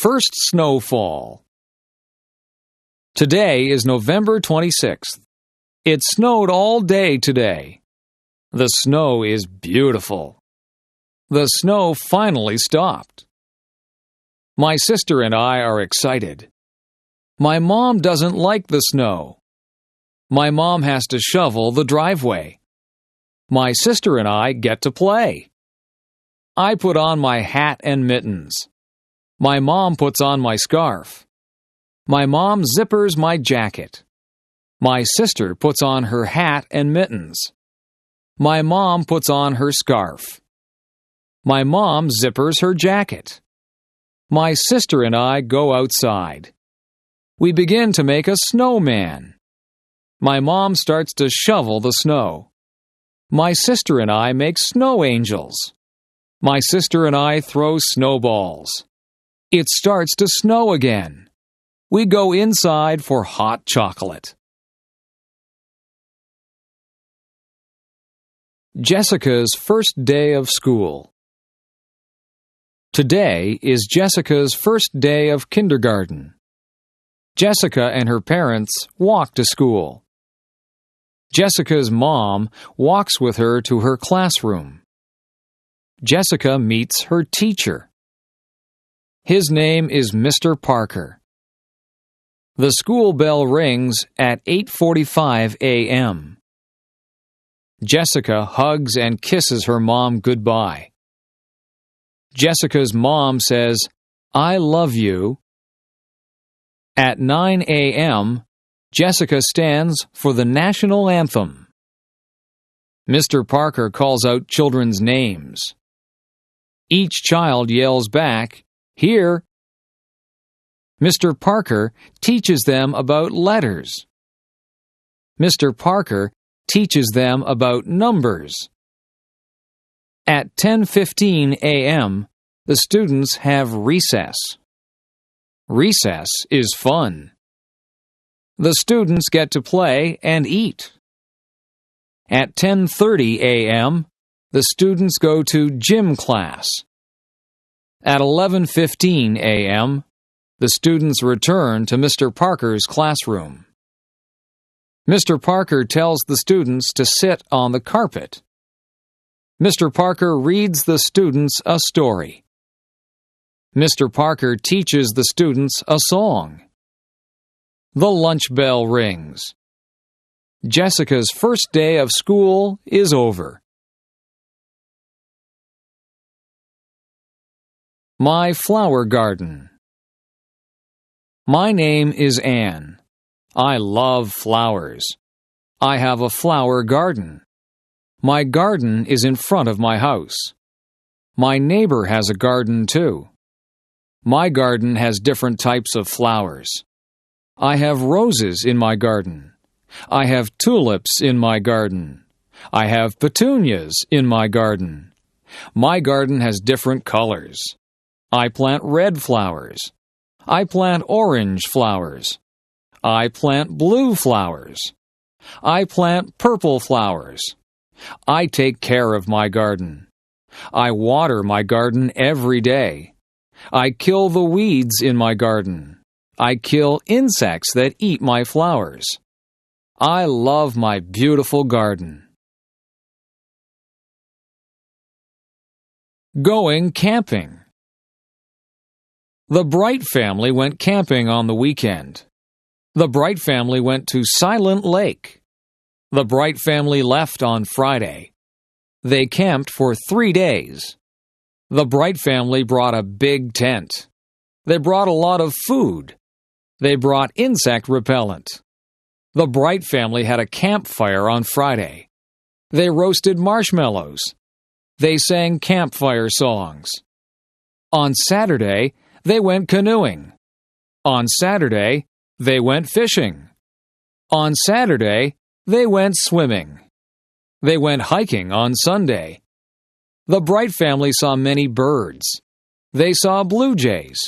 First snowfall. Today is November 26th. It snowed all day today. The snow is beautiful. The snow finally stopped. My sister and I are excited. My mom doesn't like the snow. My mom has to shovel the driveway. My sister and I get to play. I put on my hat and mittens. My mom puts on my scarf. My mom zippers my jacket. My sister puts on her hat and mittens. My mom puts on her scarf. My mom zippers her jacket. My sister and I go outside. We begin to make a snowman. My mom starts to shovel the snow. My sister and I make snow angels. My sister and I throw snowballs. It starts to snow again. We go inside for hot chocolate. Jessica's first day of school. Today is Jessica's first day of kindergarten. Jessica and her parents walk to school. Jessica's mom walks with her to her classroom. Jessica meets her teacher. His name is Mr. Parker. The school bell rings at 8:45 a.m. Jessica hugs and kisses her mom goodbye. Jessica's mom says, "I love you." At 9 a.m., Jessica stands for the national anthem. Mr. Parker calls out children's names. Each child yells back, "Here." Mr. Parker teaches them about letters. Mr. Parker teaches them about numbers. At 10:15 a.m., the students have recess. Recess is fun. The students get to play and eat. At 10:30 a.m., the students go to gym class. At 11:15 a.m., the students return to Mr. Parker's classroom. Mr. Parker tells the students to sit on the carpet. Mr. Parker reads the students a story. Mr. Parker teaches the students a song. The lunch bell rings. Jessica's first day of school is over. My flower garden. My name is Anne. I love flowers. I have a flower garden. My garden is in front of my house. My neighbor has a garden too. My garden has different types of flowers. I have roses in my garden. I have tulips in my garden. I have petunias in my garden. My garden has different colors. I plant red flowers. I plant orange flowers. I plant blue flowers. I plant purple flowers. I take care of my garden. I water my garden every day. I kill the weeds in my garden. I kill insects that eat my flowers. I love my beautiful garden. Going camping. The Bright family went camping on the weekend. The Bright family went to Silent Lake. The Bright family left on Friday. They camped for 3 days. The Bright family brought a big tent. They brought a lot of food. They brought insect repellent. The Bright family had a campfire on Friday. They roasted marshmallows. They sang campfire songs. On Saturday, they went canoeing. On Saturday, they went fishing. On Saturday, they went swimming. They went hiking on Sunday. The Bright family saw many birds. They saw blue jays.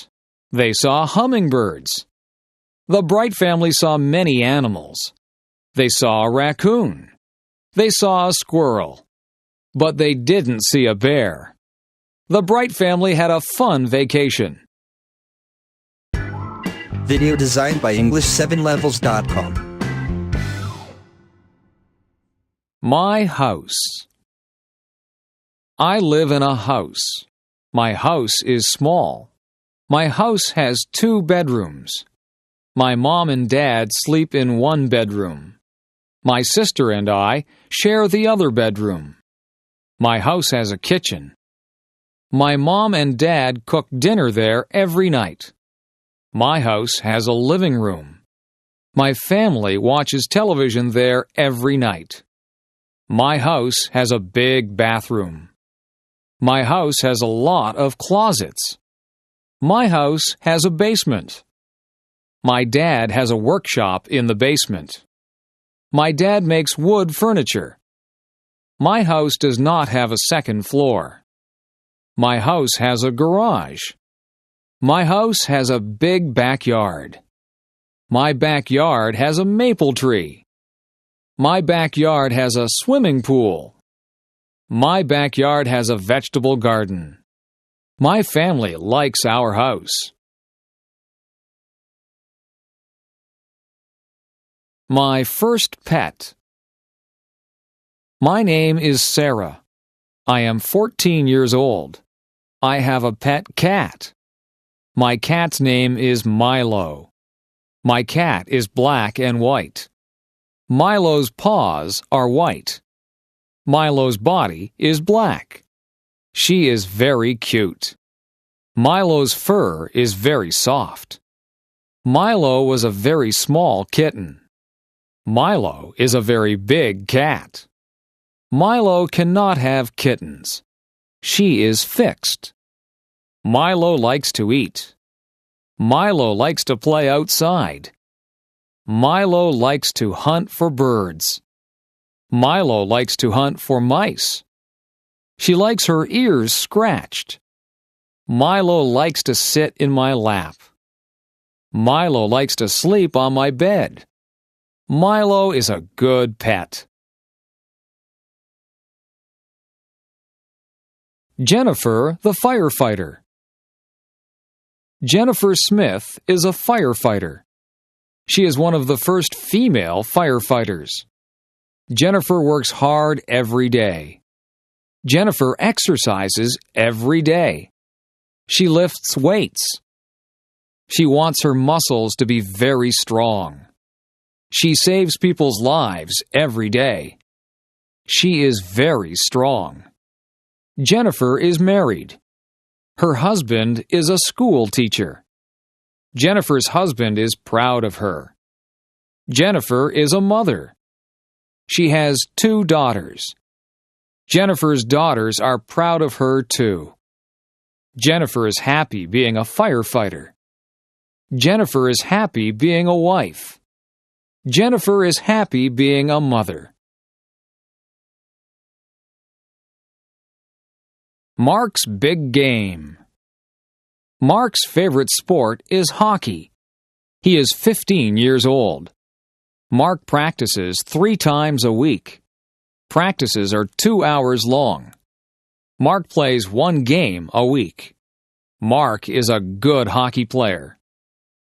They saw hummingbirds. The Bright family saw many animals. They saw a raccoon. They saw a squirrel. But they didn't see a bear. The Bright family had a fun vacation. video designed by English7levels.com. My house. I live in a house. My house is small. My house has 2 bedrooms. My mom and dad sleep in 1 bedroom. My sister and I share the other bedroom. My house has a kitchen. My mom and dad cook dinner there every night. My house has a living room. My family watches television there every night. My house has a big bathroom. My house has a lot of closets. My house has a basement. My dad has a workshop in the basement. My dad makes wood furniture. My house does not have a second floor. My house has a garage. My house has a big backyard. My backyard has a maple tree. My backyard has a swimming pool. My backyard has a vegetable garden. My family likes our house. My first pet. My name is Sarah. I am 14 years old. I have a pet cat. My cat's name is Milo. My cat is black and white. Milo's paws are white. Milo's body is black. She is very cute. Milo's fur is very soft. Milo was a very small kitten. Milo is a very big cat. Milo cannot have kittens. She is fixed. Milo likes to eat. Milo likes to play outside. Milo likes to hunt for birds. Milo likes to hunt for mice. She likes her ears scratched. Milo likes to sit in my lap. Milo likes to sleep on my bed. Milo is a good pet. Jennifer, the firefighter. Jennifer Smith is a firefighter. She is one of the first female firefighters. Jennifer works hard every day. Jennifer exercises every day. She lifts weights. She wants her muscles to be very strong. She saves people's lives every day. She is very strong. Jennifer is married. Her husband is a school teacher. Jennifer's husband is proud of her. Jennifer is a mother. She has 2 daughters. Jennifer's daughters are proud of her too. Jennifer is happy being a firefighter. Jennifer is happy being a wife. Jennifer is happy being a mother. Mark's big game. Mark's favorite sport is hockey. He is 15 years old. Mark practices 3 times a week. Practices are 2 hours long. Mark plays 1 game a week. Mark is a good hockey player.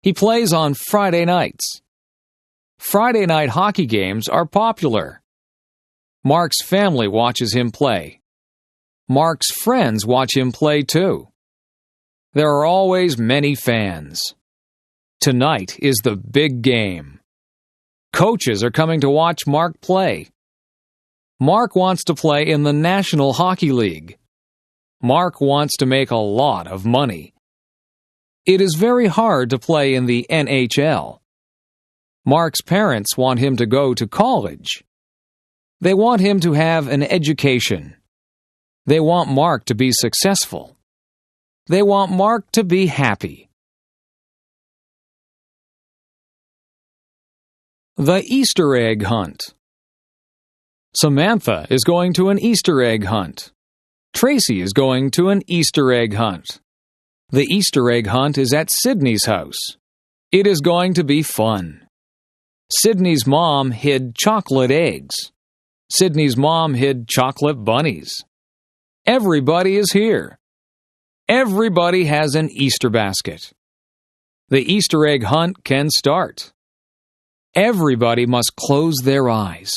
He plays on Friday nights. Friday night hockey games are popular. Mark's family watches him play. Mark's friends watch him play too. There are always many fans. Tonight is the big game. Coaches are coming to watch Mark play. Mark wants to play in the National Hockey League. Mark wants to make a lot of money. It is very hard to play in the NHL. Mark's parents want him to go to college. They want him to have an education. They want Mark to be successful. They want Mark to be happy. The Easter egg hunt. Samantha is going to an Easter egg hunt. Tracy is going to an Easter egg hunt. The Easter egg hunt is at Sydney's house. It is going to be fun. Sydney's mom hid chocolate eggs. Sydney's mom hid chocolate bunnies. Everybody is here. Everybody has an Easter basket. The Easter egg hunt can start. Everybody must close their eyes.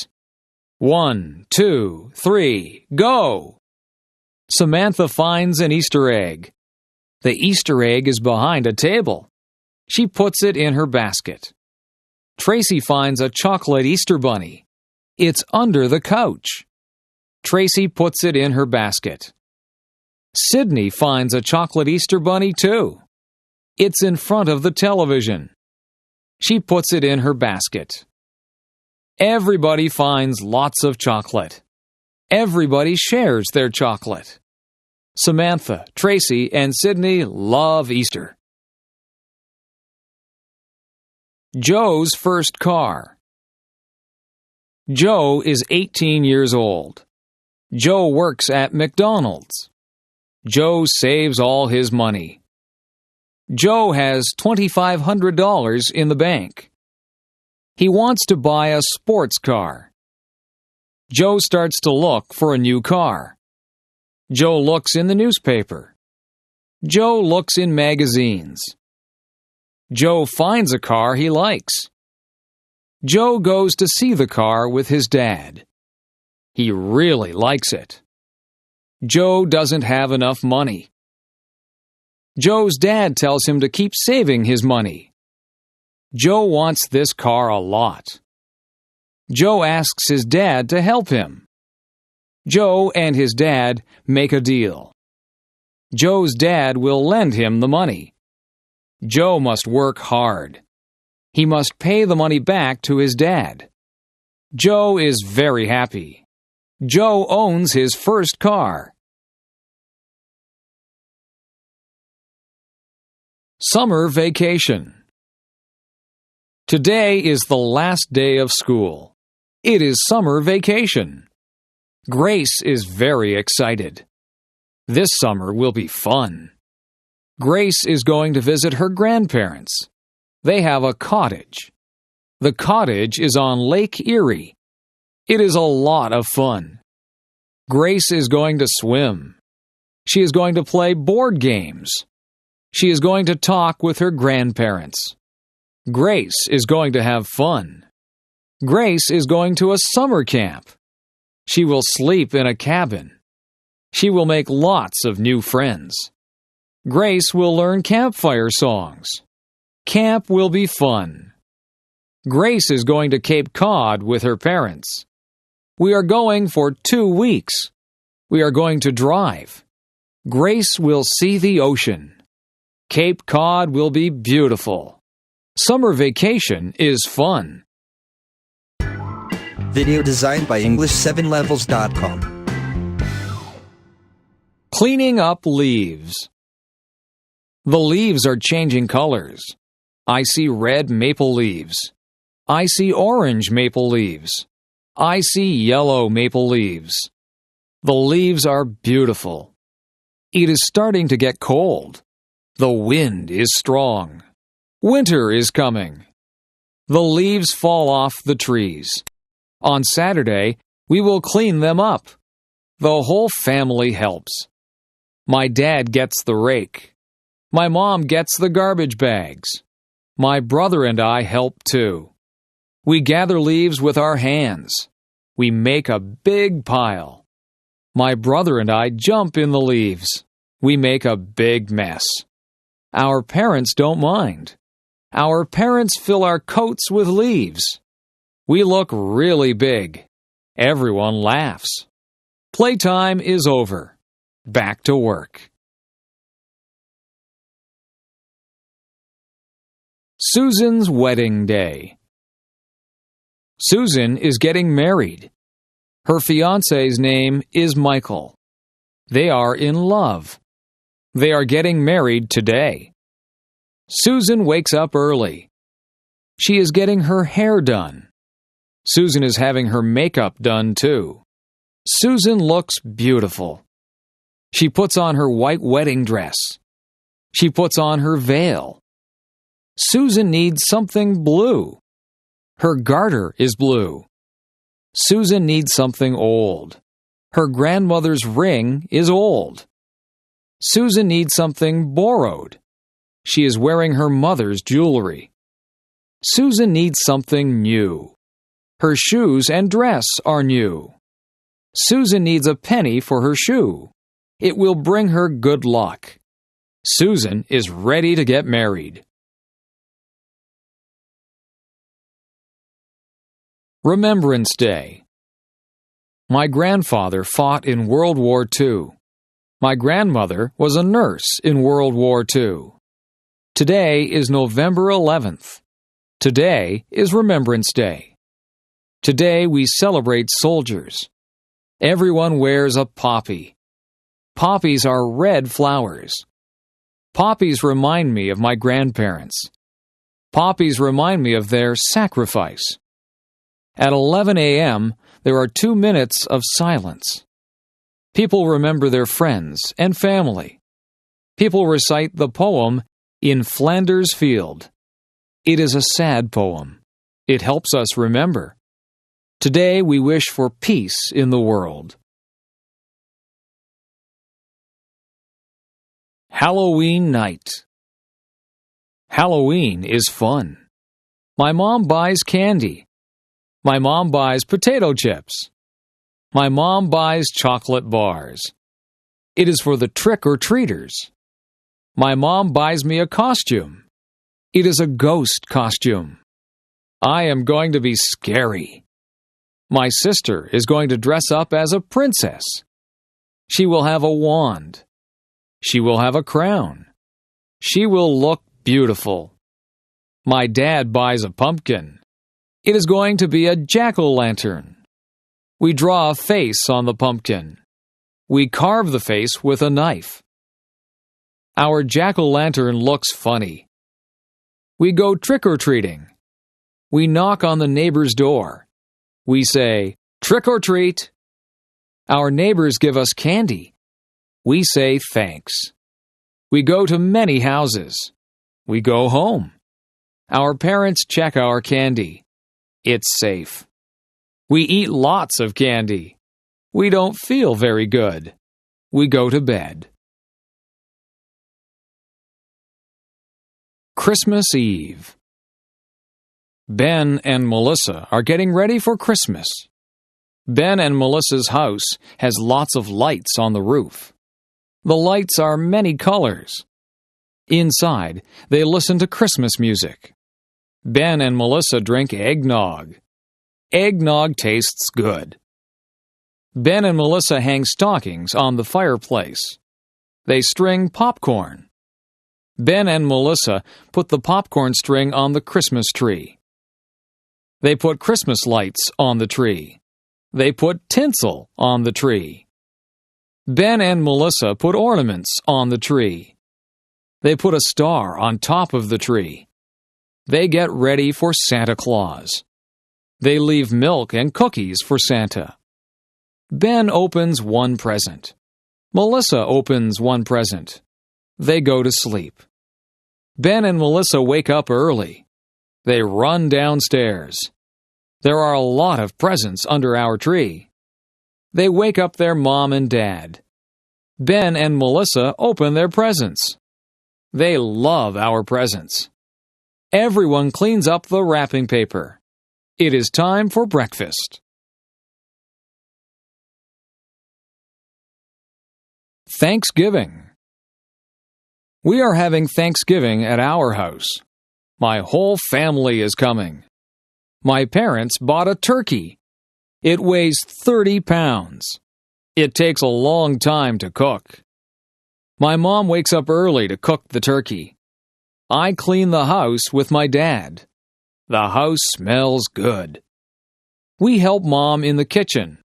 1, 2, 3, go! Samantha finds an Easter egg. The Easter egg is behind a table. She puts it in her basket. Tracy finds a chocolate Easter bunny. It's under the couch. Tracy puts it in her basket. Sydney finds a chocolate Easter bunny too. It's in front of the television. She puts it in her basket. Everybody finds lots of chocolate. Everybody shares their chocolate. Samantha, Tracy, and Sydney love Easter. Joe's first car. Joe is 18 years old. Joe works at McDonald's. Joe saves all his money. Joe has $2,500 in the bank. He wants to buy a sports car. Joe starts to look for a new car. Joe looks in the newspaper. Joe looks in magazines. Joe finds a car he likes. Joe goes to see the car with his dad. He really likes it. Joe doesn't have enough money. Joe's dad tells him to keep saving his money. Joe wants this car a lot. Joe asks his dad to help him. Joe and his dad make a deal. Joe's dad will lend him the money. Joe must work hard. He must pay the money back to his dad. Joe is very happy. Joe owns his first car. Summer vacation. Today is the last day of school. It is summer vacation. Grace is very excited. This summer will be fun. Grace is going to visit her grandparents. They have a cottage. The cottage is on Lake Erie. It is a lot of fun. Grace is going to swim. She is going to play board games. She is going to talk with her grandparents. Grace is going to have fun. Grace is going to a summer camp. She will sleep in a cabin. She will make lots of new friends. Grace will learn campfire songs. Camp will be fun. Grace is going to Cape Cod with her parents. We are going for 2 weeks. We are going to drive. Grace will see the ocean. Cape Cod will be beautiful. Summer vacation is fun. Video designed by English7levels.com. Cleaning up leaves. The leaves are changing colors. I see red maple leaves. I see orange maple leaves. I see yellow maple leaves. The leaves are beautiful. It is starting to get cold. The wind is strong. Winter is coming. The leaves fall off the trees. On Saturday, we will clean them up. The whole family helps. My dad gets the rake. My mom gets the garbage bags. My brother and I help too. We gather leaves with our hands. We make a big pile. My brother and I jump in the leaves. We make a big mess. Our parents don't mind. Our parents fill our coats with leaves. We look really big. Everyone laughs. Playtime is over. Back to work. Susan's wedding day. Susan is getting married. Her fiancé's name is Michael. They are in love. They are getting married today. Susan wakes up early. She is getting her hair done. Susan is having her makeup done too. Susan looks beautiful. She puts on her white wedding dress. She puts on her veil. Susan needs something blue. Her garter is blue. Susan needs something old. Her grandmother's ring is old. Susan needs something borrowed. She is wearing her mother's jewelry. Susan needs something new. Her shoes and dress are new. Susan needs a penny for her shoe. It will bring her good luck. Susan is ready to get married. Remembrance Day. My grandfather fought in World War II. My grandmother was a nurse in World War II. Today is November 11th. Today is Remembrance Day. Today we celebrate soldiers. Everyone wears a poppy. Poppies are red flowers. Poppies remind me of my grandparents. Poppies remind me of their sacrifice. At 11 a.m., there are 2 minutes of silence. People remember their friends and family. People recite the poem In Flanders Field. It is a sad poem. It helps us remember. Today we wish for peace in the world. Halloween night. Halloween is fun. My mom buys candy. My mom buys potato chips. My mom buys chocolate bars. It is for the trick-or-treaters. My mom buys me a costume. It is a ghost costume. I am going to be scary. My sister is going to dress up as a princess. She will have a wand. She will have a crown. She will look beautiful. My dad buys a pumpkin. It is going to be a jack-o'-lantern. We draw a face on the pumpkin. We carve the face with a knife. Our jack-o'-lantern looks funny. We go trick-or-treating. We knock on the neighbor's door. We say, "Trick or treat." Our neighbors give us candy. We say thanks. We go to many houses. We go home. Our parents check our candy. It's safe. We eat lots of candy. We don't feel very good. We go to bed. Christmas Eve. Ben and Melissa are getting ready for Christmas. Ben and Melissa's house has lots of lights on the roof. The lights are many colors. Inside, they listen to Christmas music. Ben and Melissa drink eggnog. Eggnog tastes good. Ben and Melissa hang stockings on the fireplace. They string popcorn. Ben and Melissa put the popcorn string on the Christmas tree. They put Christmas lights on the tree. They put tinsel on the tree. Ben and Melissa put ornaments on the tree. They put a star on top of the tree. They get ready for Santa Claus. They leave milk and cookies for Santa. Ben opens one present. Melissa opens one present. They go to sleep. Ben and Melissa wake up early. They run downstairs. There are a lot of presents under our tree. They wake up their mom and dad. Ben and Melissa open their presents. They love our presents. Everyone cleans up the wrapping paper. It is time for breakfast. Thanksgiving. We are having Thanksgiving at our house. My whole family is coming. My parents bought a turkey. It weighs 30 pounds. It takes a long time to cook. My mom wakes up early to cook the turkey. I clean the house with my dad. The house smells good. We help Mom in the kitchen.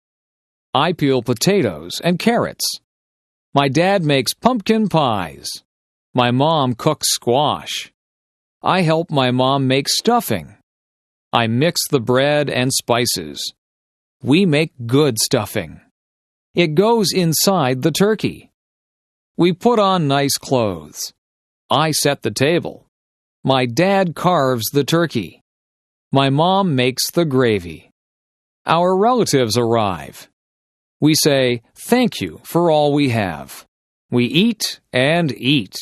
I peel potatoes and carrots. My dad makes pumpkin pies. My mom cooks squash. I help my mom make stuffing. I mix the bread and spices. We make good stuffing. It goes inside the turkey. We put on nice clothes. I set the table. My dad carves the turkey. My mom makes the gravy. Our relatives arrive. We say, "Thank you for all we have." We eat and eat.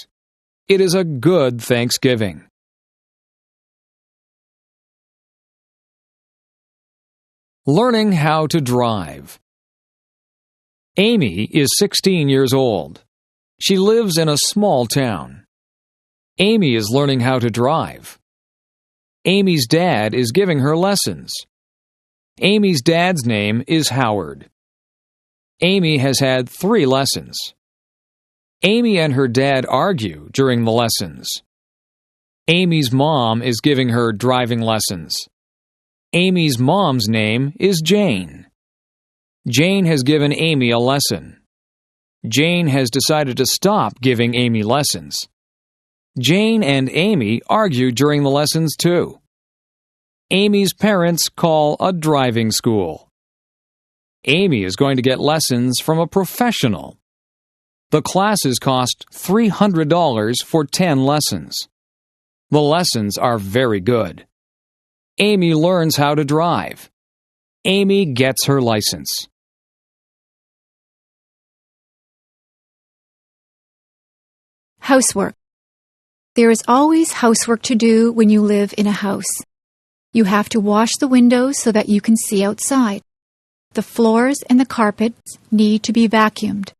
It is a good Thanksgiving. Learning how to drive. Amy is 16 years old. She lives in a small town. Amy is learning how to drive. Amy's dad is giving her lessons. Amy's dad's name is Howard. Amy has had 3 lessons. Amy and her dad argue during the lessons. Amy's mom is giving her driving lessons. Amy's mom's name is Jane. Jane has given Amy a lesson. Jane has decided to stop giving Amy lessons. Jane and Amy argue during the lessons too. Amy's parents call a driving school. Amy is going to get lessons from a professional. The classes cost $300 for 10 lessons. The lessons are very good. Amy learns how to drive. Amy gets her license. Housework. There is always housework to do when you live in a house. You have to wash the windows so that you can see outside. The floors and the carpets need to be vacuumed.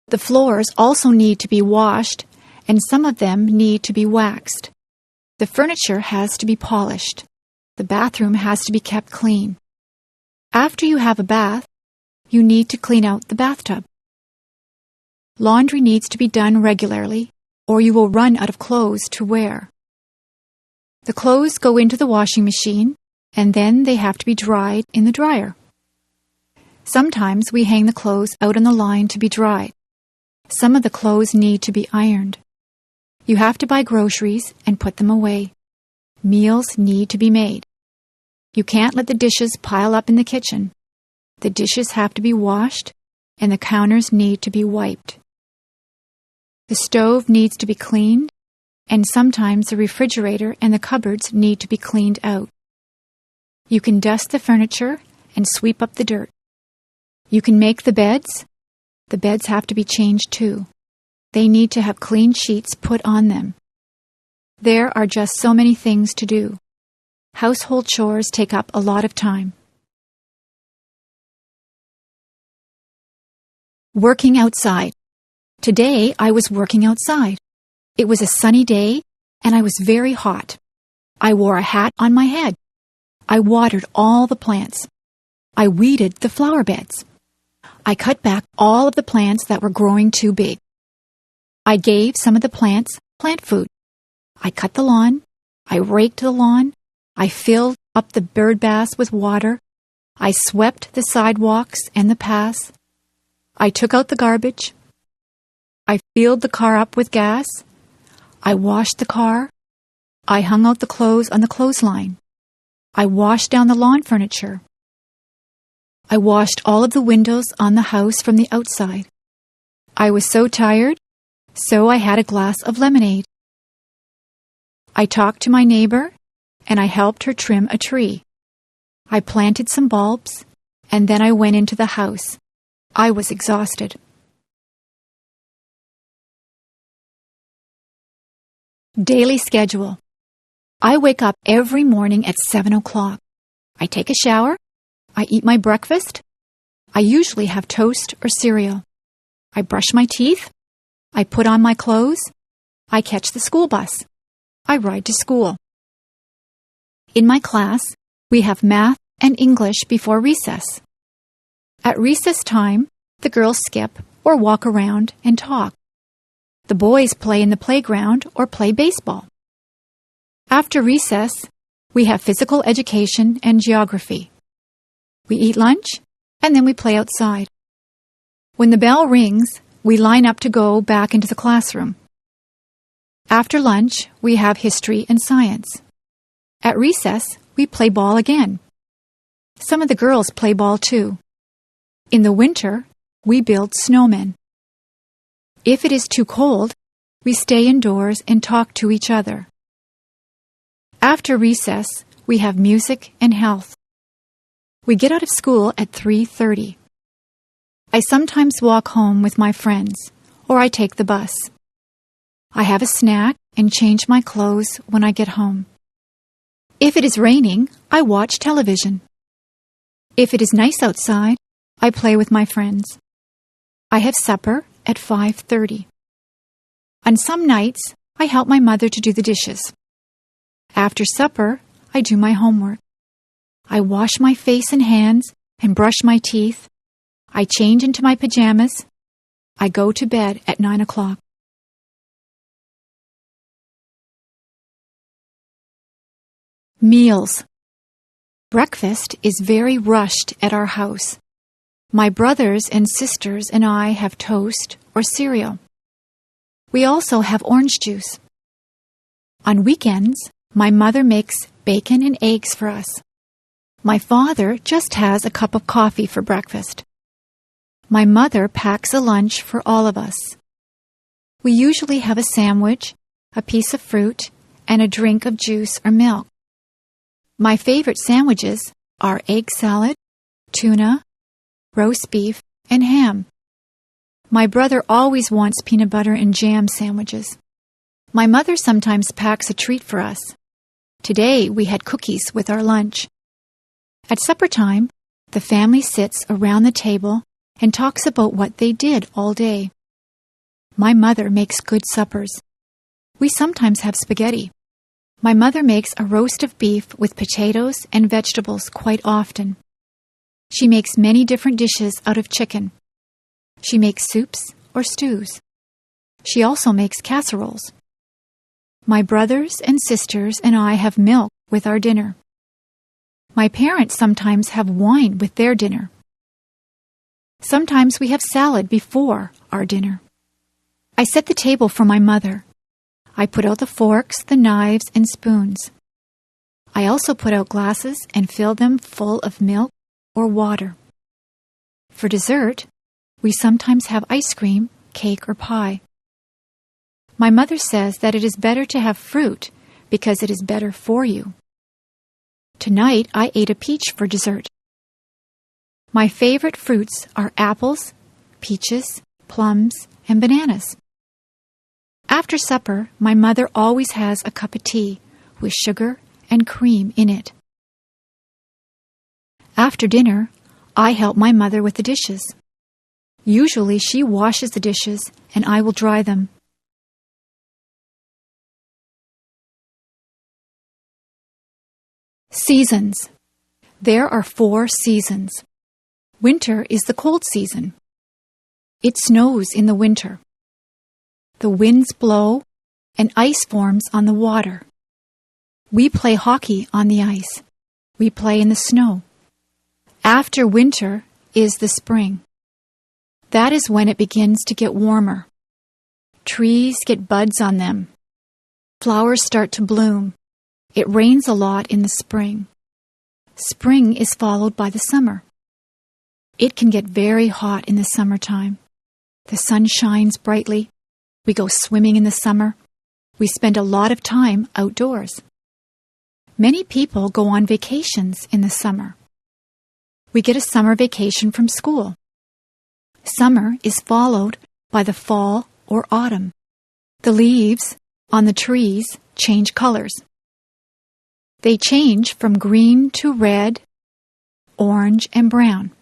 The floors also need to be washed, and some of them need to be waxed. The furniture has to be polished. The bathroom has to be kept clean. After you have a bath, you need to clean out the bathtub. Laundry needs to be done regularly, or you will run out of clothes to wear. The clothes go into the washing machine, and then they have to be dried in the dryer. Sometimes we hang the clothes out on the line to be dried. Some of the clothes need to be ironed. You have to buy groceries and put them away. Meals need to be made. You can't let the dishes pile up in the kitchen. The dishes have to be washed, and the counters need to be wiped. The stove needs to be cleaned, and sometimes the refrigerator and the cupboards need to be cleaned out. You can dust the furniture and sweep up the dirt. You can make the beds. The beds have to be changed too. They need to have clean sheets put on them. There are just so many things to do. Household chores take up a lot of time. Working outside. Today I was working outside. It was a sunny day and I was very hot. I wore a hat on my head. I watered all the plants. I weeded the flower beds. I cut back all of the plants that were growing too big. I gave some of the plants plant food. I cut the lawn. I raked the lawn. I filled up the bird baths with water. I swept the sidewalks and the paths. I took out the garbage. I filled the car up with gas. I washed the car. I hung out the clothes on the clothesline. I washed down the lawn furniture. I washed all of the windows on the house from the outside. I was so tired, so I had a glass of lemonade. I talked to my neighbor, and I helped her trim a tree. I planted some bulbs, and then I went into the house. I was exhausted. Daily schedule. I wake up every morning at 7 o'clock. I take a shower. I eat my breakfast. I usually have toast or cereal. I brush my teeth. I put on my clothes. I catch the school bus. I ride to school. In my class, we have math and English before recess. At recess time, the girls skip or walk around and talk. The boys play in the playground or play baseball. After recess, we have physical education and geography. We eat lunch, and then we play outside. When the bell rings, we line up to go back into the classroom. After lunch, we have history and science. At recess, we play ball again. Some of the girls play ball too. In the winter, we build snowmen. If it is too cold, we stay indoors and talk to each other. After recess, we have music and health. We get out of school at 3:30. I sometimes walk home with my friends, or I take the bus. I have a snack and change my clothes when I get home. If it is raining, I watch television. If it is nice outside, I play with my friends. I have supper at 5:30. On some nights, I help my mother to do the dishes. After supper, I do my homework. I wash my face and hands and brush my teeth. I change into my pajamas. I go to bed at 9 o'clock. Meals. Breakfast is very rushed at our house. My brothers and sisters and I have toast or cereal. We also have orange juice. On weekends, my mother makes bacon and eggs for us. My father just has a cup of coffee for breakfast. My mother packs a lunch for all of us. We usually have a sandwich, a piece of fruit, and a drink of juice or milk. My favorite sandwiches are egg salad, tuna, roast beef, and ham. My brother always wants peanut butter and jam sandwiches. My mother sometimes packs a treat for us. Today we had cookies with our lunch. At supper time, the family sits around the table and talks about what they did all day. My mother makes good suppers. We sometimes have spaghetti. My mother makes a roast of beef with potatoes and vegetables quite often. She makes many different dishes out of chicken. She makes soups or stews. She also makes casseroles. My brothers and sisters and I have milk with our dinner. My parents sometimes have wine with their dinner. Sometimes we have salad before our dinner. I set the table for my mother. I put out the forks, the knives, and spoons. I also put out glasses and fill them full of milk or water. For dessert, we sometimes have ice cream, cake, or pie. My mother says that it is better to have fruit because it is better for you. Tonight, I ate a peach for dessert. My favorite fruits are apples, peaches, plums, and bananas. After supper, my mother always has a cup of tea with sugar and cream in it. After dinner, I help my mother with the dishes. Usually she washes the dishes and I will dry them. Seasons. There are 4 seasons. Winter is the cold season. It snows in the winter. The winds blow and ice forms on the water. We play hockey on the ice. We play in the snow. After winter is the spring. That is when it begins to get warmer. Trees get buds on them. Flowers start to bloom. It rains a lot in the spring. Spring is followed by the summer. It can get very hot in the summertime. The sun shines brightly. We go swimming in the summer. We spend a lot of time outdoors. Many people go on vacations in the summer. We get a summer vacation from school. Summer is followed by the fall or autumn. The leaves on the trees change colors. They change from green to red, orange, and brown.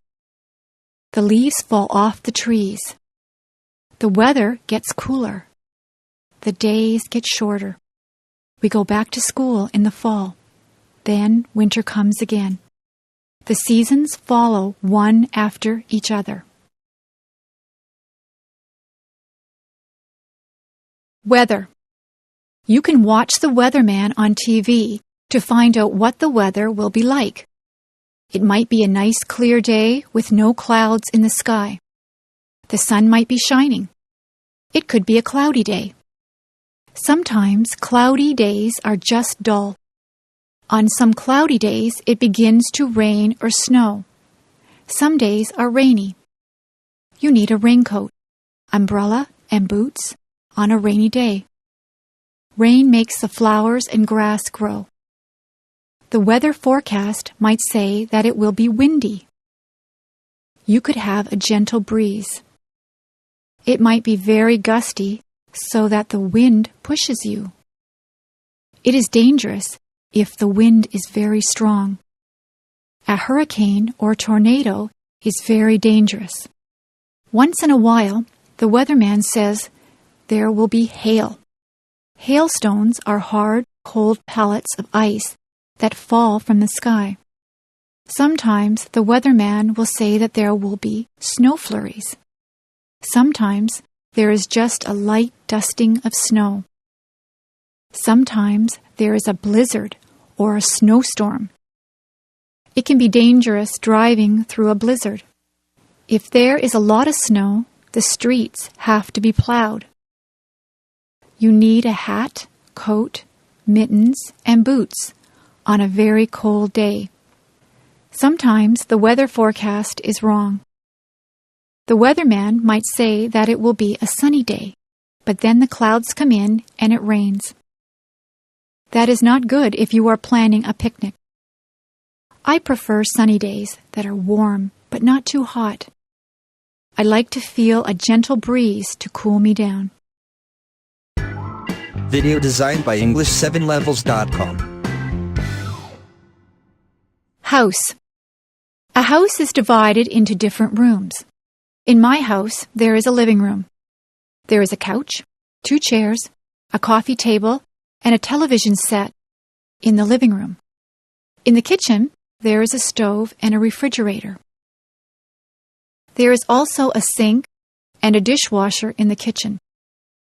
The leaves fall off the trees. The weather gets cooler. The days get shorter. We go back to school in the fall. Then winter comes again. The seasons follow one after each other. Weather. You can watch the weatherman on TV to find out what the weather will be like. It might be a nice clear day with no clouds in the sky. The sun might be shining. It could be a cloudy day. Sometimes cloudy days are just dull. On some cloudy days, it begins to rain or snow. Some days are rainy. You need a raincoat, umbrella, and boots on a rainy day. Rain makes the flowers and grass grow. The weather forecast might say that it will be windy. You could have a gentle breeze. It might be very gusty so that the wind pushes you. It is dangerous if the wind is very strong. A hurricane or tornado is very dangerous. Once in a while, the weatherman says there will be hail. Hailstones are hard, cold pellets of ice that fall from the sky. Sometimes the weatherman will say that there will be snow flurries. Sometimes there is just a light dusting of snow. Sometimes there is a blizzard or a snowstorm. It can be dangerous driving through a blizzard. If there is a lot of snow, the streets have to be plowed. You need a hat, coat, mittens, and boots on a very cold day. Sometimes the weather forecast is wrong. The weatherman might say that it will be a sunny day, but then the clouds come in and it rains. That is not good if you are planning a picnic. I prefer sunny days that are warm but not too hot. I like to feel a gentle breeze to cool me down. Video designed by English7levels.com. House. A house is divided into different rooms. In my house, there is a living room. There is a couch, 2 chairs, a coffee table, and a television set in the living room. In the kitchen, there is a stove and a refrigerator. There is also a sink and a dishwasher in the kitchen.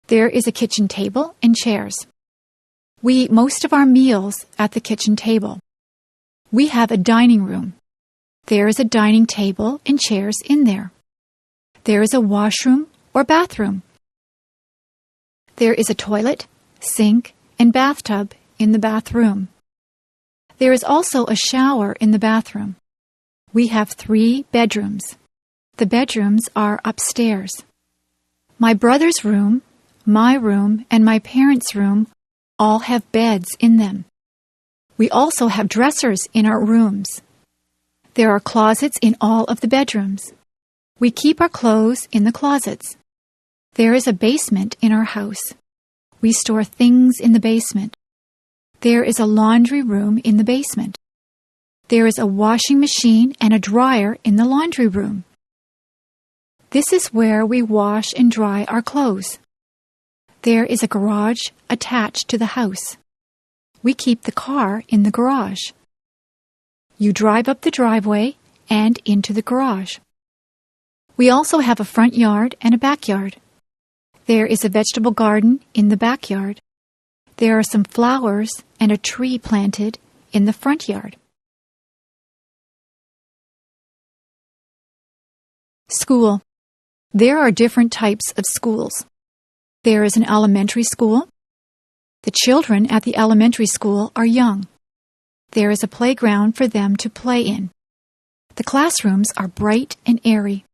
There is a kitchen table and chairs. We eat most of our meals at the kitchen table. We have a dining room. There is a dining table and chairs in there. There is a washroom or bathroom. There is a toilet, sink, and bathtub in the bathroom. There is also a shower in the bathroom. We have 3 bedrooms. The bedrooms are upstairs. My brother's room, my room, and my parents' room all have beds in them. We also have dressers in our rooms. There are closets in all of the bedrooms. We keep our clothes in the closets. There is a basement in our house. We store things in the basement. There is a laundry room in the basement. There is a washing machine and a dryer in the laundry room. This is where we wash and dry our clothes. There is a garage attached to the house. We keep the car in the garage. You drive up the driveway and into the garage. We also have a front yard and a backyard. There is a vegetable garden in the backyard. There are some flowers and a tree planted in the front yard. School. There are different types of schools. There is an elementary school. The children at the elementary school are young. There is a playground for them to play in. The classrooms are bright and airy.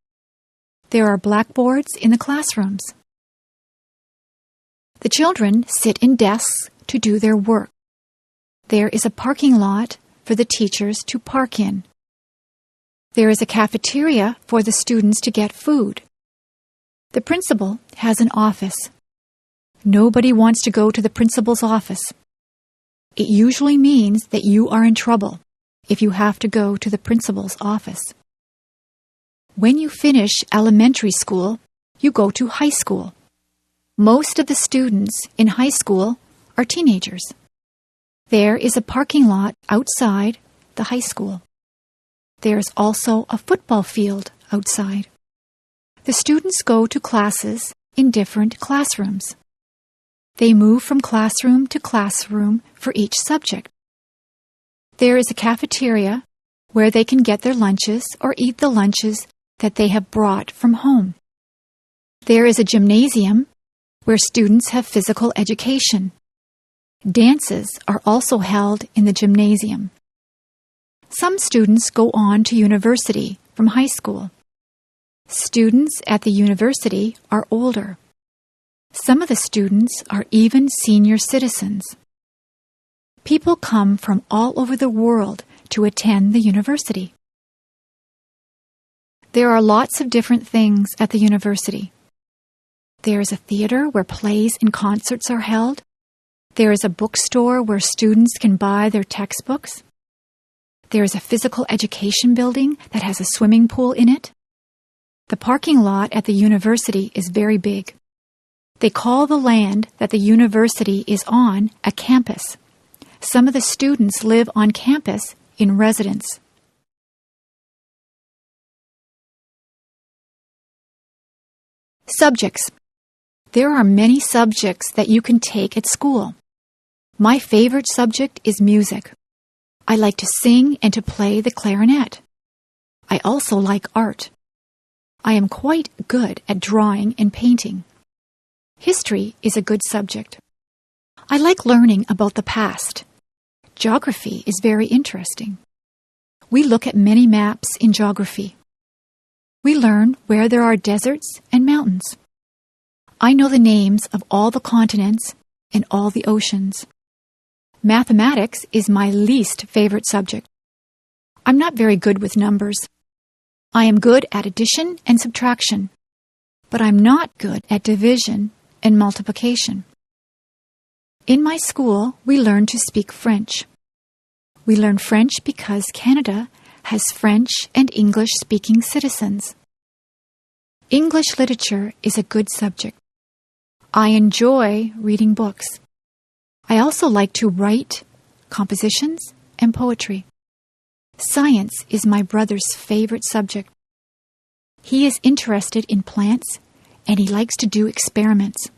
There are blackboards in the classrooms. The children sit in desks to do their work. There is a parking lot for the teachers to park in. There is a cafeteria for the students to get food. The principal has an office. Nobody wants to go to the principal's office. It usually means that you are in trouble if you have to go to the principal's office. When you finish elementary school, you go to high school. Most of the students in high school are teenagers. There is a parking lot outside the high school. There is also a football field outside. The students go to classes in different classrooms. They move from classroom to classroom for each subject. There is a cafeteria where they can get their lunches or eat the lunches that they have brought from home. There is a gymnasium where students have physical education. Dances are also held in the gymnasium. Some students go on to university from high school. Students at the university are older. Some of the students are even senior citizens. People come from all over the world to attend the university. There are lots of different things at the university. There is a theater where plays and concerts are held. There is a bookstore where students can buy their textbooks. There is a physical education building that has a swimming pool in it. The parking lot at the university is very big. They call the land that the university is on a campus. Some of the students live on campus in residence. Subjects. There are many subjects that you can take at school. My favorite subject is music. I like to sing and to play the clarinet. I also like art. I am quite good at drawing and painting. History is a good subject. I like learning about the past. Geography is very interesting. We look at many maps in geography. We learn where there are deserts and mountains. I know the names of all the continents and all the oceans. Mathematics is my least favorite subject. I'm not very good with numbers. I am good at addition and subtraction, but I'm not good at division and multiplication. In my school, we learn to speak French. We learn French because Canada has French and English-speaking citizens. English literature is a good subject. I enjoy reading books. I also like to write compositions and poetry. Science is my brother's favorite subject. He is interested in plants and he likes to do experiments.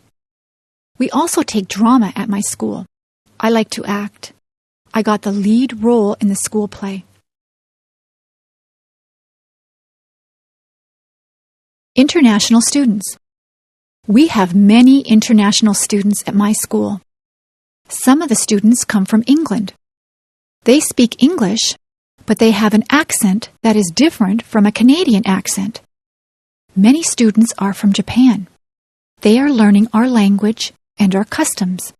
We also take drama at my school. I like to act. I got the lead role in the school play. International students. We have many international students at my school. Some of the students come from England. They speak English, but they have an accent that is different from a Canadian accent. Many students are from Japan. They are learning our language and our customs.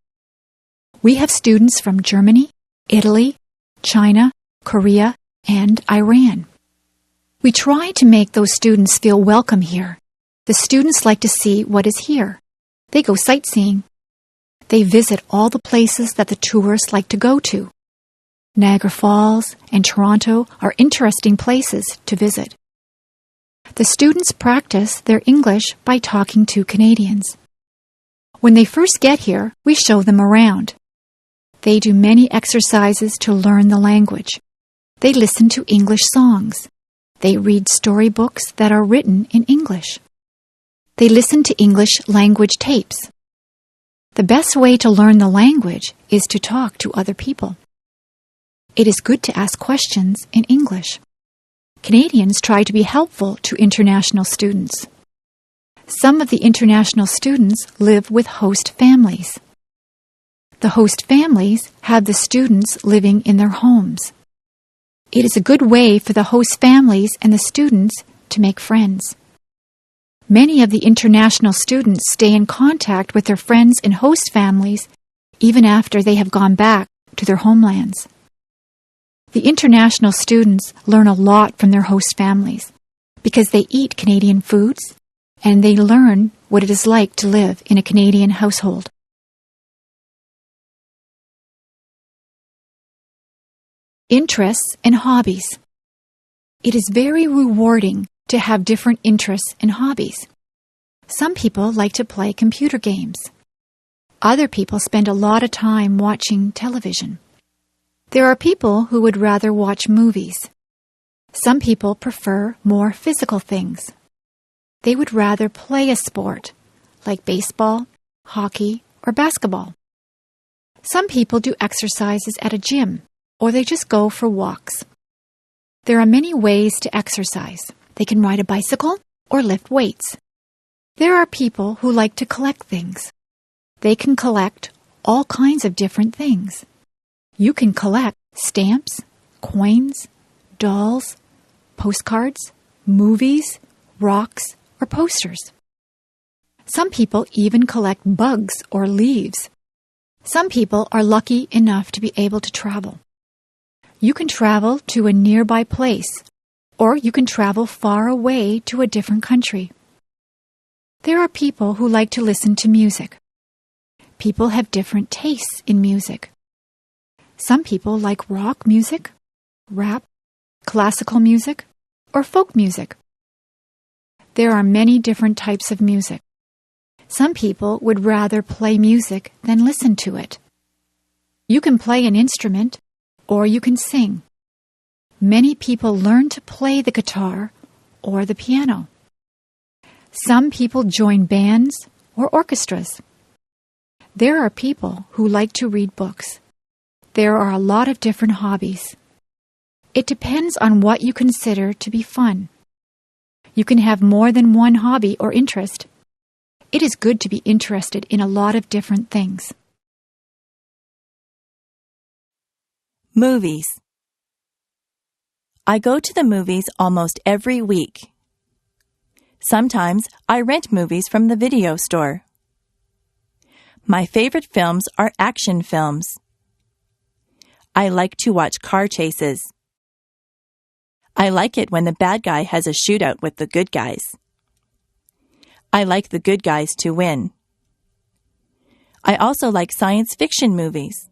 We have students from Germany, Italy, China, Korea, and Iran. We try to make those students feel welcome here. The students like to see what is here. They go sightseeing. They visit all the places that the tourists like to go to. Niagara Falls and Toronto are interesting places to visit. The students practice their English by talking to Canadians. When they first get here, we show them around. They do many exercises to learn the language. They listen to English songs. They read storybooks that are written in English. They listen to English language tapes. The best way to learn the language is to talk to other people. It is good to ask questions in English. Canadians try to be helpful to international students. Some of the international students live with host families. The host families have the students living in their homes. It is a good way for the host families and the students to make friends. Many of the international students stay in contact with their friends and host families even after they have gone back to their homelands. The international students learn a lot from their host families because they eat Canadian foods and they learn what it is like to live in a Canadian household. Interests and hobbies. It is very rewarding to have different interests and hobbies. Some people like to play computer games. Other people spend a lot of time watching television. There are people who would rather watch movies. Some people prefer more physical things. They would rather play a sport, like baseball, hockey, or basketball. Some people do exercises at a gym, or they just go for walks. There are many ways to exercise. They can ride a bicycle or lift weights. There are people who like to collect things. They can collect all kinds of different things. You can collect stamps, coins, dolls, postcards, movies, rocks, or posters. Some people even collect bugs or leaves. Some people are lucky enough to be able to travel. You can travel to a nearby place, or you can travel far away to a different country. There are people who like to listen to music. People have different tastes in music. Some people like rock music, rap, classical music, or folk music. There are many different types of music. Some people would rather play music than listen to it. You can play an instrument, or you can sing. Many people learn to play the guitar or the piano. Some people join bands or orchestras. There are people who like to read books. There are a lot of different hobbies. It depends on what you consider to be fun. You can have more than one hobby or interest. It is good to be interested in a lot of different things. Movies. I go to the movies almost every week. Sometimes I rent movies from the video store. My favorite films are action films. I like to watch car chases. I like it when the bad guy has a shootout with the good guys. I like the good guys to win. I also like science fiction movies.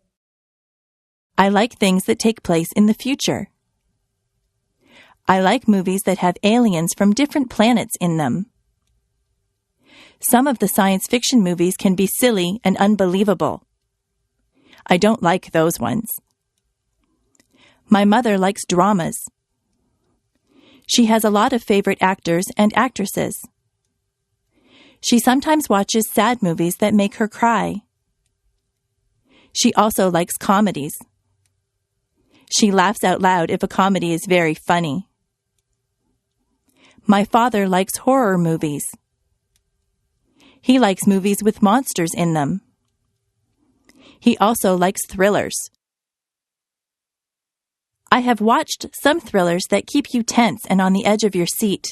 I like things that take place in the future. I like movies that have aliens from different planets in them. Some of the science fiction movies can be silly and unbelievable. I don't like those ones. My mother likes dramas. She has a lot of favorite actors and actresses. She sometimes watches sad movies that make her cry. She also likes comedies. She laughs out loud if a comedy is very funny. My father likes horror movies. He likes movies with monsters in them. He also likes thrillers. I have watched some thrillers that keep you tense and on the edge of your seat.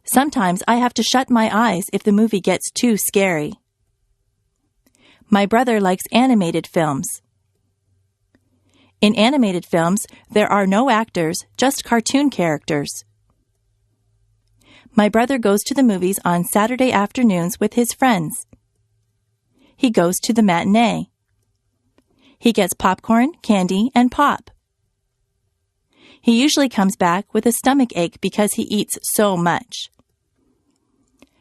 Sometimes I have to shut my eyes if the movie gets too scary. My brother likes animated films. In animated films, there are no actors, just cartoon characters. My brother goes to the movies on Saturday afternoons with his friends. He goes to the matinee. He gets popcorn, candy, and pop. He usually comes back with a stomach ache because he eats so much.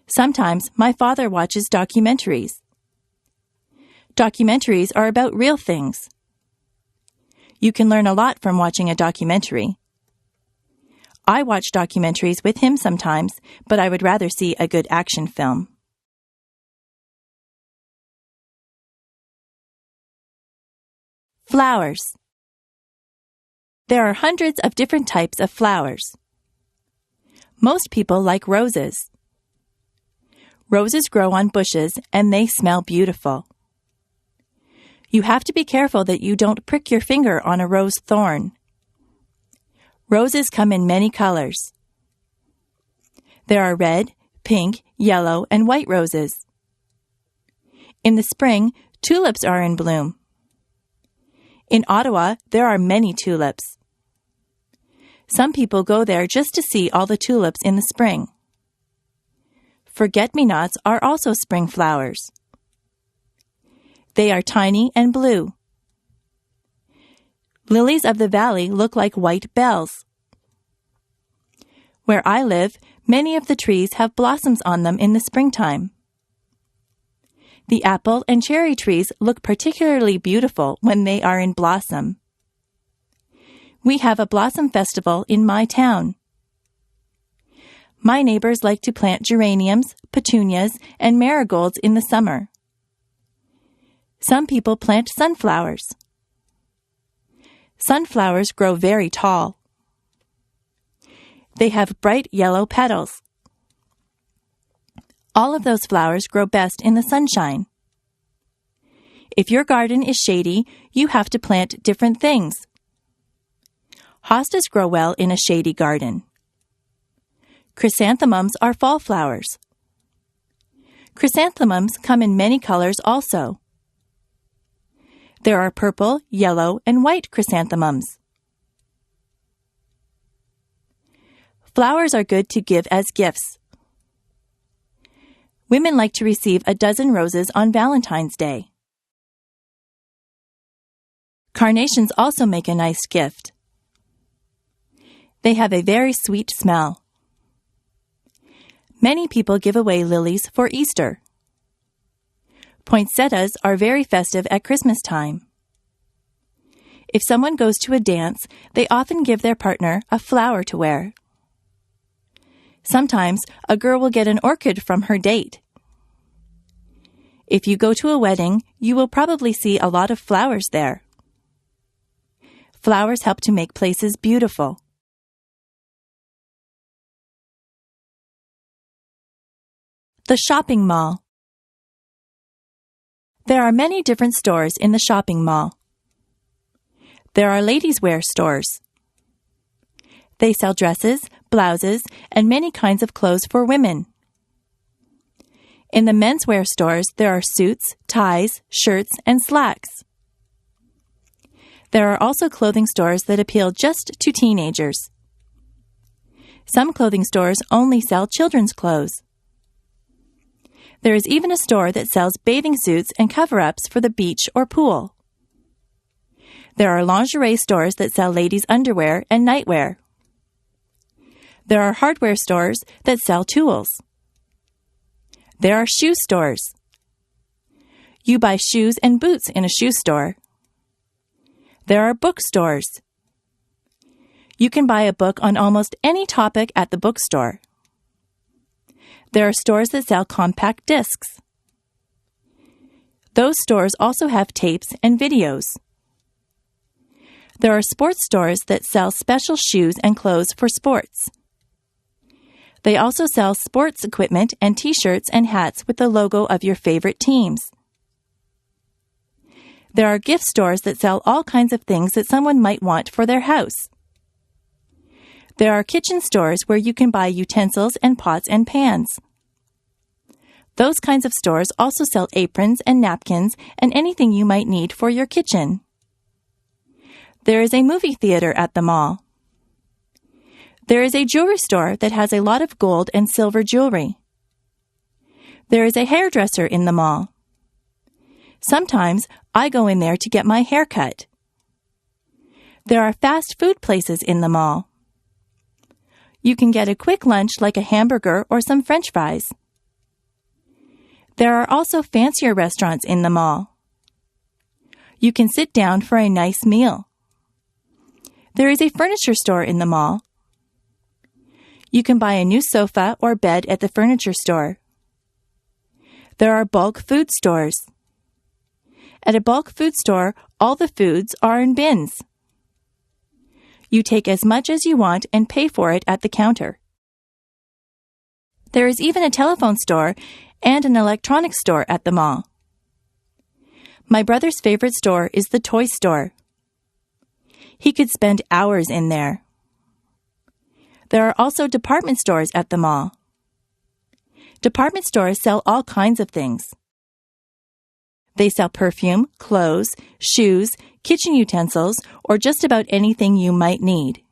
Sometimes my father watches documentaries. Documentaries are about real things. You can learn a lot from watching a documentary. I watch documentaries with him sometimes, but I would rather see a good action film. Flowers. There are hundreds of different types of flowers. Most people like roses. Roses grow on bushes and they smell beautiful. You have to be careful that you don't prick your finger on a rose thorn. Roses come in many colors. There are red, pink, yellow, and white roses. In the spring, tulips are in bloom. In Ottawa, there are many tulips. Some people go there just to see all the tulips in the spring. Forget-me-nots are also spring flowers. They are tiny and blue. Lilies of the valley look like white bells. Where I live, many of the trees have blossoms on them in the springtime. The apple and cherry trees look particularly beautiful when they are in blossom. We have a blossom festival in my town. My neighbors like to plant geraniums, petunias, and marigolds in the summer. Some people plant sunflowers. Sunflowers grow very tall. They have bright yellow petals. All of those flowers grow best in the sunshine. If your garden is shady, you have to plant different things. Hostas grow well in a shady garden. Chrysanthemums are fall flowers. Chrysanthemums come in many colors also. There are purple, yellow, and white chrysanthemums. Flowers are good to give as gifts. Women like to receive a dozen roses on Valentine's Day. Carnations also make a nice gift. They have a very sweet smell. Many people give away lilies for Easter. Poinsettias are very festive at Christmas time. If someone goes to a dance, they often give their partner a flower to wear. Sometimes a girl will get an orchid from her date. If you go to a wedding, you will probably see a lot of flowers there. Flowers help to make places beautiful. The shopping mall. There are many different stores in the shopping mall. There are ladies' wear stores. They sell dresses, blouses, and many kinds of clothes for women. In the menswear stores, there are suits, ties, shirts, and slacks. There are also clothing stores that appeal just to teenagers. Some clothing stores only sell children's clothes. There is even a store that sells bathing suits and cover-ups for the beach or pool. There are lingerie stores that sell ladies' underwear and nightwear. There are hardware stores that sell tools. There are shoe stores. You buy shoes and boots in a shoe store. There are bookstores. You can buy a book on almost any topic at the bookstore. There are stores that sell compact discs. Those stores also have tapes and videos. There are sports stores that sell special shoes and clothes for sports. They also sell sports equipment and t-shirts and hats with the logo of your favorite teams. There are gift stores that sell all kinds of things that someone might want for their house. There are kitchen stores where you can buy utensils and pots and pans. Those kinds of stores also sell aprons and napkins and anything you might need for your kitchen. There is a movie theater at the mall. There is a jewelry store that has a lot of gold and silver jewelry. There is a hairdresser in the mall. Sometimes I go in there to get my hair cut. There are fast food places in the mall. You can get a quick lunch like a hamburger or some French fries. There are also fancier restaurants in the mall. You can sit down for a nice meal. There is a furniture store in the mall. You can buy a new sofa or bed at the furniture store. There are bulk food stores. At a bulk food store, all the foods are in bins. You take as much as you want and pay for it at the counter. There is even a telephone store and an electronics store at the mall. My brother's favorite store is the toy store. He could spend hours in there. There are also department stores at the mall. Department stores sell all kinds of things. They sell perfume, clothes, shoes, kitchen utensils, or just about anything you might need.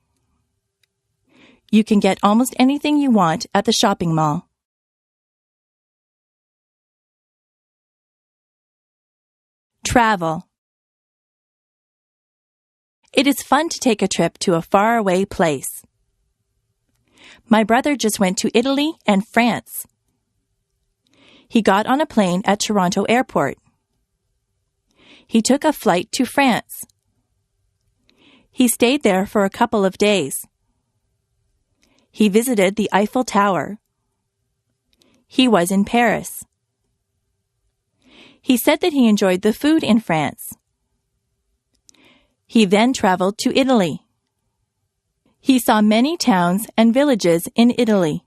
You can get almost anything you want at the shopping mall. Travel. It is fun to take a trip to a faraway place. My brother just went to Italy and France. He got on a plane at Toronto Airport. He took a flight to France. He stayed there for a couple of days. He visited the Eiffel Tower. He was in Paris. He said that he enjoyed the food in France. He then traveled to Italy. He saw many towns and villages in Italy.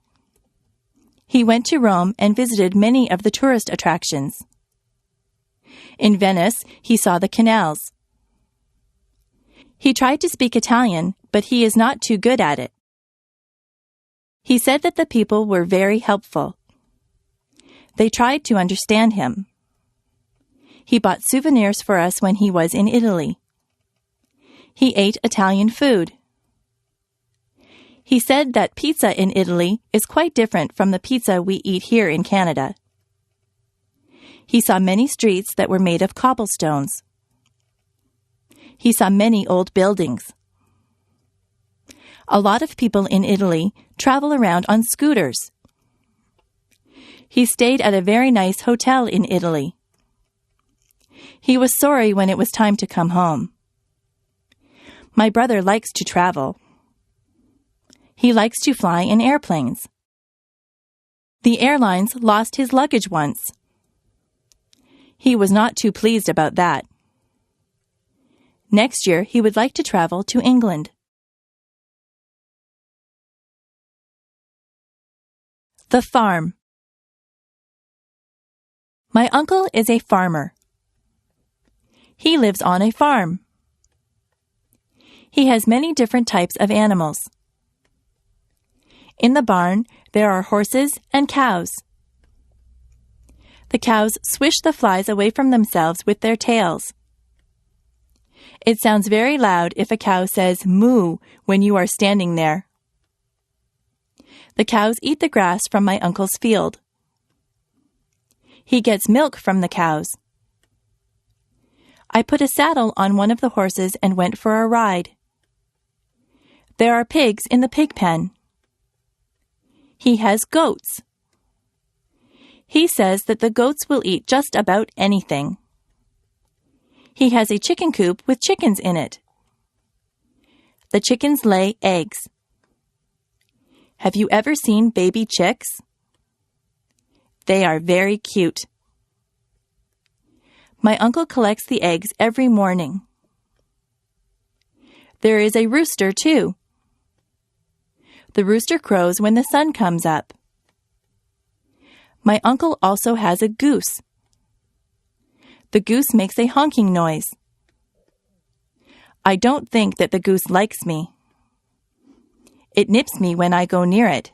He went to Rome and visited many of the tourist attractions. In Venice, he saw the canals. He tried to speak Italian, but he is not too good at it. He said that the people were very helpful. They tried to understand him. He bought souvenirs for us when he was in Italy. He ate Italian food. He said that pizza in Italy is quite different from the pizza we eat here in Canada. He saw many streets that were made of cobblestones. He saw many old buildings. A lot of people in Italy travel around on scooters. He stayed at a very nice hotel in Italy. He was sorry when it was time to come home. My brother likes to travel. He likes to fly in airplanes. The airlines lost his luggage once. He was not too pleased about that. Next year, he would like to travel to England. The farm. My uncle is a farmer. He lives on a farm. He has many different types of animals. In the barn, there are horses and cows. The cows swish the flies away from themselves with their tails. It sounds very loud if a cow says moo when you are standing there. The cows eat the grass from my uncle's field. He gets milk from the cows. I put a saddle on one of the horses and went for a ride. There are pigs in the pig pen. He has goats. He says that the goats will eat just about anything. He has a chicken coop with chickens in it. The chickens lay eggs. Have you ever seen baby chicks? They are very cute. My uncle collects the eggs every morning. There is a rooster, too. The rooster crows when the sun comes up. My uncle also has a goose. The goose makes a honking noise. I don't think that the goose likes me. It nips me when I go near it.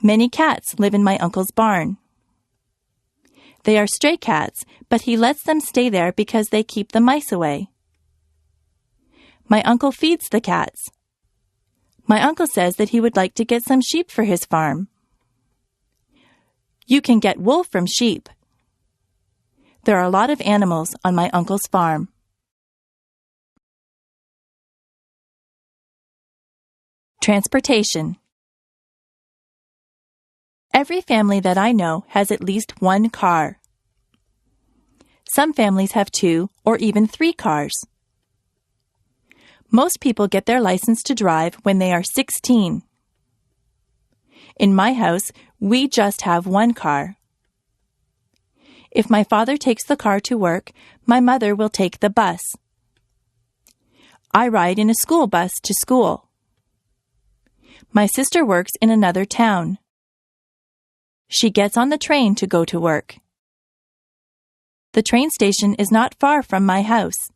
Many cats live in my uncle's barn. They are stray cats, but he lets them stay there because they keep the mice away. My uncle feeds the cats. My uncle says that he would like to get some sheep for his farm. You can get wool from sheep. There are a lot of animals on my uncle's farm. Transportation. Every family that I know has at least one car. Some families have 2 or even 3 cars. Most people get their license to drive when they are 16. In my house, we just have one car. If my father takes the car to work, my mother will take the bus. I ride in a school bus to school. My sister works in another town. She gets on the train to go to work. The train station is not far from my house.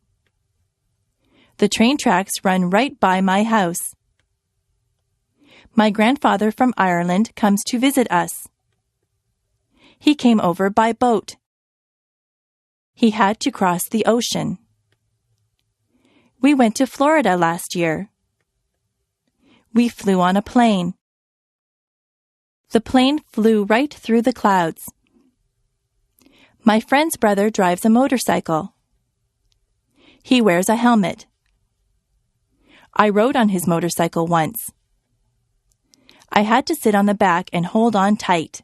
The train tracks run right by my house. My grandfather from Ireland comes to visit us. He came over by boat. He had to cross the ocean. We went to Florida last year. We flew on a plane. The plane flew right through the clouds. My friend's brother drives a motorcycle. He wears a helmet. I rode on his motorcycle once. I had to sit on the back and hold on tight.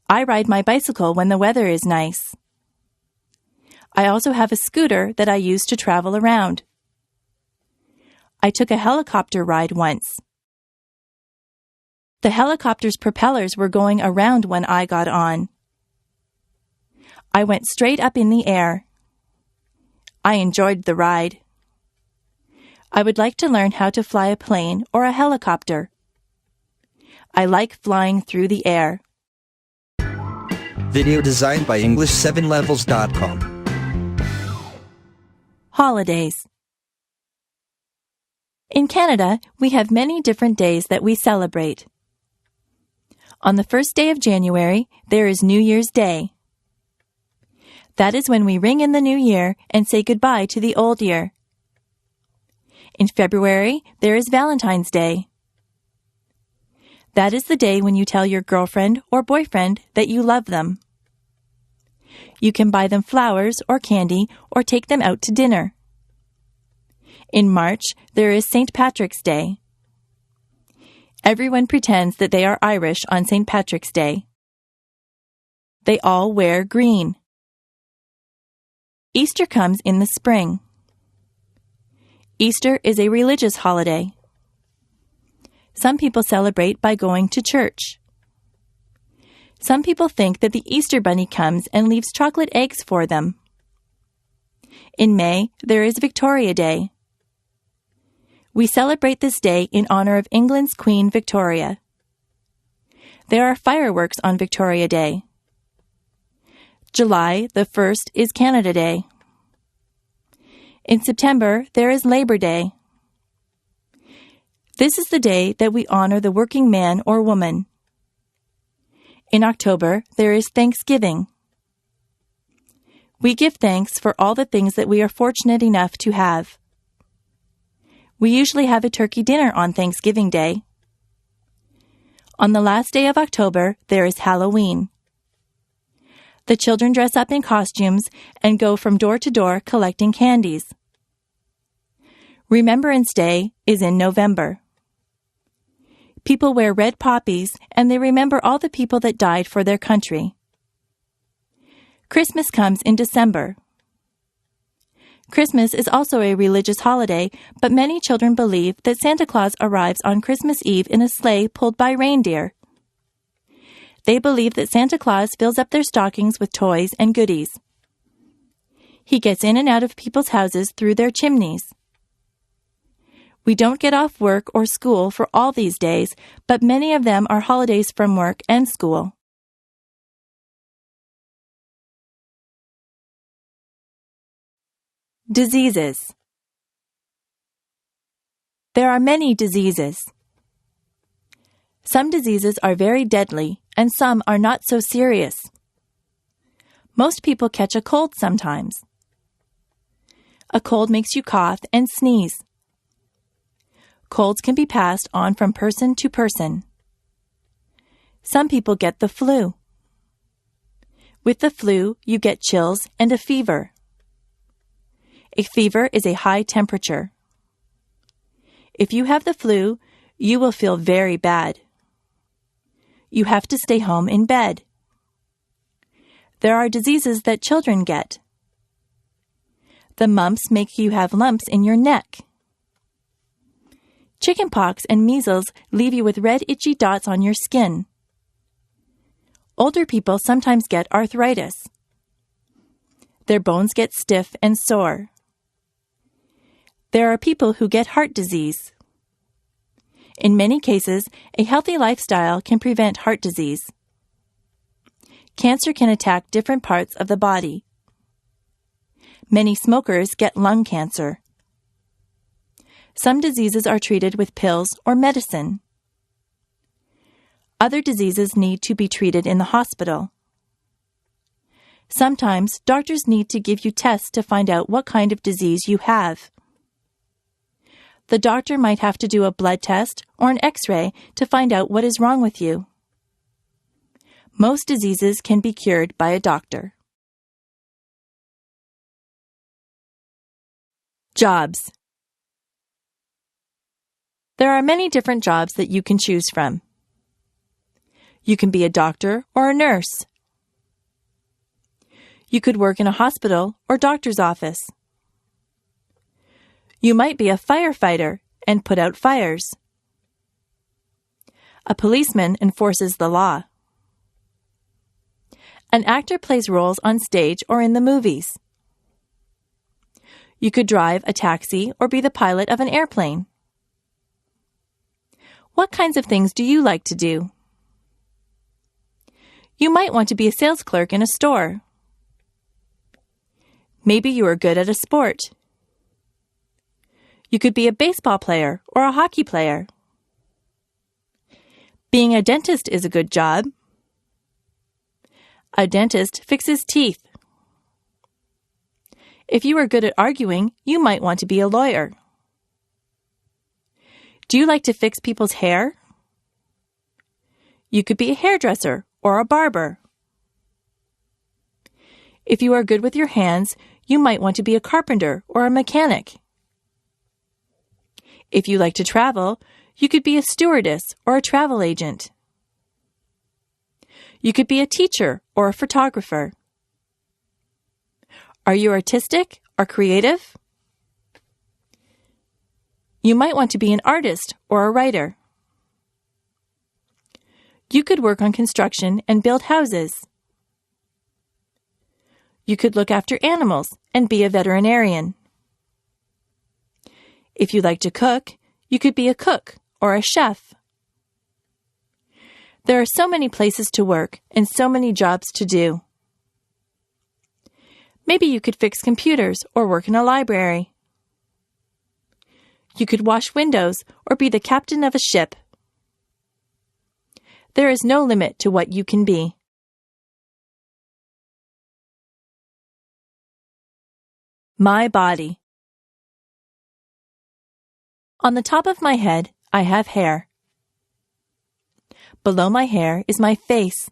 I ride my bicycle when the weather is nice. I also have a scooter that I use to travel around. I took a helicopter ride once. The helicopter's propellers were going around when I got on. I went straight up in the air. I enjoyed the ride. I would like to learn how to fly a plane or a helicopter. I like flying through the air. Video designed by English7levels.com. Holidays. In Canada, we have many different days that we celebrate. On the first day of January, there is New Year's Day. That is when we ring in the new year and say goodbye to the old year. In February, there is Valentine's Day. That is the day when you tell your girlfriend or boyfriend that you love them. You can buy them flowers or candy or take them out to dinner. In March, there is St. Patrick's Day. Everyone pretends that they are Irish on St. Patrick's Day. They all wear green. Easter comes in the spring. Easter is a religious holiday. Some people celebrate by going to church. Some people think that the Easter Bunny comes and leaves chocolate eggs for them. In May, there is Victoria Day. We celebrate this day in honor of England's Queen Victoria. There are fireworks on Victoria Day. July the 1st is Canada Day. In September, there is Labor Day. This is the day that we honor the working man or woman. In October, there is Thanksgiving. We give thanks for all the things that we are fortunate enough to have. We usually have a turkey dinner on Thanksgiving Day. On the last day of October, there is Halloween. The children dress up in costumes and go from door to door collecting candies. Remembrance Day is in November. People wear red poppies and they remember all the people that died for their country. Christmas comes in December. Christmas is also a religious holiday, but many children believe that Santa Claus arrives on Christmas Eve in a sleigh pulled by reindeer. They believe that Santa Claus fills up their stockings with toys and goodies. He gets in and out of people's houses through their chimneys. We don't get off work or school for all these days, but many of them are holidays from work and school. Diseases. There are many diseases. Some diseases are very deadly, and some are not so serious. Most people catch a cold sometimes. A cold makes you cough and sneeze. Colds can be passed on from person to person. Some people get the flu. With the flu, you get chills and a fever. A fever is a high temperature. If you have the flu, you will feel very bad. You have to stay home in bed. There are diseases that children get. The mumps make you have lumps in your neck. Chickenpox and measles leave you with red itchy dots on your skin. Older people sometimes get arthritis. Their bones get stiff and sore. There are people who get heart disease. In many cases, a healthy lifestyle can prevent heart disease. Cancer can attack different parts of the body. Many smokers get lung cancer. Some diseases are treated with pills or medicine. Other diseases need to be treated in the hospital. Sometimes doctors need to give you tests to find out what kind of disease you have. The doctor might have to do a blood test or an X-ray to find out what is wrong with you. Most diseases can be cured by a doctor. Jobs. There are many different jobs that you can choose from. You can be a doctor or a nurse. You could work in a hospital or doctor's office. You might be a firefighter and put out fires. A policeman enforces the law. An actor plays roles on stage or in the movies. You could drive a taxi or be the pilot of an airplane. What kinds of things do you like to do? You might want to be a sales clerk in a store. Maybe you are good at a sport. You could be a baseball player or a hockey player. Being a dentist is a good job. A dentist fixes teeth. If you are good at arguing, you might want to be a lawyer. Do you like to fix people's hair? You could be a hairdresser or a barber. If you are good with your hands, you might want to be a carpenter or a mechanic. If you like to travel, you could be a stewardess or a travel agent. You could be a teacher or a photographer. Are you artistic or creative? You might want to be an artist or a writer. You could work on construction and build houses. You could look after animals and be a veterinarian. If you like to cook, you could be a cook or a chef. There are so many places to work and so many jobs to do. Maybe you could fix computers or work in a library. You could wash windows or be the captain of a ship. There is no limit to what you can be. My body. On the top of my head, I have hair. Below my hair is my face.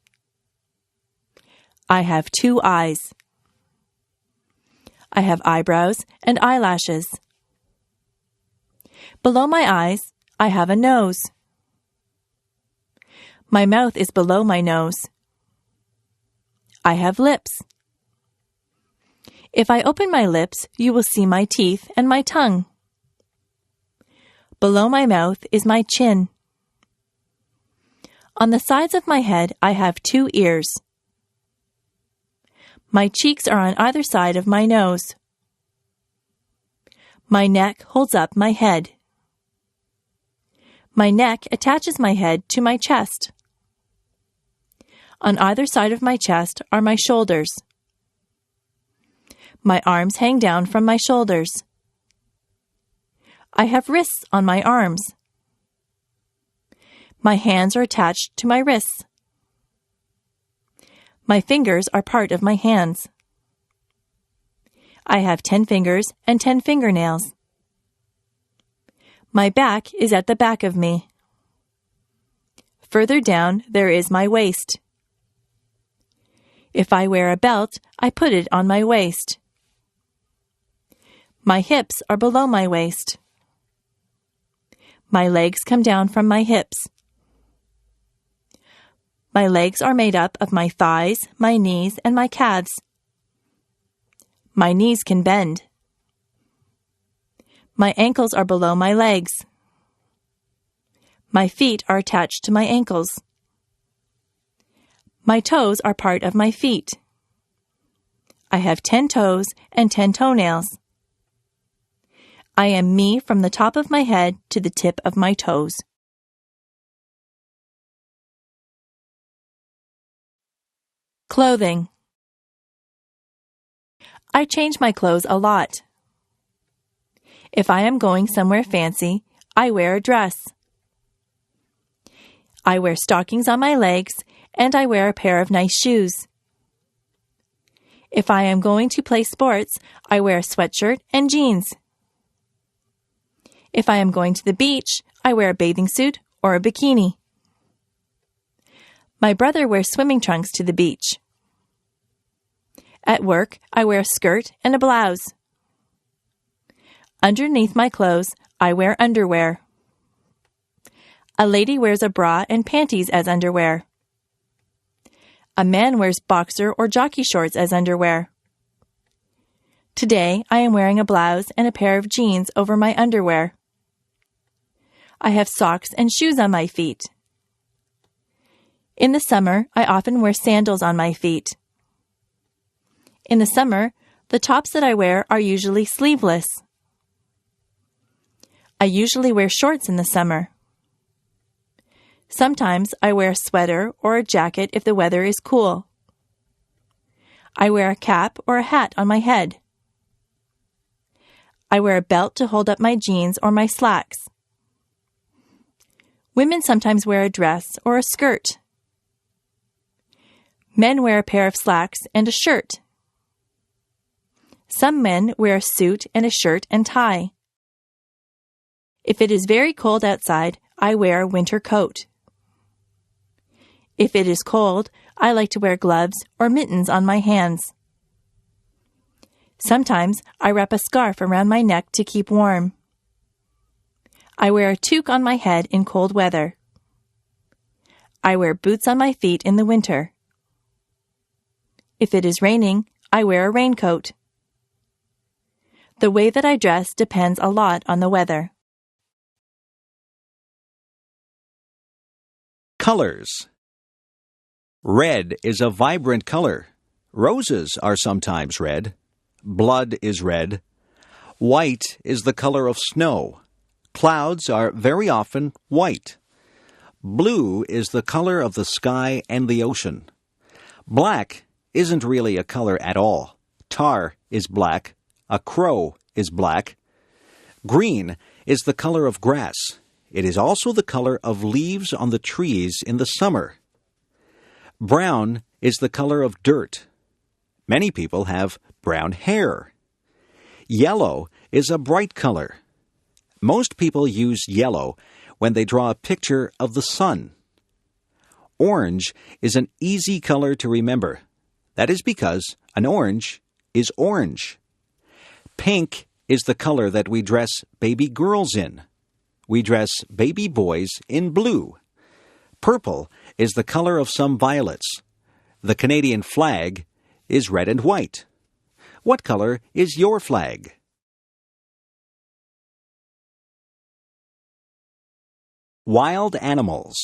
I have 2 eyes. I have eyebrows and eyelashes. Below my eyes, I have a nose. My mouth is below my nose. I have lips. If I open my lips, you will see my teeth and my tongue. Below my mouth is my chin. On the sides of my head, I have 2 ears. My cheeks are on either side of my nose. My neck holds up my head. My neck attaches my head to my chest. On either side of my chest are my shoulders. My arms hang down from my shoulders. I have wrists on my arms. My hands are attached to my wrists. My fingers are part of my hands. I have 10 fingers and 10 fingernails. My back is at the back of me. Further down, there is my waist. If I wear a belt, I put it on my waist. My hips are below my waist. My legs come down from my hips. My legs are made up of my thighs, my knees, and my calves. My knees can bend. My ankles are below my legs. My feet are attached to my ankles. My toes are part of my feet. I have 10 toes and 10 toenails. I am me from the top of my head to the tip of my toes. Clothing. I change my clothes a lot. If I am going somewhere fancy, I wear a dress. I wear stockings on my legs, and I wear a pair of nice shoes. If I am going to play sports, I wear a sweatshirt and jeans. If I am going to the beach, I wear a bathing suit or a bikini. My brother wears swimming trunks to the beach. At work, I wear a skirt and a blouse. Underneath my clothes, I wear underwear. A lady wears a bra and panties as underwear. A man wears boxer or jockey shorts as underwear. Today, I am wearing a blouse and a pair of jeans over my underwear. I have socks and shoes on my feet. In the summer, I often wear sandals on my feet. In the summer, the tops that I wear are usually sleeveless. I usually wear shorts in the summer. Sometimes I wear a sweater or a jacket if the weather is cool. I wear a cap or a hat on my head. I wear a belt to hold up my jeans or my slacks. Women sometimes wear a dress or a skirt. Men wear a pair of slacks and a shirt. Some men wear a suit and a shirt and tie. If it is very cold outside, I wear a winter coat. If it is cold, I like to wear gloves or mittens on my hands. Sometimes I wrap a scarf around my neck to keep warm. I wear a toque on my head in cold weather. I wear boots on my feet in the winter. If it is raining, I wear a raincoat. The way that I dress depends a lot on the weather. Colors. Red is a vibrant color. Roses are sometimes red. Blood is red. White is the color of snow. Clouds are very often white. Blue is the color of the sky and the ocean. Black isn't really a color at all. Tar is black. A crow is black. Green is the color of grass. It is also the color of leaves on the trees in the summer. Brown is the color of dirt. Many people have brown hair. Yellow is a bright color. Most people use yellow when they draw a picture of the sun. Orange is an easy color to remember. That is because an orange is orange. Pink is the color that we dress baby girls in. We dress baby boys in blue. Purple is the color of some violets. The Canadian flag is red and white. What color is your flag? Wild animals.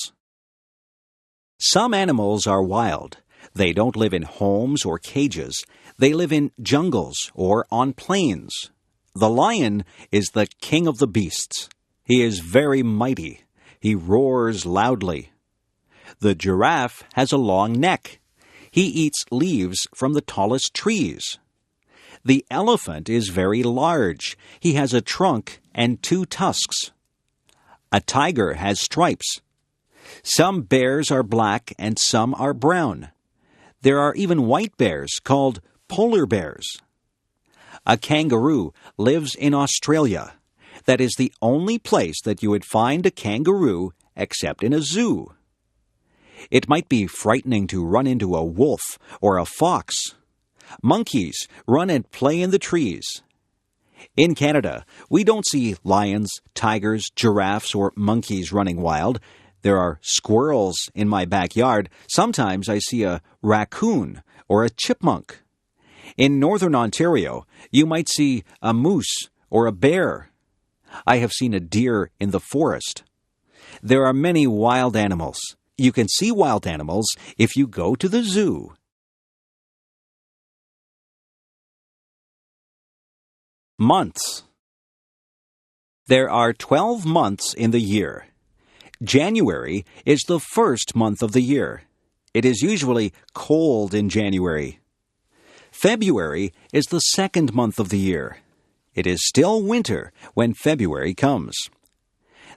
Some animals are wild. They don't live in homes or cages. They live in jungles or on plains. The lion is the king of the beasts. He is very mighty. He roars loudly. The giraffe has a long neck. He eats leaves from the tallest trees. The elephant is very large. He has a trunk and 2 tusks. A tiger has stripes. Some bears are black and some are brown. There are even white bears called polar bears. A kangaroo lives in Australia. That is the only place that you would find a kangaroo except in a zoo. It might be frightening to run into a wolf or a fox. Monkeys run and play in the trees. In Canada, we don't see lions, tigers, giraffes, or monkeys running wild. There are squirrels in my backyard. Sometimes I see a raccoon or a chipmunk. In northern Ontario, you might see a moose or a bear. I have seen a deer in the forest. There are many wild animals. You can see wild animals if you go to the zoo. Months. There are 12 months in the year. January is the first month of the year. It is usually cold in January. February is the second month of the year. It is still winter when February comes.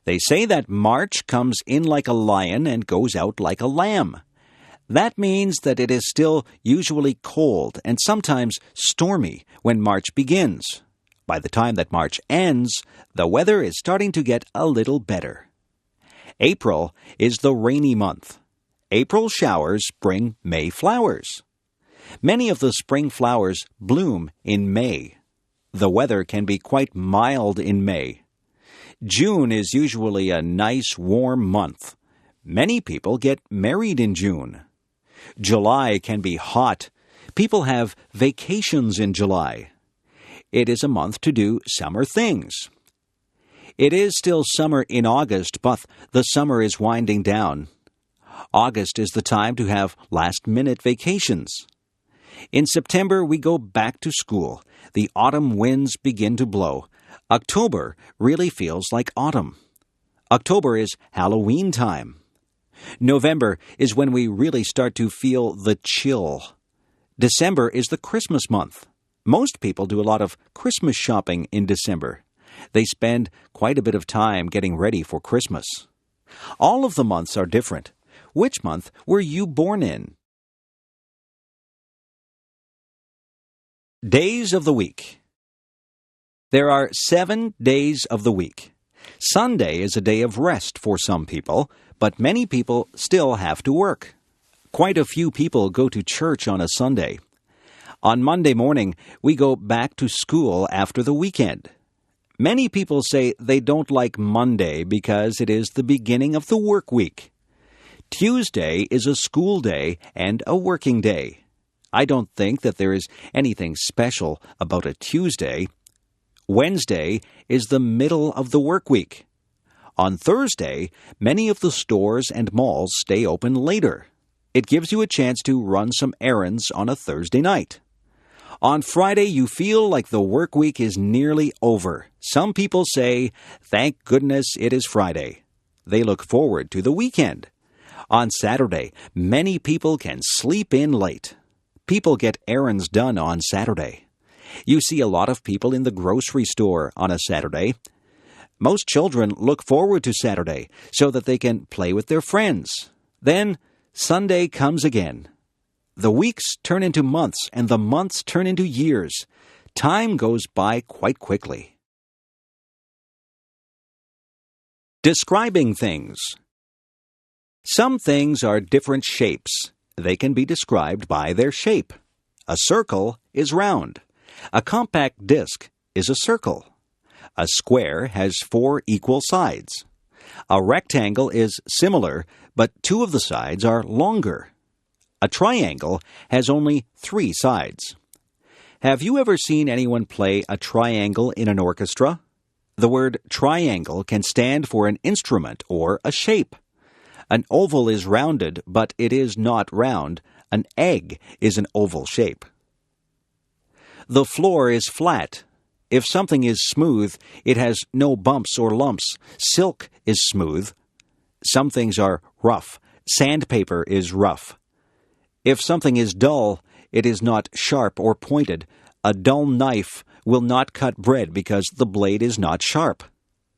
They say that March comes in like a lion and goes out like a lamb. That means that it is still usually cold and sometimes stormy when March begins. By the time that March ends, the weather is starting to get a little better. April is the rainy month. April showers bring May flowers. Many of the spring flowers bloom in May. The weather can be quite mild in May. June is usually a nice warm month. Many people get married in June. July can be hot. People have vacations in July. It is a month to do summer things. It is still summer in August, but the summer is winding down. August is the time to have last-minute vacations. In September, we go back to school. The autumn winds begin to blow. October really feels like autumn. October is Halloween time. November is when we really start to feel the chill. December is the Christmas month. Most people do a lot of Christmas shopping in December. They spend quite a bit of time getting ready for Christmas. All of the months are different. Which month were you born in? Days of the week. There are 7 days of the week. Sunday is a day of rest for some people, but many people still have to work. Quite a few people go to church on a Sunday. On Monday morning, we go back to school after the weekend. Many people say they don't like Monday because it is the beginning of the work week. Tuesday is a school day and a working day. I don't think that there is anything special about a Tuesday. Wednesday is the middle of the work week. On Thursday, many of the stores and malls stay open later. It gives you a chance to run some errands on a Thursday night. On Friday, you feel like the work week is nearly over. Some people say, "Thank goodness it is Friday." They look forward to the weekend. On Saturday, many people can sleep in late. People get errands done on Saturday. You see a lot of people in the grocery store on a Saturday. Most children look forward to Saturday so that they can play with their friends. Then Sunday comes again. The weeks turn into months, and the months turn into years. Time goes by quite quickly. Describing things. Some things are different shapes. They can be described by their shape. A circle is round. A compact disc is a circle. A square has 4 equal sides. A rectangle is similar, but 2 of the sides are longer. A triangle has only 3 sides. Have you ever seen anyone play a triangle in an orchestra? The word triangle can stand for an instrument or a shape. An oval is rounded, but it is not round. An egg is an oval shape. The floor is flat. If something is smooth, it has no bumps or lumps. Silk is smooth. Some things are rough. Sandpaper is rough. If something is dull, it is not sharp or pointed. A dull knife will not cut bread because the blade is not sharp.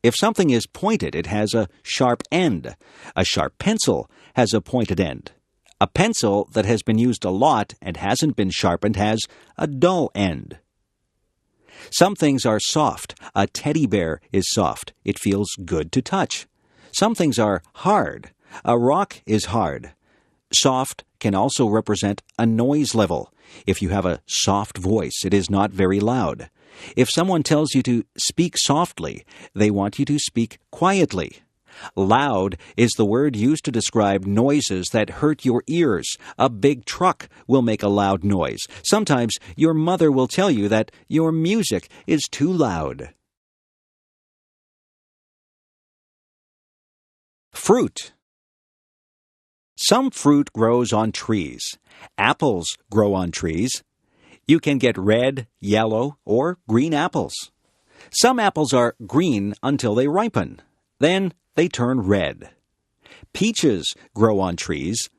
If something is pointed, it has a sharp end. A sharp pencil has a pointed end. A pencil that has been used a lot and hasn't been sharpened has a dull end. Some things are soft. A teddy bear is soft. It feels good to touch. Some things are hard. A rock is hard. Soft can also represent a noise level. If you have a soft voice, it is not very loud. If someone tells you to speak softly, they want you to speak quietly. Loud is the word used to describe noises that hurt your ears. A big truck will make a loud noise. Sometimes your mother will tell you that your music is too loud. Fruit. Some fruit grows on trees. Apples grow on trees. You can get red, yellow, or green apples. Some apples are green until they ripen. Then they turn red. Peaches grow on trees.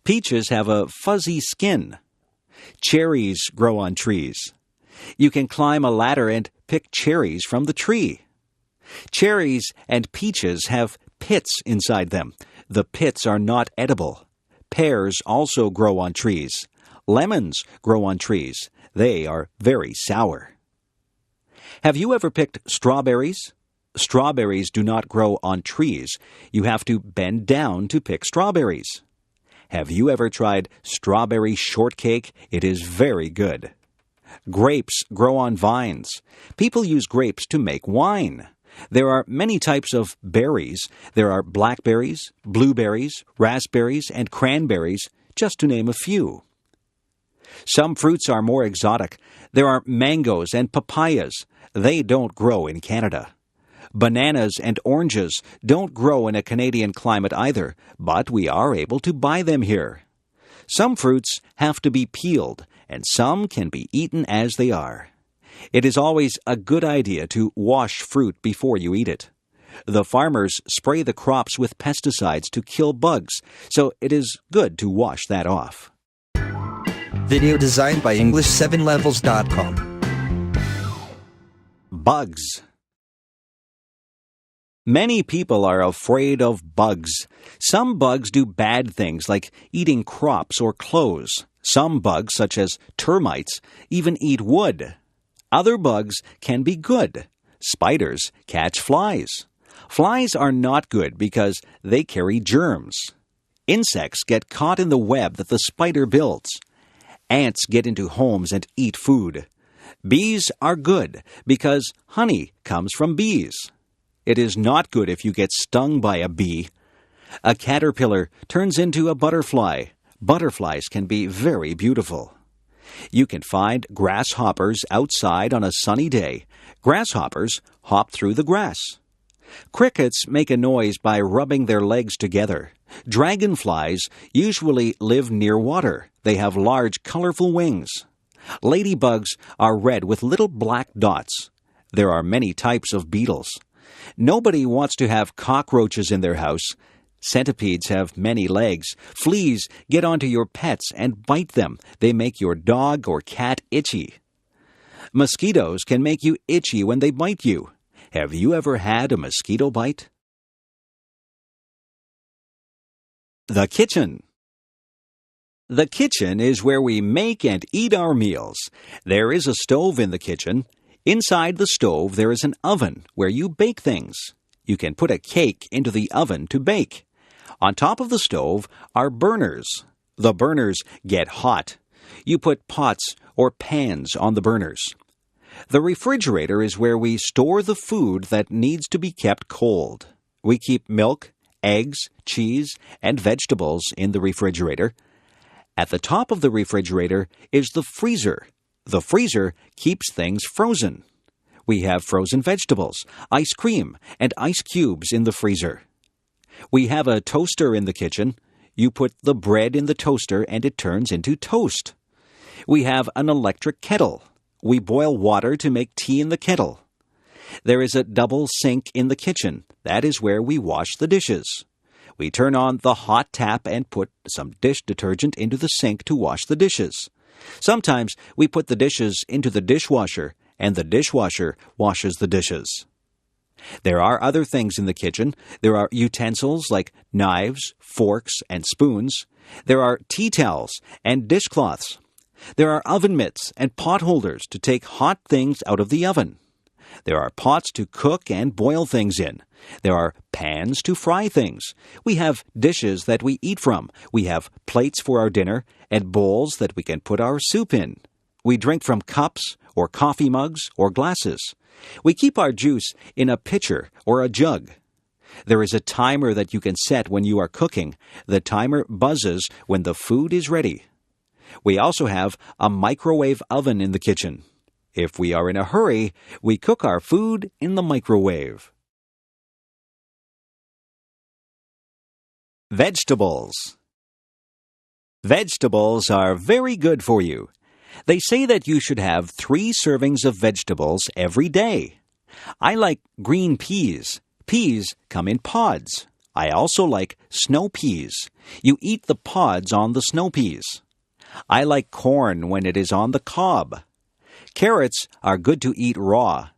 Peaches have a fuzzy skin. Cherries grow on trees. You can climb a ladder and pick cherries from the tree. Cherries and peaches have pits inside them. The pits are not edible. Pears also grow on trees. Lemons grow on trees. They are very sour. Have you ever picked strawberries? Strawberries do not grow on trees. You have to bend down to pick strawberries. Have you ever tried strawberry shortcake? It is very good. Grapes grow on vines. People use grapes to make wine. There are many types of berries. There are blackberries, blueberries, raspberries, and cranberries, just to name a few. Some fruits are more exotic. There are mangoes and papayas. They don't grow in Canada. Bananas and oranges don't grow in a Canadian climate either, but we are able to buy them here. Some fruits have to be peeled, and some can be eaten as they are. It is always a good idea to wash fruit before you eat it. The farmers spray the crops with pesticides to kill bugs, so it is good to wash that off. Video designed by English7levels.com. Bugs. Many people are afraid of bugs. Some bugs do bad things like eating crops or clothes. Some bugs, such as termites, even eat wood. Other bugs can be good. Spiders catch flies. Flies are not good because they carry germs. Insects get caught in the web that the spider builds. Ants get into homes and eat food. Bees are good because honey comes from bees. It is not good if you get stung by a bee. A caterpillar turns into a butterfly. Butterflies can be very beautiful. You can find grasshoppers outside on a sunny day. Grasshoppers hop through the grass. Crickets make a noise by rubbing their legs together. Dragonflies usually live near water. They have large, colorful wings. Ladybugs are red with little black dots. There are many types of beetles. Nobody wants to have cockroaches in their house. Centipedes have many legs. Fleas get onto your pets and bite them. They make your dog or cat itchy. Mosquitoes can make you itchy when they bite you. Have you ever had a mosquito bite? The kitchen. The kitchen is where we make and eat our meals. There is a stove in the kitchen. Inside the stove there is an oven where you bake things. You can put a cake into the oven to bake. On top of the stove are burners. The burners get hot. You put pots or pans on the burners. The refrigerator is where we store the food that needs to be kept cold. We keep milk, eggs, cheese, and vegetables in the refrigerator. At the top of the refrigerator is the freezer. The freezer keeps things frozen. We have frozen vegetables, ice cream, and ice cubes in the freezer. We have a toaster in the kitchen. You put the bread in the toaster and it turns into toast. We have an electric kettle. We boil water to make tea in the kettle. There is a double sink in the kitchen. That is where we wash the dishes. We turn on the hot tap and put some dish detergent into the sink to wash the dishes. Sometimes we put the dishes into the dishwasher, and the dishwasher washes the dishes. There are other things in the kitchen. There are utensils like knives, forks, and spoons. There are tea towels and dishcloths. There are oven mitts and pot holders to take hot things out of the oven. There are pots to cook and boil things in. There are pans to fry things. We have dishes that we eat from. We have plates for our dinner and bowls that we can put our soup in. We drink from cups or coffee mugs or glasses. We keep our juice in a pitcher or a jug. There is a timer that you can set when you are cooking. The timer buzzes when the food is ready. We also have a microwave oven in the kitchen. If we are in a hurry, we cook our food in the microwave. Vegetables. Vegetables are very good for you. They say that you should have 3 servings of vegetables every day. I like green peas. Peas come in pods. I also like snow peas. You eat the pods on the snow peas. I like corn when it is on the cob. Carrots are good to eat raw.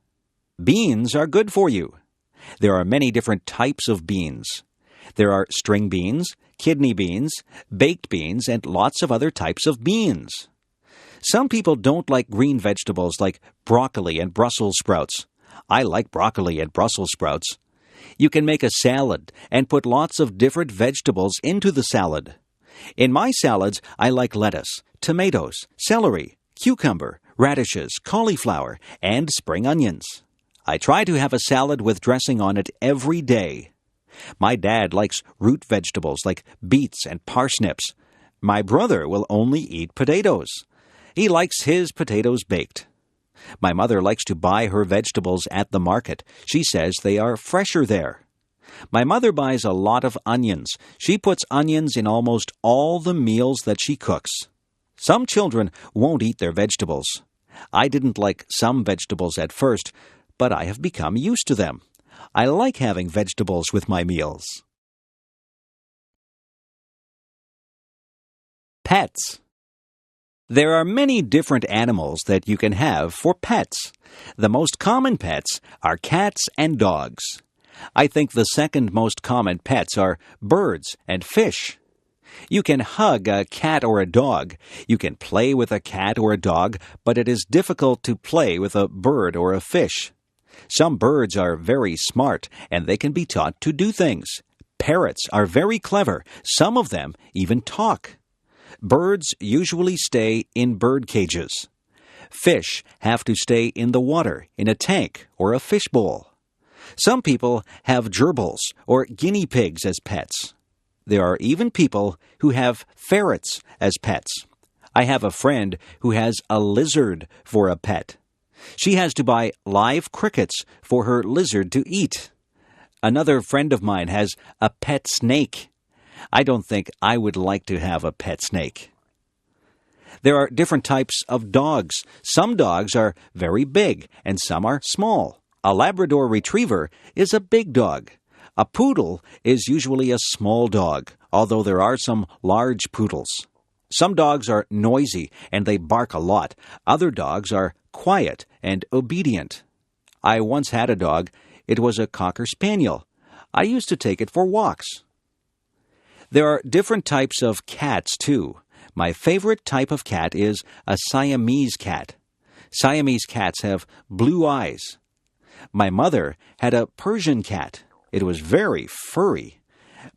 Beans are good for you. There are many different types of beans. There are string beans, kidney beans, baked beans, and lots of other types of beans. Some people don't like green vegetables like broccoli and Brussels sprouts. I like broccoli and Brussels sprouts. You can make a salad and put lots of different vegetables into the salad. In my salads, I like lettuce, tomatoes, celery, cucumber, radishes, cauliflower, and spring onions. I try to have a salad with dressing on it every day. My dad likes root vegetables like beets and parsnips. My brother will only eat potatoes. He likes his potatoes baked. My mother likes to buy her vegetables at the market. She says they are fresher there. My mother buys a lot of onions. She puts onions in almost all the meals that she cooks. Some children won't eat their vegetables. I didn't like some vegetables at first, but I have become used to them. I like having vegetables with my meals. Pets. There are many different animals that you can have for pets. The most common pets are cats and dogs. I think the second most common pets are birds and fish. You can hug a cat or a dog. You can play with a cat or a dog, but it is difficult to play with a bird or a fish. Some birds are very smart, and they can be taught to do things. Parrots are very clever. Some of them even talk. Birds usually stay in bird cages. Fish have to stay in the water, in a tank or a fishbowl. Some people have gerbils or guinea pigs as pets. There are even people who have ferrets as pets. I have a friend who has a lizard for a pet. She has to buy live crickets for her lizard to eat. Another friend of mine has a pet snake. I don't think I would like to have a pet snake. There are different types of dogs. Some dogs are very big and some are small. A Labrador Retriever is a big dog. A poodle is usually a small dog, although there are some large poodles. Some dogs are noisy and they bark a lot. Other dogs are quiet and obedient. I once had a dog. It was a Cocker Spaniel. I used to take it for walks. There are different types of cats, too. My favorite type of cat is a Siamese cat. Siamese cats have blue eyes. My mother had a Persian cat. It was very furry.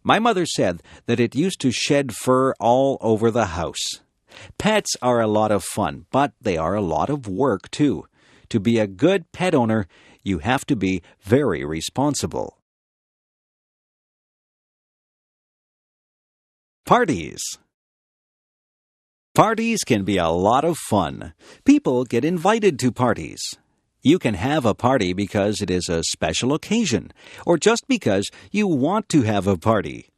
My mother said that it used to shed fur all over the house. Pets are a lot of fun, but they are a lot of work, too. To be a good pet owner, you have to be very responsible. Parties. Parties can be a lot of fun. People get invited to parties. You can have a party because it is a special occasion, or just because you want to have a party.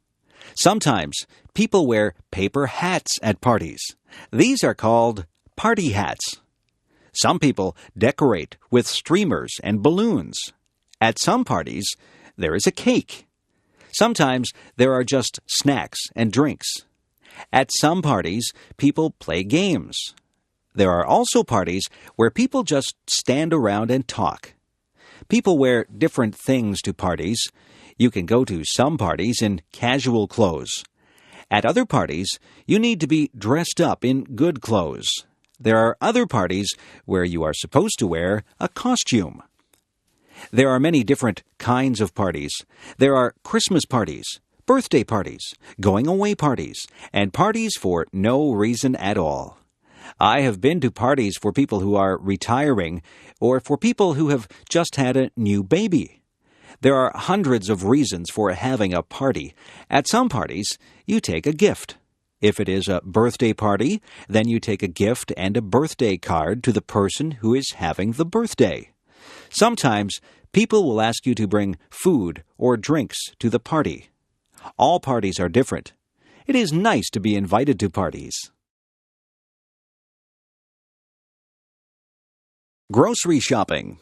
Sometimes people wear paper hats at parties. These are called party hats. Some people decorate with streamers and balloons. At some parties, there is a cake. Sometimes there are just snacks and drinks. At some parties, people play games. There are also parties where people just stand around and talk. People wear different things to parties. You can go to some parties in casual clothes. At other parties, you need to be dressed up in good clothes. There are other parties where you are supposed to wear a costume. There are many different kinds of parties. There are Christmas parties, birthday parties, going-away parties, and parties for no reason at all. I have been to parties for people who are retiring or for people who have just had a new baby. There are hundreds of reasons for having a party. At some parties, you take a gift. If it is a birthday party, then you take a gift and a birthday card to the person who is having the birthday. Sometimes, people will ask you to bring food or drinks to the party. All parties are different. It is nice to be invited to parties. Grocery shopping.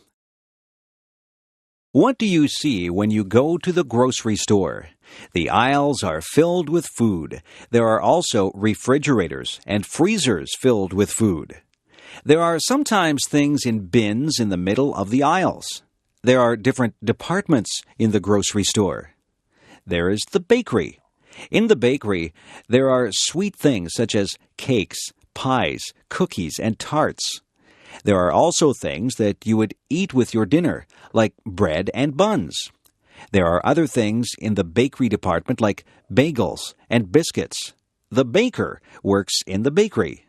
What do you see when you go to the grocery store? The aisles are filled with food. There are also refrigerators and freezers filled with food. There are sometimes things in bins in the middle of the aisles. There are different departments in the grocery store. There is the bakery. In the bakery, there are sweet things such as cakes, pies, cookies, and tarts. There are also things that you would eat with your dinner, like bread and buns. There are other things in the bakery department like bagels and biscuits. The baker works in the bakery.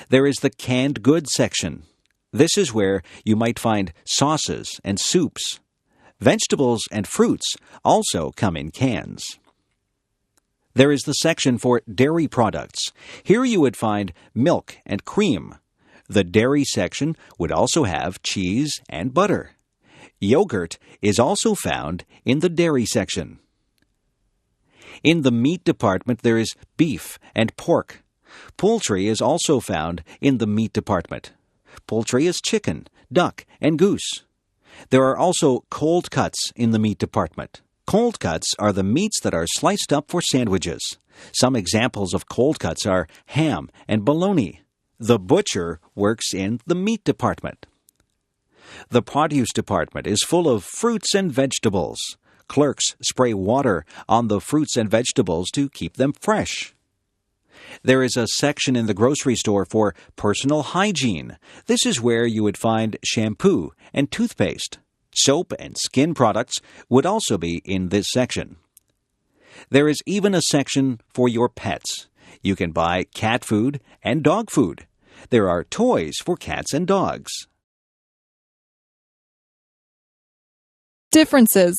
There is the canned goods section. This is where you might find sauces and soups. Vegetables and fruits also come in cans. There is the section for dairy products. Here you would find milk and cream. The dairy section would also have cheese and butter. Yogurt is also found in the dairy section. In the meat department, there is beef and pork. Poultry is also found in the meat department. Poultry is chicken, duck, and goose. There are also cold cuts in the meat department. Cold cuts are the meats that are sliced up for sandwiches. Some examples of cold cuts are ham and bologna. The butcher works in the meat department. The produce department is full of fruits and vegetables. Clerks spray water on the fruits and vegetables to keep them fresh. There is a section in the grocery store for personal hygiene. This is where you would find shampoo and toothpaste. Soap and skin products would also be in this section. There is even a section for your pets. You can buy cat food and dog food. There are toys for cats and dogs. Differences.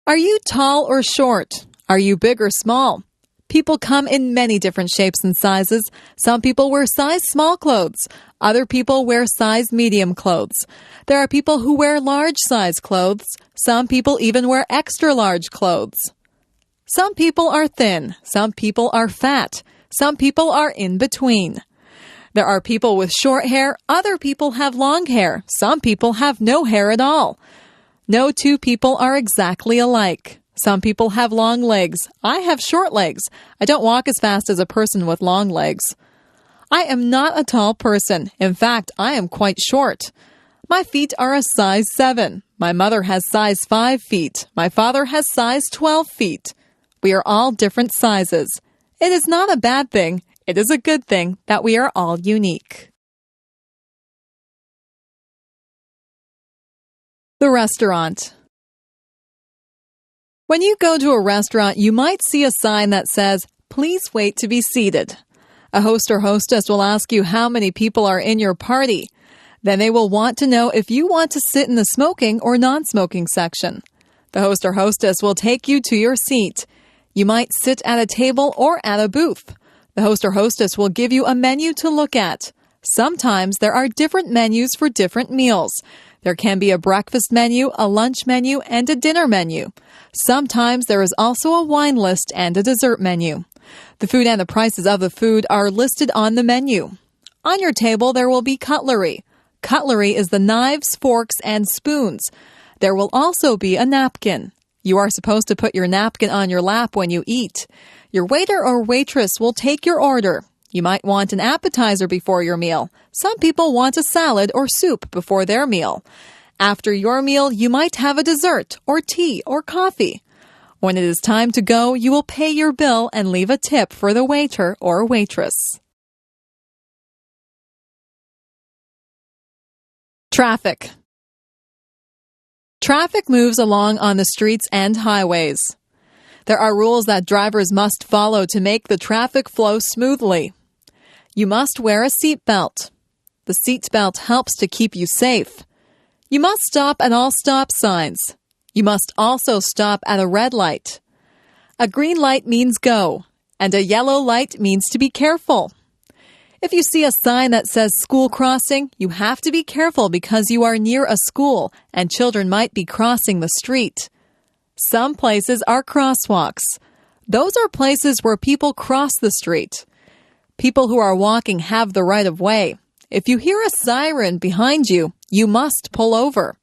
Are you tall or short? Are you big or small? People come in many different shapes and sizes. Some people wear size small clothes. Other people wear size medium clothes. There are people who wear large size clothes. Some people even wear extra large clothes. Some people are thin. Some people are fat. Some people are in between. There are people with short hair. Other people have long hair. Some people have no hair at all. No two people are exactly alike. Some people have long legs. I have short legs. I don't walk as fast as a person with long legs. I am not a tall person. In fact, I am quite short. My feet are a size 7. My mother has size 5 feet. My father has size 12 feet. We are all different sizes. It is not a bad thing. It is a good thing that we are all unique. The restaurant. When you go to a restaurant, you might see a sign that says, "Please wait to be seated." A host or hostess will ask you how many people are in your party. Then they will want to know if you want to sit in the smoking or non-smoking section. The host or hostess will take you to your seat. You might sit at a table or at a booth. The host or hostess will give you a menu to look at. Sometimes there are different menus for different meals. There can be a breakfast menu, a lunch menu, and a dinner menu. Sometimes there is also a wine list and a dessert menu. The food and the prices of the food are listed on the menu. On your table, there will be cutlery. Cutlery is the knives, forks, and spoons. There will also be a napkin. You are supposed to put your napkin on your lap when you eat. Your waiter or waitress will take your order. You might want an appetizer before your meal. Some people want a salad or soup before their meal. After your meal, you might have a dessert or tea or coffee. When it is time to go, you will pay your bill and leave a tip for the waiter or waitress. Traffic. Traffic moves along on the streets and highways. There are rules that drivers must follow to make the traffic flow smoothly. You must wear a seatbelt. The seatbelt helps to keep you safe. You must stop at all stop signs. You must also stop at a red light. A green light means go, and a yellow light means to be careful. If you see a sign that says school crossing, you have to be careful because you are near a school and children might be crossing the street. Some places are crosswalks. Those are places where people cross the street. People who are walking have the right of way. If you hear a siren behind you, you must pull over.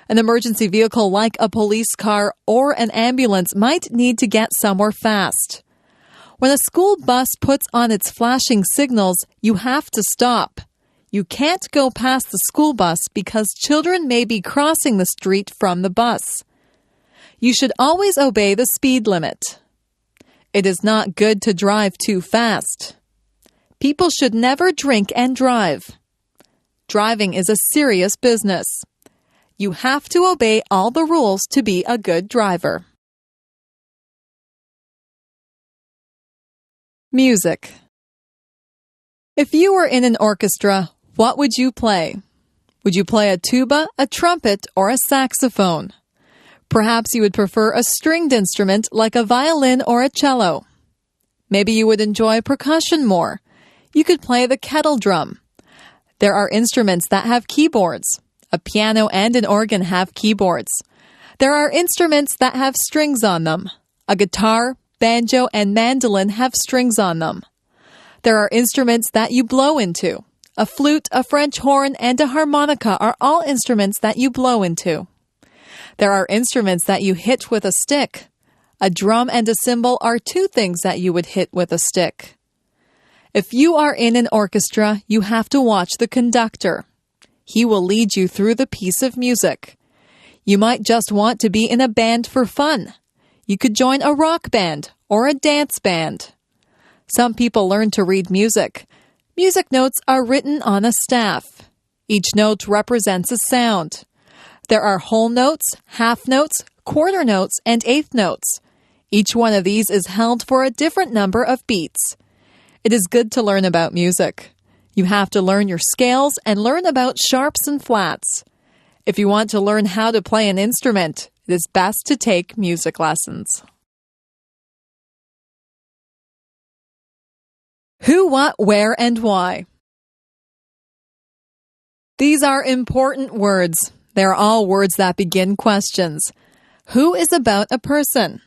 An emergency vehicle like a police car or an ambulance might need to get somewhere fast. When a school bus puts on its flashing signals, you have to stop. You can't go past the school bus because children may be crossing the street from the bus. You should always obey the speed limit. It is not good to drive too fast. People should never drink and drive. Driving is a serious business. You have to obey all the rules to be a good driver. Music. If you were in an orchestra, what would you play? Would you play a tuba, a trumpet, or a saxophone? Perhaps you would prefer a stringed instrument like a violin or a cello. Maybe you would enjoy percussion more. You could play the kettle drum. There are instruments that have keyboards. A piano and an organ have keyboards. There are instruments that have strings on them. A guitar, banjo, and mandolin have strings on them. There are instruments that you blow into. A flute, a French horn, and a harmonica are all instruments that you blow into. There are instruments that you hit with a stick. A drum and a cymbal are two things that you would hit with a stick. If you are in an orchestra, you have to watch the conductor. He will lead you through the piece of music. You might just want to be in a band for fun. You could join a rock band or a dance band. Some people learn to read music. Music notes are written on a staff. Each note represents a sound. There are whole notes, half notes, quarter notes, and eighth notes. Each one of these is held for a different number of beats. It is good to learn about music. You have to learn your scales and learn about sharps and flats. If you want to learn how to play an instrument, it is best to take music lessons. Who, what, where, and why. These are important words. They are all words that begin questions. Who is about a person?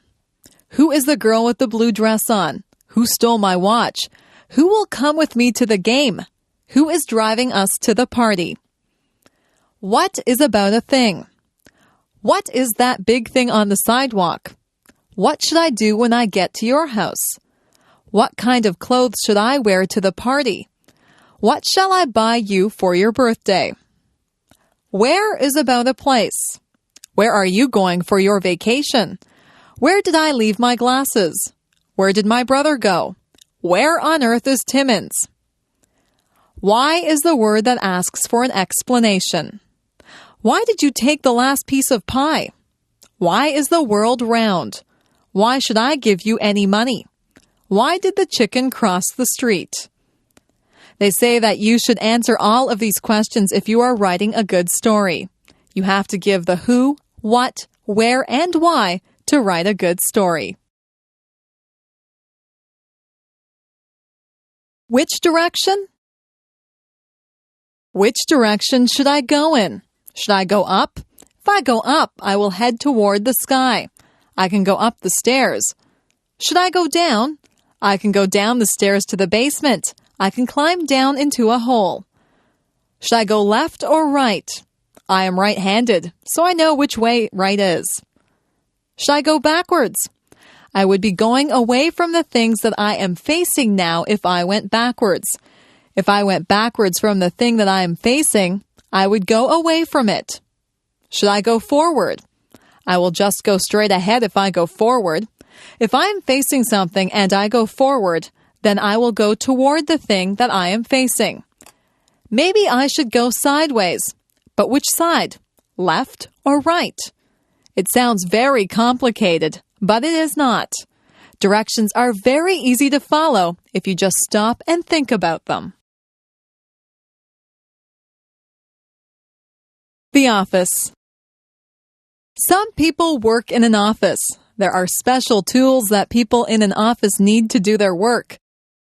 Who is the girl with the blue dress on? Who stole my watch? Who will come with me to the game? Who is driving us to the party? What is about a thing? What is that big thing on the sidewalk? What should I do when I get to your house? What kind of clothes should I wear to the party? What shall I buy you for your birthday? Where is about a place? Where are you going for your vacation? Where did I leave my glasses? Where did my brother go? Where on earth is Timmins? Why is the word that asks for an explanation. Why did you take the last piece of pie? Why is the world round? Why should I give you any money? Why did the chicken cross the street? They say that you should answer all of these questions if you are writing a good story. You have to give the who, what, where, and why to write a good story. Which direction? Which direction should I go in? Should I go up? If I go up, I will head toward the sky. I can go up the stairs. Should I go down? I can go down the stairs to the basement. I can climb down into a hole. Should I go left or right? I am right-handed, so I know which way right is. Should I go backwards? I would be going away from the things that I am facing now if I went backwards. If I went backwards from the thing that I am facing, I would go away from it. Should I go forward? I will just go straight ahead if I go forward. If I am facing something and I go forward, then I will go toward the thing that I am facing. Maybe I should go sideways. But which side? Left or right? It sounds very complicated, but it is not. Directions are very easy to follow if you just stop and think about them. The office. Some people work in an office. There are special tools that people in an office need to do their work.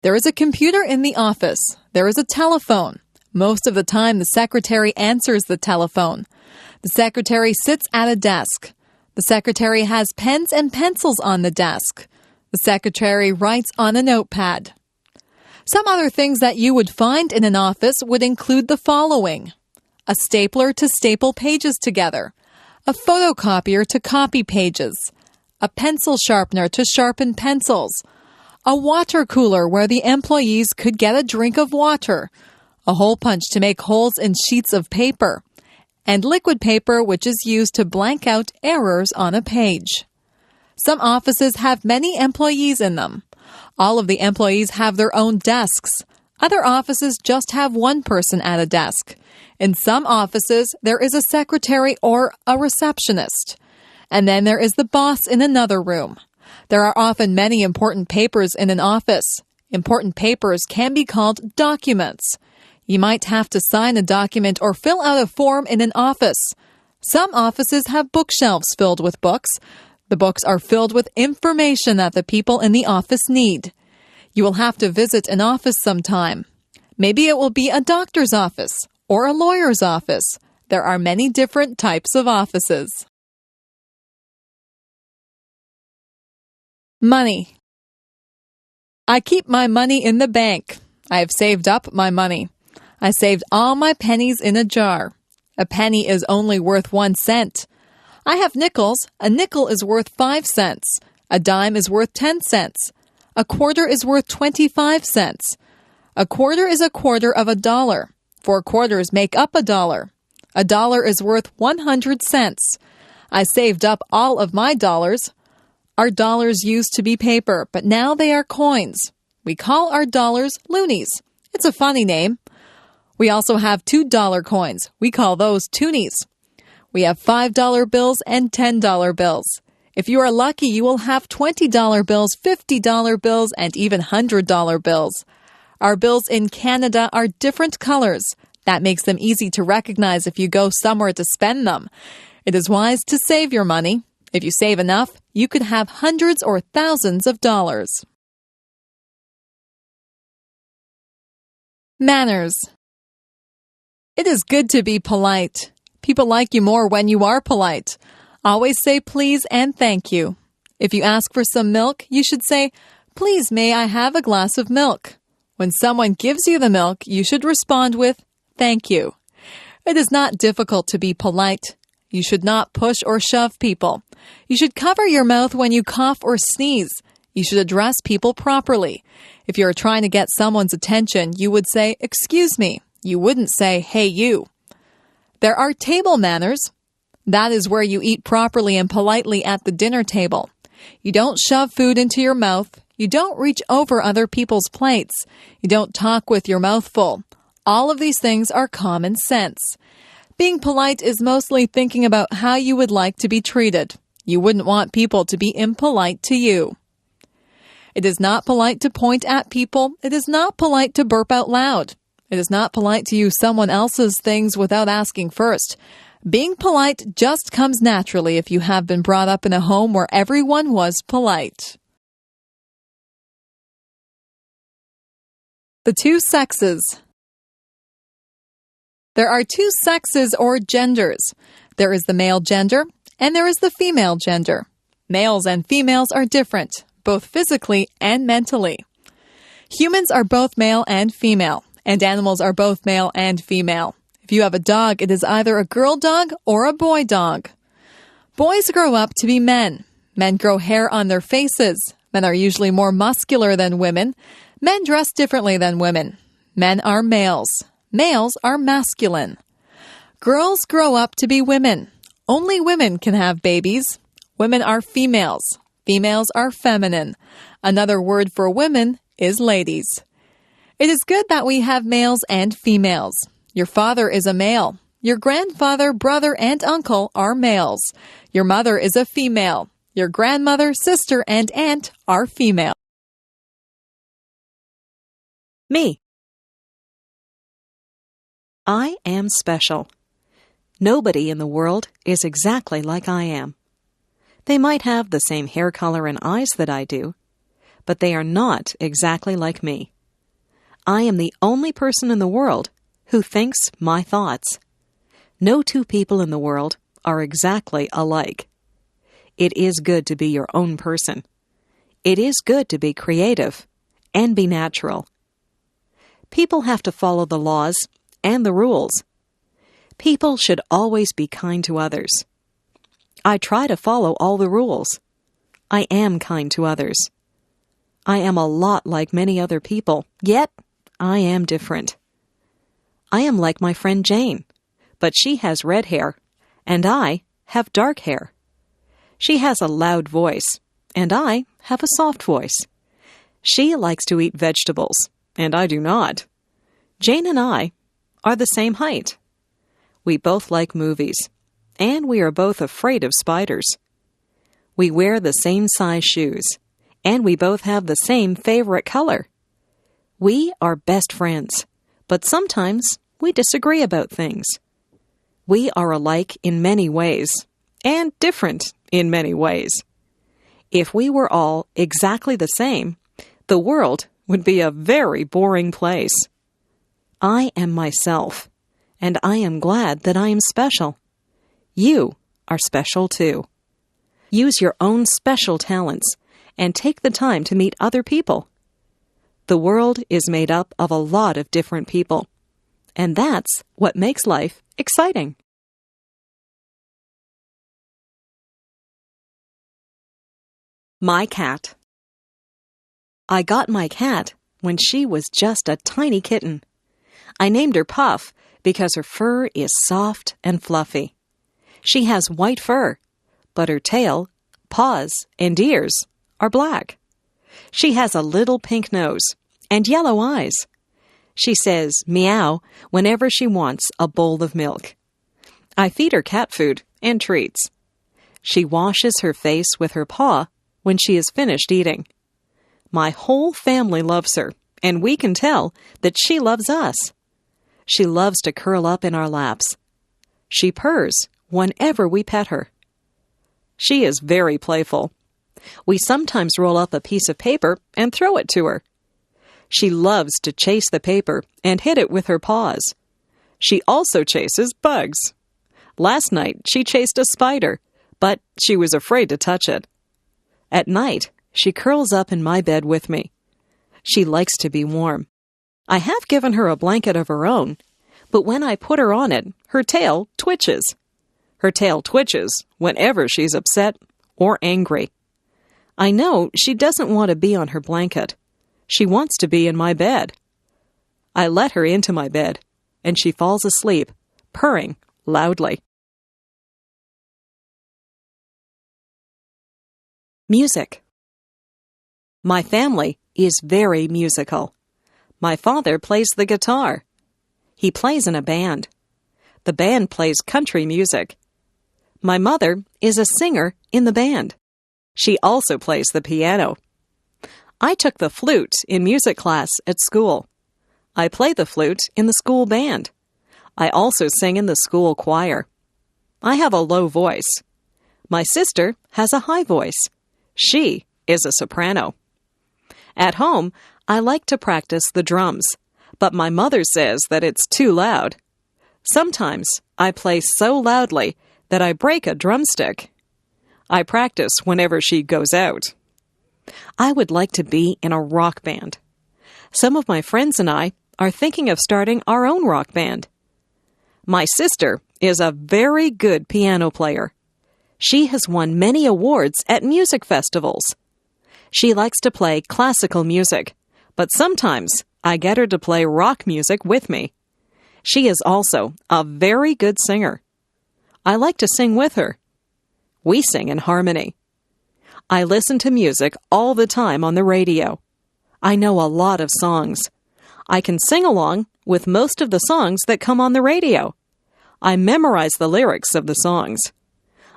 There is a computer in the office. There is a telephone. Most of the time, the secretary answers the telephone. The secretary sits at a desk. The secretary has pens and pencils on the desk. The secretary writes on a notepad. Some other things that you would find in an office would include the following: a stapler to staple pages together, a photocopier to copy pages, a pencil sharpener to sharpen pencils, a water cooler where the employees could get a drink of water, a hole punch to make holes in sheets of paper, and liquid paper which is used to blank out errors on a page. Some offices have many employees in them. All of the employees have their own desks. Other offices just have one person at a desk. In some offices, there is a secretary or a receptionist. And then there is the boss in another room. There are often many important papers in an office. Important papers can be called documents. You might have to sign a document or fill out a form in an office. Some offices have bookshelves filled with books. The books are filled with information that the people in the office need. You will have to visit an office sometime. Maybe it will be a doctor's office or a lawyer's office. There are many different types of offices. Money. I keep my money in the bank. I have saved up my money. I saved all my pennies in a jar. A penny is only worth 1 cent. I have nickels. A nickel is worth 5 cents. A dime is worth 10 cents. A quarter is worth 25 cents. A quarter is a quarter of a dollar. 4 quarters make up a dollar. A dollar is worth 100 cents. I saved up all of my dollars. Our dollars used to be paper, but now they are coins. We call our dollars loonies. It's a funny name. We also have $2 coins. We call those toonies. We have $5 bills and $10 bills. If you are lucky, you will have $20 bills, $50 bills, and even $100 bills. Our bills in Canada are different colors. That makes them easy to recognize if you go somewhere to spend them. It is wise to save your money. If you save enough, you could have hundreds or thousands of dollars. Manners. It is good to be polite. People like you more when you are polite. Always say please and thank you. If you ask for some milk, you should say, "Please, may I have a glass of milk?" When someone gives you the milk, you should respond with, "Thank you." It is not difficult to be polite. You should not push or shove people. You should cover your mouth when you cough or sneeze. You should address people properly. If you are trying to get someone's attention, you would say, "Excuse me." You wouldn't say, "Hey, you." There are table manners. That is where you eat properly and politely at the dinner table. You don't shove food into your mouth. You don't reach over other people's plates. You don't talk with your mouth full. All of these things are common sense. Being polite is mostly thinking about how you would like to be treated. You wouldn't want people to be impolite to you. It is not polite to point at people. It is not polite to burp out loud. It is not polite to use someone else's things without asking first. Being polite just comes naturally if you have been brought up in a home where everyone was polite. The two sexes. There are two sexes or genders. There is the male gender and there is the female gender. Males and females are different, both physically and mentally. Humans are both male and female, and animals are both male and female. If you have a dog, it is either a girl dog or a boy dog. Boys grow up to be men. Men grow hair on their faces. Men are usually more muscular than women. Men dress differently than women. Men are males. Males are masculine. Girls grow up to be women. Only women can have babies. Women are females. Females are feminine. Another word for women is ladies. It is good that we have males and females. Your father is a male. Your grandfather, brother, and uncle are males. Your mother is a female. Your grandmother, sister, and aunt are female. Me. I am special. Nobody in the world is exactly like I am. They might have the same hair color and eyes that I do, but they are not exactly like me. I am the only person in the world who thinks my thoughts. No two people in the world are exactly alike. It is good to be your own person. It is good to be creative and be natural. People have to follow the laws and the rules. People should always be kind to others. I try to follow all the rules. I am kind to others. I am a lot like many other people, yet I am different. I am like my friend Jane, but she has red hair, and I have dark hair. She has a loud voice, and I have a soft voice. She likes to eat vegetables, and I do not. Jane and I are the same height. We both like movies, and we are both afraid of spiders. We wear the same size shoes, and we both have the same favorite color. We are best friends, but sometimes we disagree about things. We are alike in many ways, and different in many ways. If we were all exactly the same, the world would be a very boring place. I am myself, and I am glad that I am special. You are special too. Use your own special talents and take the time to meet other people. The world is made up of a lot of different people, and that's what makes life exciting. My cat. I got my cat when she was just a tiny kitten. I named her Puff because her fur is soft and fluffy. She has white fur, but her tail, paws, and ears are black. She has a little pink nose and yellow eyes. She says meow whenever she wants a bowl of milk. I feed her cat food and treats. She washes her face with her paw when she is finished eating. My whole family loves her, and we can tell that she loves us. She loves to curl up in our laps. She purrs whenever we pet her. She is very playful. We sometimes roll up a piece of paper and throw it to her. She loves to chase the paper and hit it with her paws. She also chases bugs. Last night, she chased a spider, but she was afraid to touch it. At night, she curls up in my bed with me. She likes to be warm. I have given her a blanket of her own, but when I put her on it, her tail twitches. Her tail twitches whenever she's upset or angry. I know she doesn't want to be on her blanket. She wants to be in my bed. I let her into my bed, and she falls asleep, purring loudly. Music. My family is very musical. My father plays the guitar. He plays in a band. The band plays country music. My mother is a singer in the band. She also plays the piano. I took the flute in music class at school. I play the flute in the school band. I also sing in the school choir. I have a low voice. My sister has a high voice. She is a soprano. At home, I like to practice the drums, but my mother says that it's too loud. Sometimes I play so loudly that I break a drumstick. I practice whenever she goes out. I would like to be in a rock band. Some of my friends and I are thinking of starting our own rock band. My sister is a very good piano player. She has won many awards at music festivals. She likes to play classical music, but sometimes I get her to play rock music with me. She is also a very good singer. I like to sing with her. We sing in harmony. I listen to music all the time on the radio. I know a lot of songs. I can sing along with most of the songs that come on the radio. I memorize the lyrics of the songs.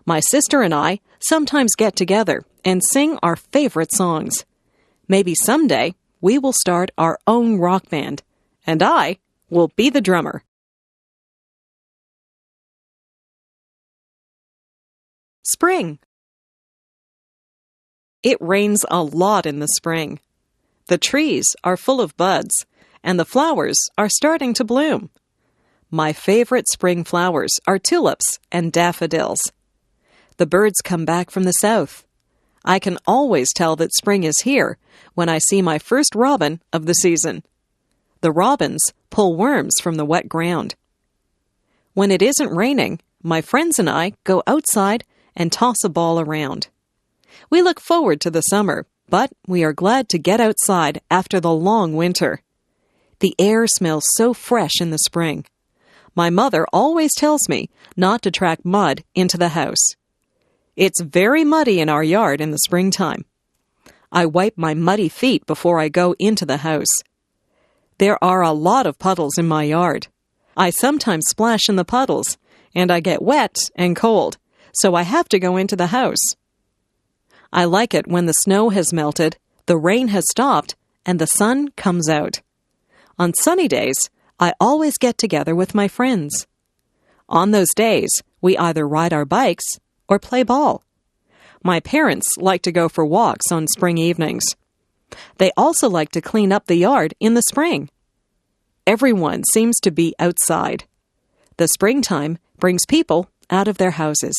My sister and I sometimes get together and sing our favorite songs. Maybe someday we will start our own rock band, and I will be the drummer. Spring. It rains a lot in the spring. The trees are full of buds, and the flowers are starting to bloom. My favorite spring flowers are tulips and daffodils. The birds come back from the south. I can always tell that spring is here when I see my first robin of the season. The robins pull worms from the wet ground. When it isn't raining, my friends and I go outside and toss a ball around. We look forward to the summer, but we are glad to get outside after the long winter. The air smells so fresh in the spring. My mother always tells me not to track mud into the house. It's very muddy in our yard in the springtime. I wipe my muddy feet before I go into the house. There are a lot of puddles in my yard. I sometimes splash in the puddles, and I get wet and cold, so I have to go into the house. I like it when the snow has melted, the rain has stopped, and the sun comes out. On sunny days, I always get together with my friends. On those days, we either ride our bikes or play ball. My parents like to go for walks on spring evenings. They also like to clean up the yard in the spring. Everyone seems to be outside. The springtime brings people out of their houses.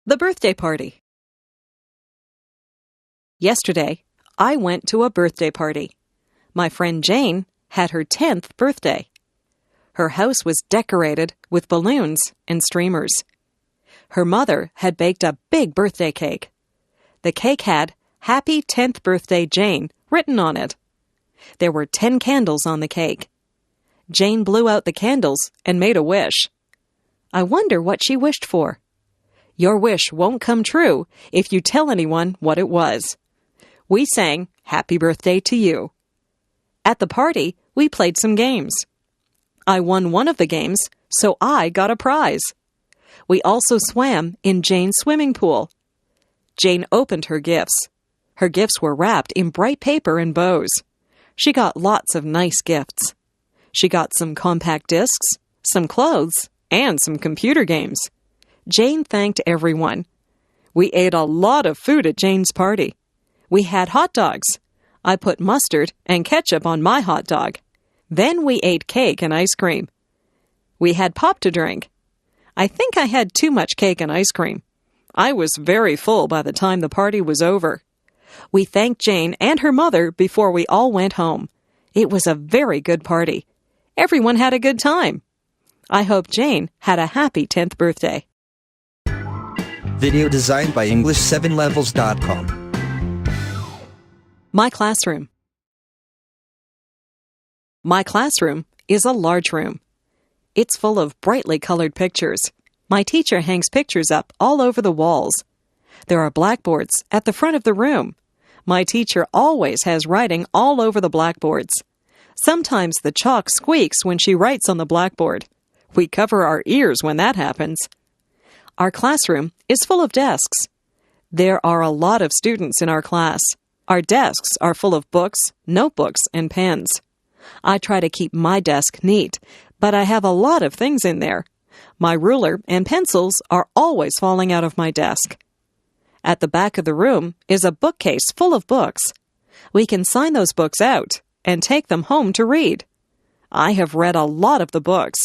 The birthday party. Yesterday, I went to a birthday party. My friend Jane had her 10th birthday. Her house was decorated with balloons and streamers. Her mother had baked a big birthday cake. The cake had "Happy 10th Birthday, Jane" written on it. There were 10 candles on the cake. Jane blew out the candles and made a wish. I wonder what she wished for. Your wish won't come true if you tell anyone what it was. We sang "Happy Birthday to You." At the party, we played some games. I won one of the games, so I got a prize. We also swam in Jane's swimming pool. Jane opened her gifts. Her gifts were wrapped in bright paper and bows. She got lots of nice gifts. She got some compact discs, some clothes, and some computer games. Jane thanked everyone. We ate a lot of food at Jane's party. We had hot dogs. I put mustard and ketchup on my hot dog. Then we ate cake and ice cream. We had pop to drink. I think I had too much cake and ice cream. I was very full by the time the party was over. We thanked Jane and her mother before we all went home. It was a very good party. Everyone had a good time. I hope Jane had a happy 10th birthday. Video designed by English7levels.com. My classroom. My classroom is a large room. It's full of brightly colored pictures. My teacher hangs pictures up all over the walls. There are blackboards at the front of the room. My teacher always has writing all over the blackboards. Sometimes the chalk squeaks when she writes on the blackboard. We cover our ears when that happens. Our classroom is full of desks. There are a lot of students in our class. Our desks are full of books, notebooks, and pens. I try to keep my desk neat, but I have a lot of things in there. My ruler and pencils are always falling out of my desk. At the back of the room is a bookcase full of books. We can sign those books out and take them home to read. I have read a lot of the books.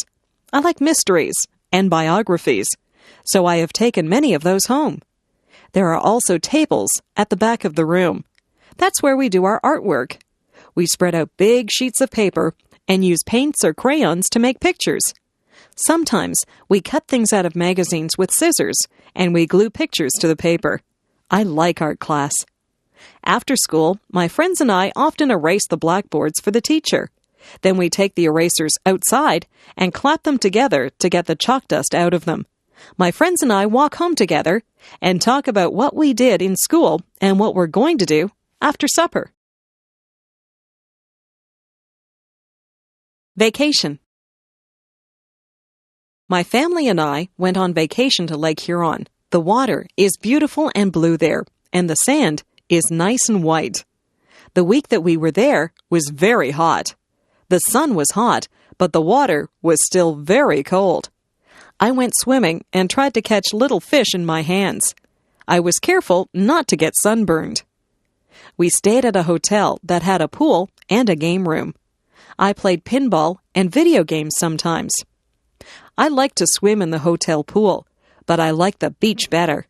I like mysteries and biographies, so I have taken many of those home. There are also tables at the back of the room. That's where we do our artwork. We spread out big sheets of paper and use paints or crayons to make pictures. Sometimes we cut things out of magazines with scissors and we glue pictures to the paper. I like art class. After school, my friends and I often erase the blackboards for the teacher. Then we take the erasers outside and clap them together to get the chalk dust out of them. My friends and I walk home together and talk about what we did in school and what we're going to do after supper. Vacation. My family and I went on vacation to Lake Huron. The water is beautiful and blue there, and the sand is nice and white. The week that we were there was very hot. The sun was hot, but the water was still very cold. I went swimming and tried to catch little fish in my hands. I was careful not to get sunburned. We stayed at a hotel that had a pool and a game room. I played pinball and video games sometimes. I liked to swim in the hotel pool, but I liked the beach better.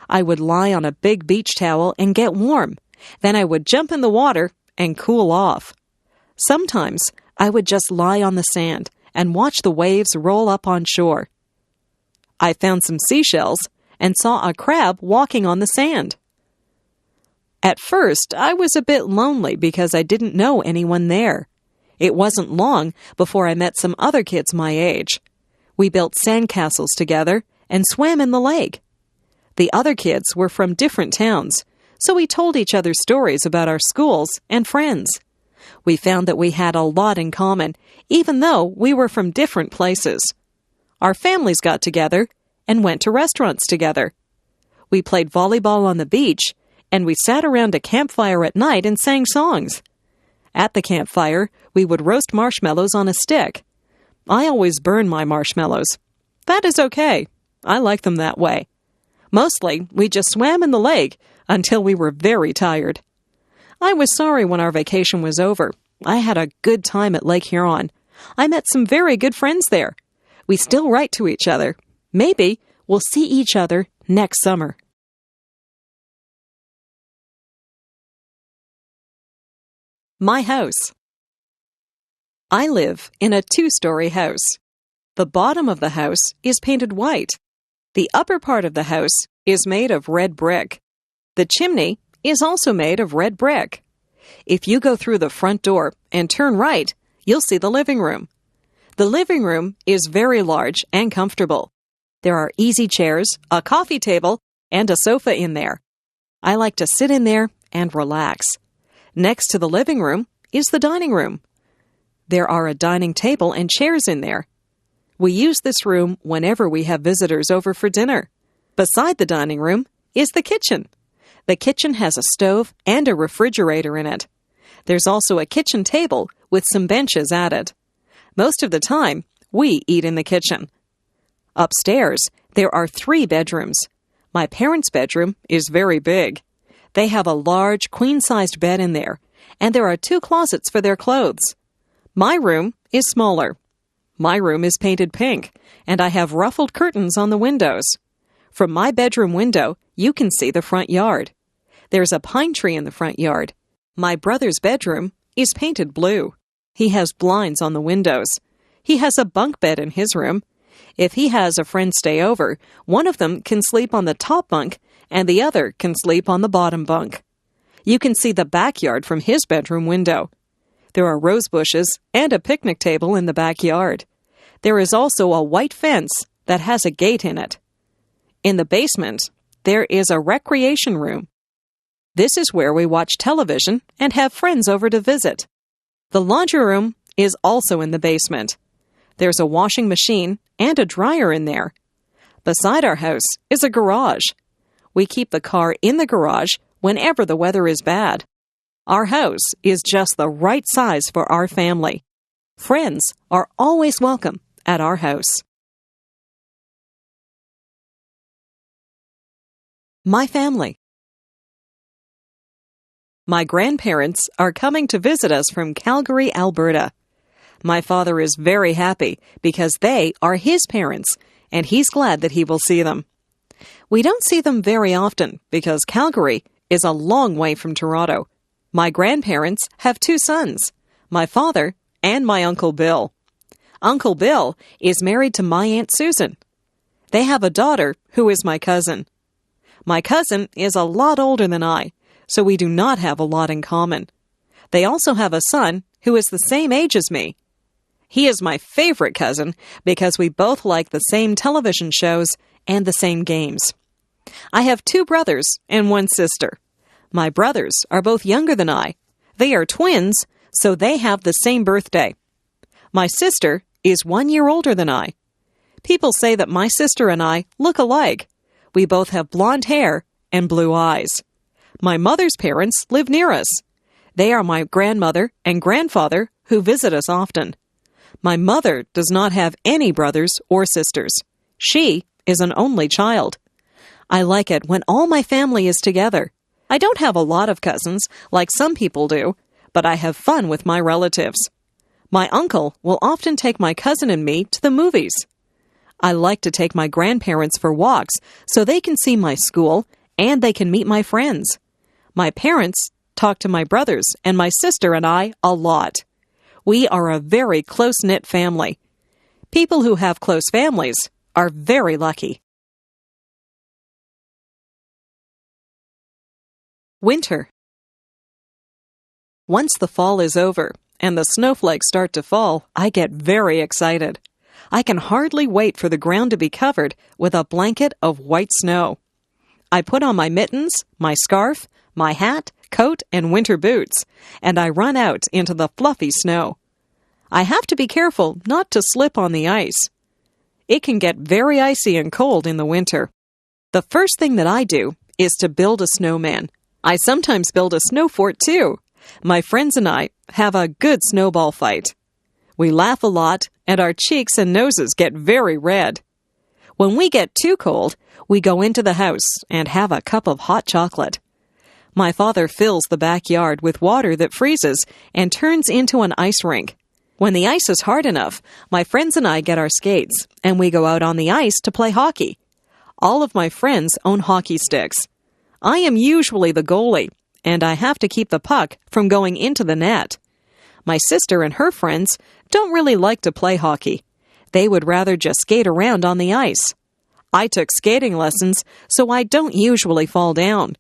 I would lie on a big beach towel and get warm. Then I would jump in the water and cool off. Sometimes I would just lie on the sand and watch the waves roll up on shore. I found some seashells and saw a crab walking on the sand. At first, I was a bit lonely because I didn't know anyone there. It wasn't long before I met some other kids my age. We built sandcastles together and swam in the lake. The other kids were from different towns, so we told each other stories about our schools and friends. We found that we had a lot in common, even though we were from different places. Our families got together and went to restaurants together. We played volleyball on the beach, and we sat around a campfire at night and sang songs. At the campfire, we would roast marshmallows on a stick. I always burn my marshmallows. That is okay. I like them that way. Mostly, we just swam in the lake until we were very tired. I was sorry when our vacation was over. I had a good time at Lake Huron. I met some very good friends there. We still write to each other. Maybe we'll see each other next summer. My house. I live in a 2-story house. The bottom of the house is painted white. The upper part of the house is made of red brick. The chimney is also made of red brick. If you go through the front door and turn right, you'll see the living room. The living room is very large and comfortable. There are easy chairs, a coffee table, and a sofa in there. I like to sit in there and relax. Next to the living room is the dining room. There are a dining table and chairs in there. We use this room whenever we have visitors over for dinner. Beside the dining room is the kitchen. The kitchen has a stove and a refrigerator in it. There's also a kitchen table with some benches at it. Most of the time, we eat in the kitchen. Upstairs, there are 3 bedrooms. My parents' bedroom is very big. They have a large, queen-sized bed in there, and there are 2 closets for their clothes. My room is smaller. My room is painted pink, and I have ruffled curtains on the windows. From my bedroom window, you can see the front yard. There's a pine tree in the front yard. My brother's bedroom is painted blue. He has blinds on the windows. He has a bunk bed in his room. If he has a friend stay over, one of them can sleep on the top bunk and the other can sleep on the bottom bunk. You can see the backyard from his bedroom window. There are rose bushes and a picnic table in the backyard. There is also a white fence that has a gate in it. In the basement, there is a recreation room. This is where we watch television and have friends over to visit. The laundry room is also in the basement. There's a washing machine and a dryer in there. Beside our house is a garage. We keep the car in the garage whenever the weather is bad. Our house is just the right size for our family. Friends are always welcome at our house. My family. My grandparents are coming to visit us from Calgary, Alberta. My father is very happy because they are his parents, and he's glad that he will see them. We don't see them very often because Calgary is a long way from Toronto. My grandparents have 2 sons, my father and my Uncle Bill. Uncle Bill is married to my Aunt Susan. They have a daughter who is my cousin. My cousin is a lot older than I, so we do not have a lot in common. They also have a son who is the same age as me. He is my favorite cousin because we both like the same television shows and the same games. I have 2 brothers and 1 sister. My brothers are both younger than I. They are twins, so they have the same birthday. My sister is 1 year older than I. People say that my sister and I look alike. We both have blonde hair and blue eyes. My mother's parents live near us. They are my grandmother and grandfather who visit us often. My mother does not have any brothers or sisters. She is an only child. I like it when all my family is together. I don't have a lot of cousins like some people do, but I have fun with my relatives. My uncle will often take my cousin and me to the movies. I like to take my grandparents for walks so they can see my school and they can meet my friends. My parents talk to my brothers and my sister and I a lot. We are a very close-knit family. People who have close families are very lucky. Winter. Once the fall is over and the snowflakes start to fall, I get very excited. I can hardly wait for the ground to be covered with a blanket of white snow. I put on my mittens, my scarf, my hat, coat, and winter boots, and I run out into the fluffy snow. I have to be careful not to slip on the ice. It can get very icy and cold in the winter. The first thing that I do is to build a snowman. I sometimes build a snow fort too. My friends and I have a good snowball fight. We laugh a lot, and our cheeks and noses get very red. When we get too cold, we go into the house and have a cup of hot chocolate. My father fills the backyard with water that freezes and turns into an ice rink. When the ice is hard enough, my friends and I get our skates, and we go out on the ice to play hockey. All of my friends own hockey sticks. I am usually the goalie, and I have to keep the puck from going into the net. My sister and her friends don't really like to play hockey. They would rather just skate around on the ice. I took skating lessons, so I don't usually fall down.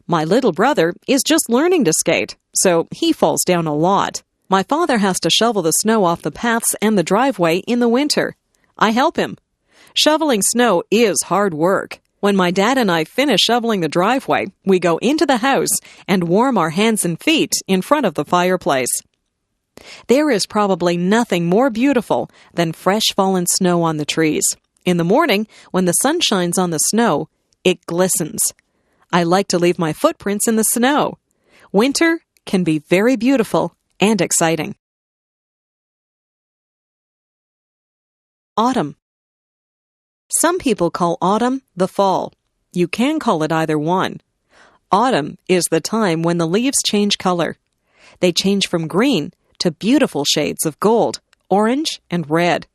My little brother is just learning to skate, so he falls down a lot. My father has to shovel the snow off the paths and the driveway in the winter. I help him. Shoveling snow is hard work. When my dad and I finish shoveling the driveway, we go into the house and warm our hands and feet in front of the fireplace. There is probably nothing more beautiful than fresh fallen snow on the trees. In the morning, when the sun shines on the snow, it glistens. I like to leave my footprints in the snow. Winter can be very beautiful and exciting. Autumn. Some people call autumn the fall. You can call it either one. Autumn is the time when the leaves change color. They change from green to beautiful shades of gold, orange, and red.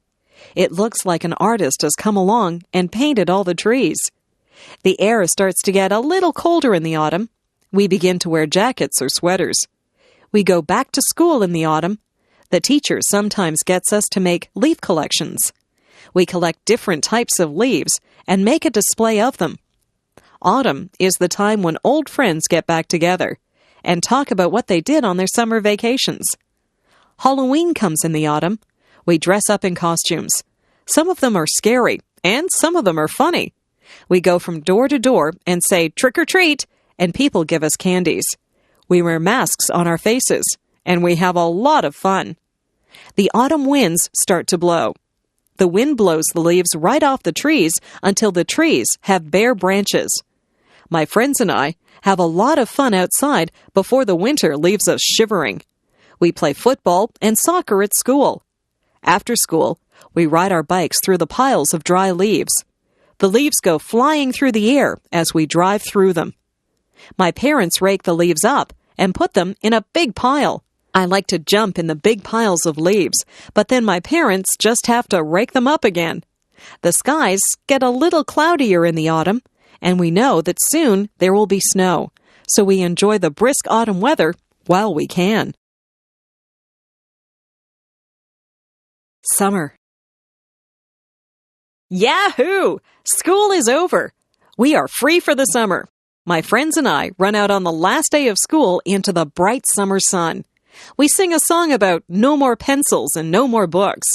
It looks like an artist has come along and painted all the trees. The air starts to get a little colder in the autumn. We begin to wear jackets or sweaters. We go back to school in the autumn. The teacher sometimes gets us to make leaf collections. We collect different types of leaves and make a display of them. Autumn is the time when old friends get back together and talk about what they did on their summer vacations. Halloween comes in the autumn. We dress up in costumes. Some of them are scary, and some of them are funny. We go from door to door and say, "Trick or treat," and people give us candies. We wear masks on our faces, and we have a lot of fun. The autumn winds start to blow. The wind blows the leaves right off the trees until the trees have bare branches. My friends and I have a lot of fun outside before the winter leaves us shivering. We play football and soccer at school. After school, we ride our bikes through the piles of dry leaves. The leaves go flying through the air as we drive through them. My parents rake the leaves up and put them in a big pile. I like to jump in the big piles of leaves, but then my parents just have to rake them up again. The skies get a little cloudier in the autumn, and we know that soon there will be snow, so we enjoy the brisk autumn weather while we can. Summer. Yahoo! School is over. We are free for the summer. My friends and I run out on the last day of school into the bright summer sun. We sing a song about no more pencils and no more books.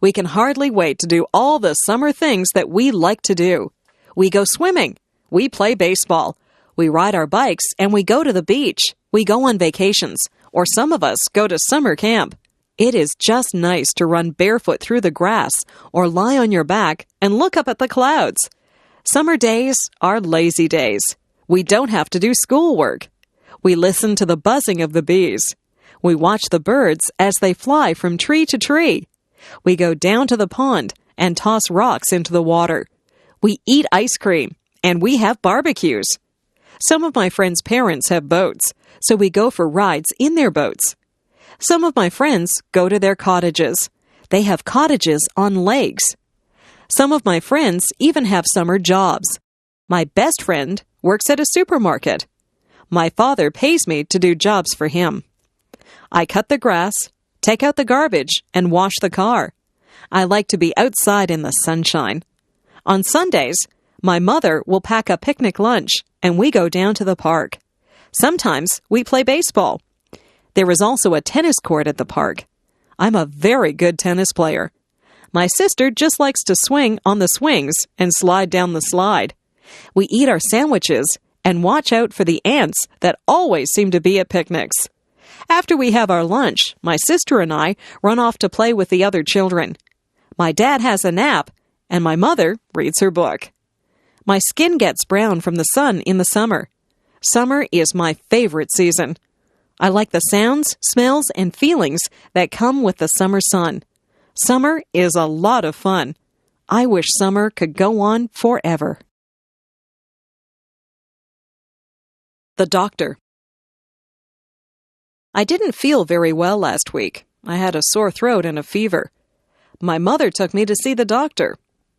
We can hardly wait to do all the summer things that we like to do. We go swimming. We play baseball. We ride our bikes and we go to the beach. We go on vacations, or some of us go to summer camp. It is just nice to run barefoot through the grass or lie on your back and look up at the clouds. Summer days are lazy days. We don't have to do schoolwork. We listen to the buzzing of the bees. We watch the birds as they fly from tree to tree. We go down to the pond and toss rocks into the water. We eat ice cream and we have barbecues. Some of my friends' parents have boats, so we go for rides in their boats. Some of my friends go to their cottages. They have cottages on lakes. Some of my friends even have summer jobs. My best friend works at a supermarket. My father pays me to do jobs for him. I cut the grass, take out the garbage, and wash the car. I like to be outside in the sunshine. On Sundays, my mother will pack a picnic lunch, and we go down to the park. Sometimes we play baseball. There is also a tennis court at the park. I'm a very good tennis player. My sister just likes to swing on the swings and slide down the slide. We eat our sandwiches and watch out for the ants that always seem to be at picnics. After we have our lunch, my sister and I run off to play with the other children. My dad has a nap, and my mother reads her book. My skin gets brown from the sun in the summer. Summer is my favorite season. I like the sounds, smells, and feelings that come with the summer sun. Summer is a lot of fun. I wish summer could go on forever. The doctor. I didn't feel very well last week. I had a sore throat and a fever. My mother took me to see the doctor.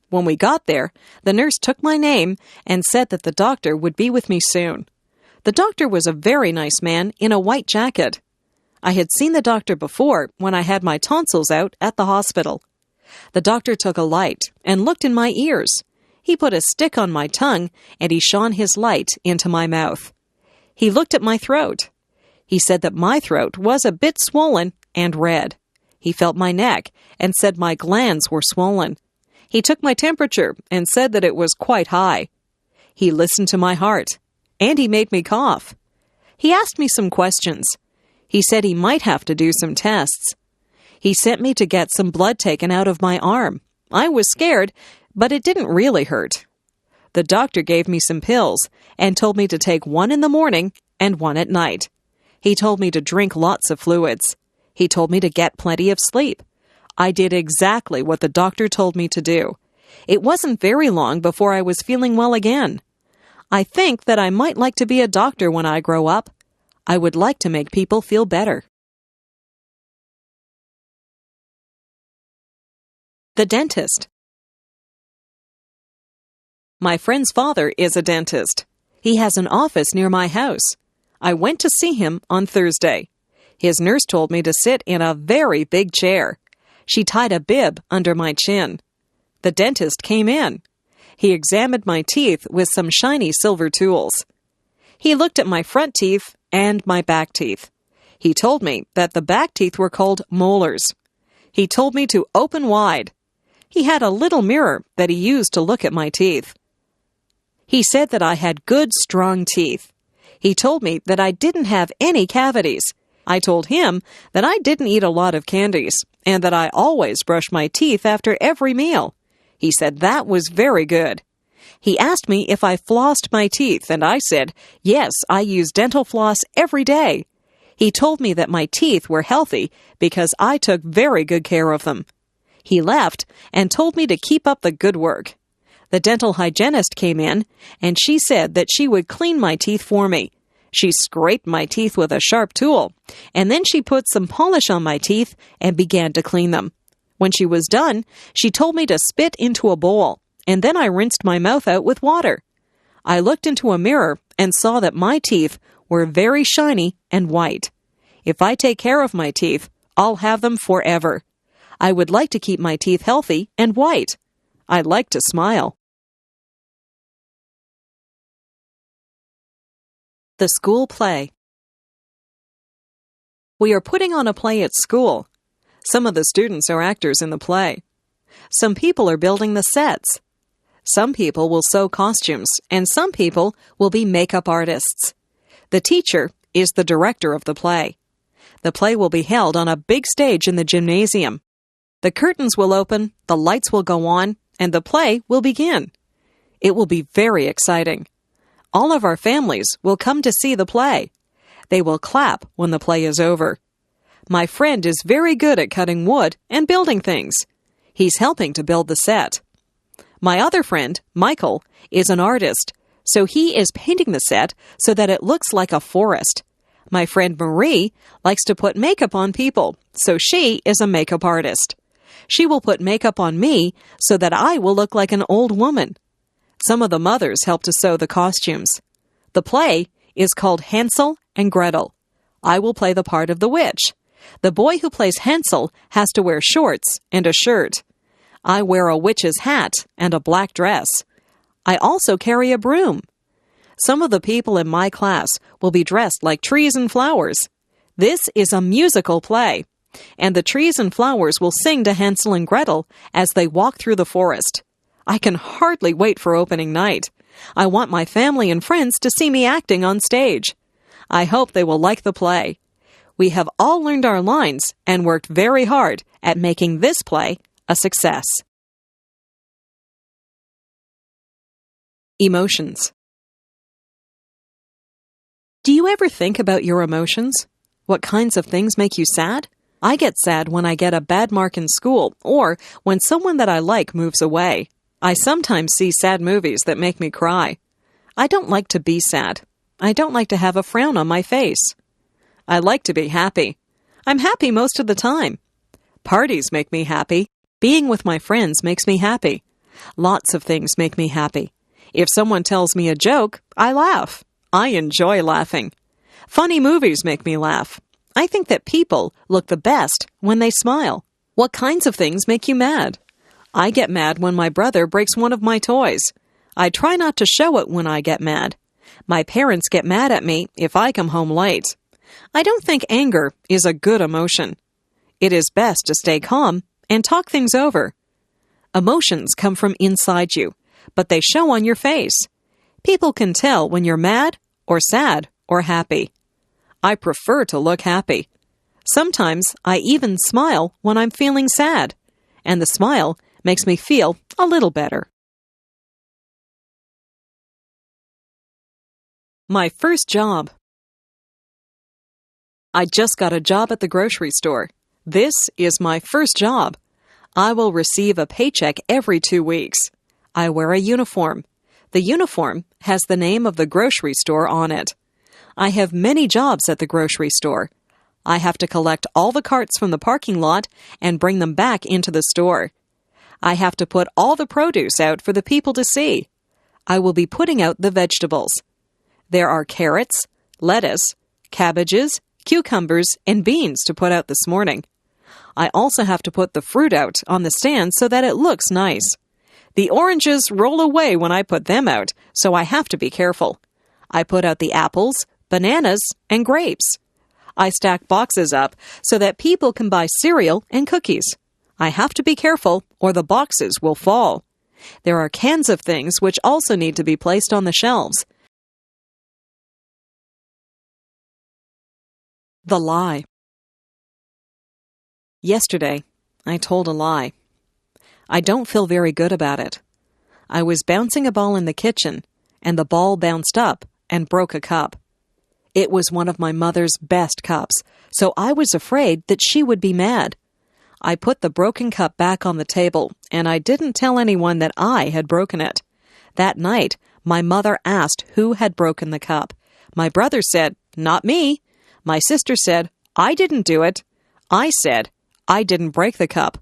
When we got there, the nurse took my name and said that the doctor would be with me soon. The doctor was a very nice man in a white jacket. I had seen the doctor before when I had my tonsils out at the hospital. The doctor took a light and looked in my ears. He put a stick on my tongue and he shone his light into my mouth. He looked at my throat. He said that my throat was a bit swollen and red. He felt my neck and said my glands were swollen. He took my temperature and said that it was quite high. He listened to my heart, and he made me cough. He asked me some questions. He said he might have to do some tests. He sent me to get some blood taken out of my arm. I was scared, but it didn't really hurt. The doctor gave me some pills and told me to take one in the morning and one at night. He told me to drink lots of fluids. He told me to get plenty of sleep. I did exactly what the doctor told me to do. It wasn't very long before I was feeling well again. I think that I might like to be a doctor when I grow up. I would like to make people feel better. The dentist. My friend's father is a dentist. He has an office near my house. I went to see him on Thursday. His nurse told me to sit in a very big chair. She tied a bib under my chin. The dentist came in. He examined my teeth with some shiny silver tools. He looked at my front teeth and my back teeth. He told me that the back teeth were called molars. He told me to open wide. He had a little mirror that he used to look at my teeth. He said that I had good, strong teeth. He told me that I didn't have any cavities. I told him that I didn't eat a lot of candies and that I always brush my teeth after every meal. He said that was very good. He asked me if I flossed my teeth, and I said, yes, I use dental floss every day. He told me that my teeth were healthy because I took very good care of them. He left and told me to keep up the good work. The dental hygienist came in, and she said that she would clean my teeth for me. She scraped my teeth with a sharp tool, and then she put some polish on my teeth and began to clean them. When she was done, she told me to spit into a bowl, and then I rinsed my mouth out with water. I looked into a mirror and saw that my teeth were very shiny and white. If I take care of my teeth, I'll have them forever. I would like to keep my teeth healthy and white. I like to smile. The school play. We are putting on a play at school. Some of the students are actors in the play. Some people are building the sets. Some people will sew costumes, and some people will be makeup artists. The teacher is the director of the play. The play will be held on a big stage in the gymnasium. The curtains will open, the lights will go on, and the play will begin. It will be very exciting. All of our families will come to see the play. They will clap when the play is over. My friend is very good at cutting wood and building things. He's helping to build the set. My other friend, Michael, is an artist, so he is painting the set so that it looks like a forest. My friend Marie likes to put makeup on people, so she is a makeup artist. She will put makeup on me so that I will look like an old woman. Some of the mothers help to sew the costumes. The play is called Hansel and Gretel. I will play the part of the witch. The boy who plays Hansel has to wear shorts and a shirt. I wear a witch's hat and a black dress. I also carry a broom. Some of the people in my class will be dressed like trees and flowers. This is a musical play, and the trees and flowers will sing to Hansel and Gretel as they walk through the forest. I can hardly wait for opening night. I want my family and friends to see me acting on stage. I hope they will like the play. We have all learned our lines and worked very hard at making this play a success. Emotions. Do you ever think about your emotions? What kinds of things make you sad? I get sad when I get a bad mark in school or when someone that I like moves away. I sometimes see sad movies that make me cry. I don't like to be sad. I don't like to have a frown on my face. I like to be happy. I'm happy most of the time. Parties make me happy. Being with my friends makes me happy. Lots of things make me happy. If someone tells me a joke, I laugh. I enjoy laughing. Funny movies make me laugh. I think that people look the best when they smile. What kinds of things make you mad? I get mad when my brother breaks one of my toys. I try not to show it when I get mad. My parents get mad at me if I come home late. I don't think anger is a good emotion. It is best to stay calm and talk things over. Emotions come from inside you, but they show on your face. People can tell when you're mad or sad or happy. I prefer to look happy. Sometimes I even smile when I'm feeling sad, and the smile makes me feel a little better. My first job. I just got a job at the grocery store. This is my first job. I will receive a paycheck every 2 weeks. I wear a uniform. The uniform has the name of the grocery store on it. I have many jobs at the grocery store. I have to collect all the carts from the parking lot and bring them back into the store. I have to put all the produce out for the people to see. I will be putting out the vegetables. There are carrots, lettuce, cabbages, cucumbers, and beans to put out this morning. I also have to put the fruit out on the stand so that it looks nice. The oranges roll away when I put them out, so I have to be careful. I put out the apples, bananas, and grapes. I stack boxes up so that people can buy cereal and cookies. I have to be careful or the boxes will fall. There are cans of things which also need to be placed on the shelves. The lie. Yesterday, I told a lie. I don't feel very good about it. I was bouncing a ball in the kitchen, and the ball bounced up and broke a cup. It was one of my mother's best cups, so I was afraid that she would be mad. I put the broken cup back on the table, and I didn't tell anyone that I had broken it. That night, my mother asked who had broken the cup. My brother said, "Not me." My sister said, "I didn't do it." I said, "I didn't break the cup."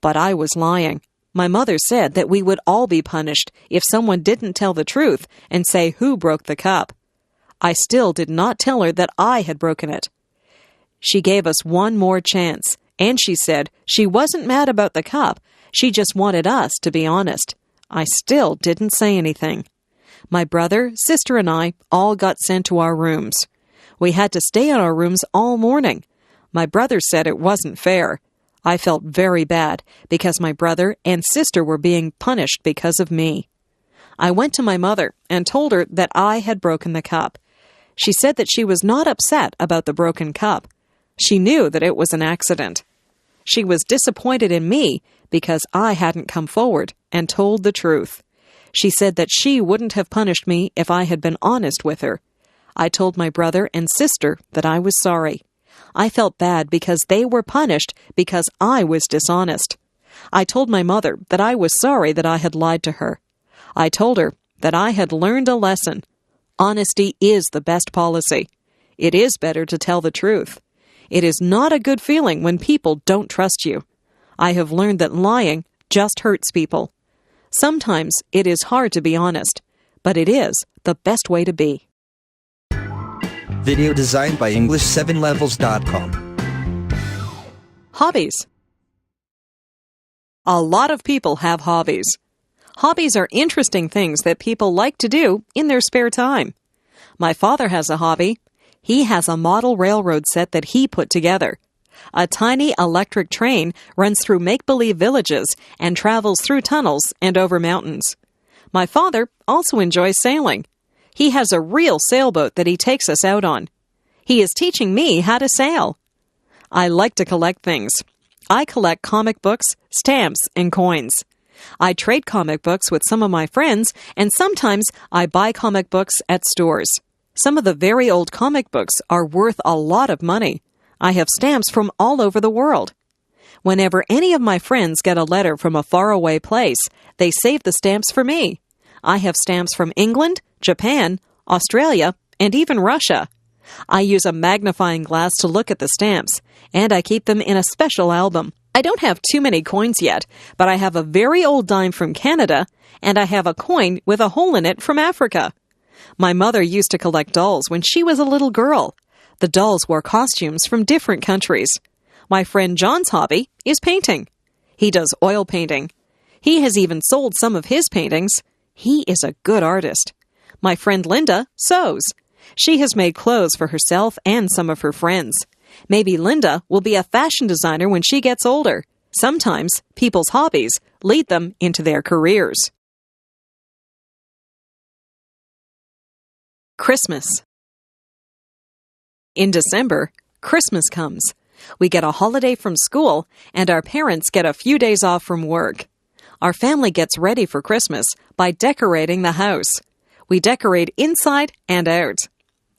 But I was lying. My mother said that we would all be punished if someone didn't tell the truth and say who broke the cup. I still did not tell her that I had broken it. She gave us one more chance, and she said she wasn't mad about the cup, she just wanted us to be honest. I still didn't say anything. My brother, sister, and I all got sent to our rooms. We had to stay in our rooms all morning. My brother said it wasn't fair. I felt very bad because my brother and sister were being punished because of me. I went to my mother and told her that I had broken the cup. She said that she was not upset about the broken cup. She knew that it was an accident. She was disappointed in me because I hadn't come forward and told the truth. She said that she wouldn't have punished me if I had been honest with her. I told my brother and sister that I was sorry. I felt bad because they were punished because I was dishonest. I told my mother that I was sorry that I had lied to her. I told her that I had learned a lesson. Honesty is the best policy. It is better to tell the truth. It is not a good feeling when people don't trust you. I have learned that lying just hurts people. Sometimes it is hard to be honest, but it is the best way to be. Video designed by English7levels.com. Hobbies. A lot of people have hobbies. Hobbies are interesting things that people like to do in their spare time. My father has a hobby. He has a model railroad set that he put together. A tiny electric train runs through make-believe villages and travels through tunnels and over mountains. My father also enjoys sailing. He has a real sailboat that he takes us out on. He is teaching me how to sail. I like to collect things. I collect comic books, stamps, and coins. I trade comic books with some of my friends, and sometimes I buy comic books at stores. Some of the very old comic books are worth a lot of money. I have stamps from all over the world. Whenever any of my friends get a letter from a faraway place, they save the stamps for me. I have stamps from England, Japan, Australia, and even Russia. I use a magnifying glass to look at the stamps, and I keep them in a special album. I don't have too many coins yet, but I have a very old dime from Canada, and I have a coin with a hole in it from Africa. My mother used to collect dolls when she was a little girl. The dolls wore costumes from different countries. My friend John's hobby is painting. He does oil painting. He has even sold some of his paintings. He is a good artist. My friend Linda sews. She has made clothes for herself and some of her friends. Maybe Linda will be a fashion designer when she gets older. Sometimes people's hobbies lead them into their careers. Christmas. In December, Christmas comes. We get a holiday from school, and our parents get a few days off from work. Our family gets ready for Christmas by decorating the house. We decorate inside and out.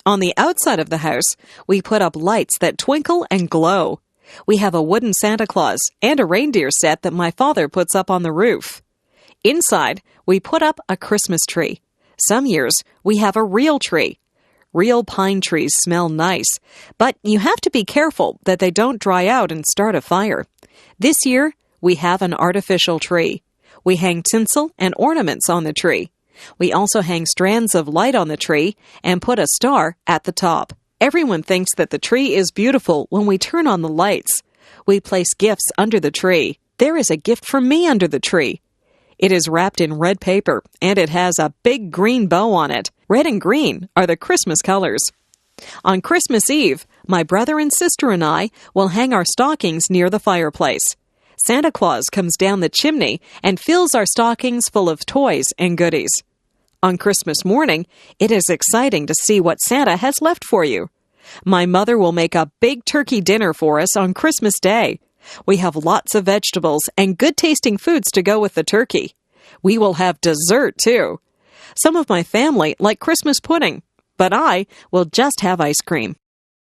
On the outside of the house, we put up lights that twinkle and glow. We have a wooden Santa Claus and a reindeer set that my father puts up on the roof. Inside, we put up a Christmas tree. Some years, we have a real tree. Real pine trees smell nice, but you have to be careful that they don't dry out and start a fire. This year, we have an artificial tree. We hang tinsel and ornaments on the tree. We also hang strands of light on the tree and put a star at the top. Everyone thinks that the tree is beautiful when we turn on the lights. We place gifts under the tree. There is a gift for me under the tree. It is wrapped in red paper, and it has a big green bow on it. Red and green are the Christmas colors. On Christmas Eve, my brother and sister and I will hang our stockings near the fireplace. Santa Claus comes down the chimney and fills our stockings full of toys and goodies. On Christmas morning, it is exciting to see what Santa has left for you. My mother will make a big turkey dinner for us on Christmas Day. We have lots of vegetables and good-tasting foods to go with the turkey. We will have dessert, too. Some of my family like Christmas pudding, but I will just have ice cream.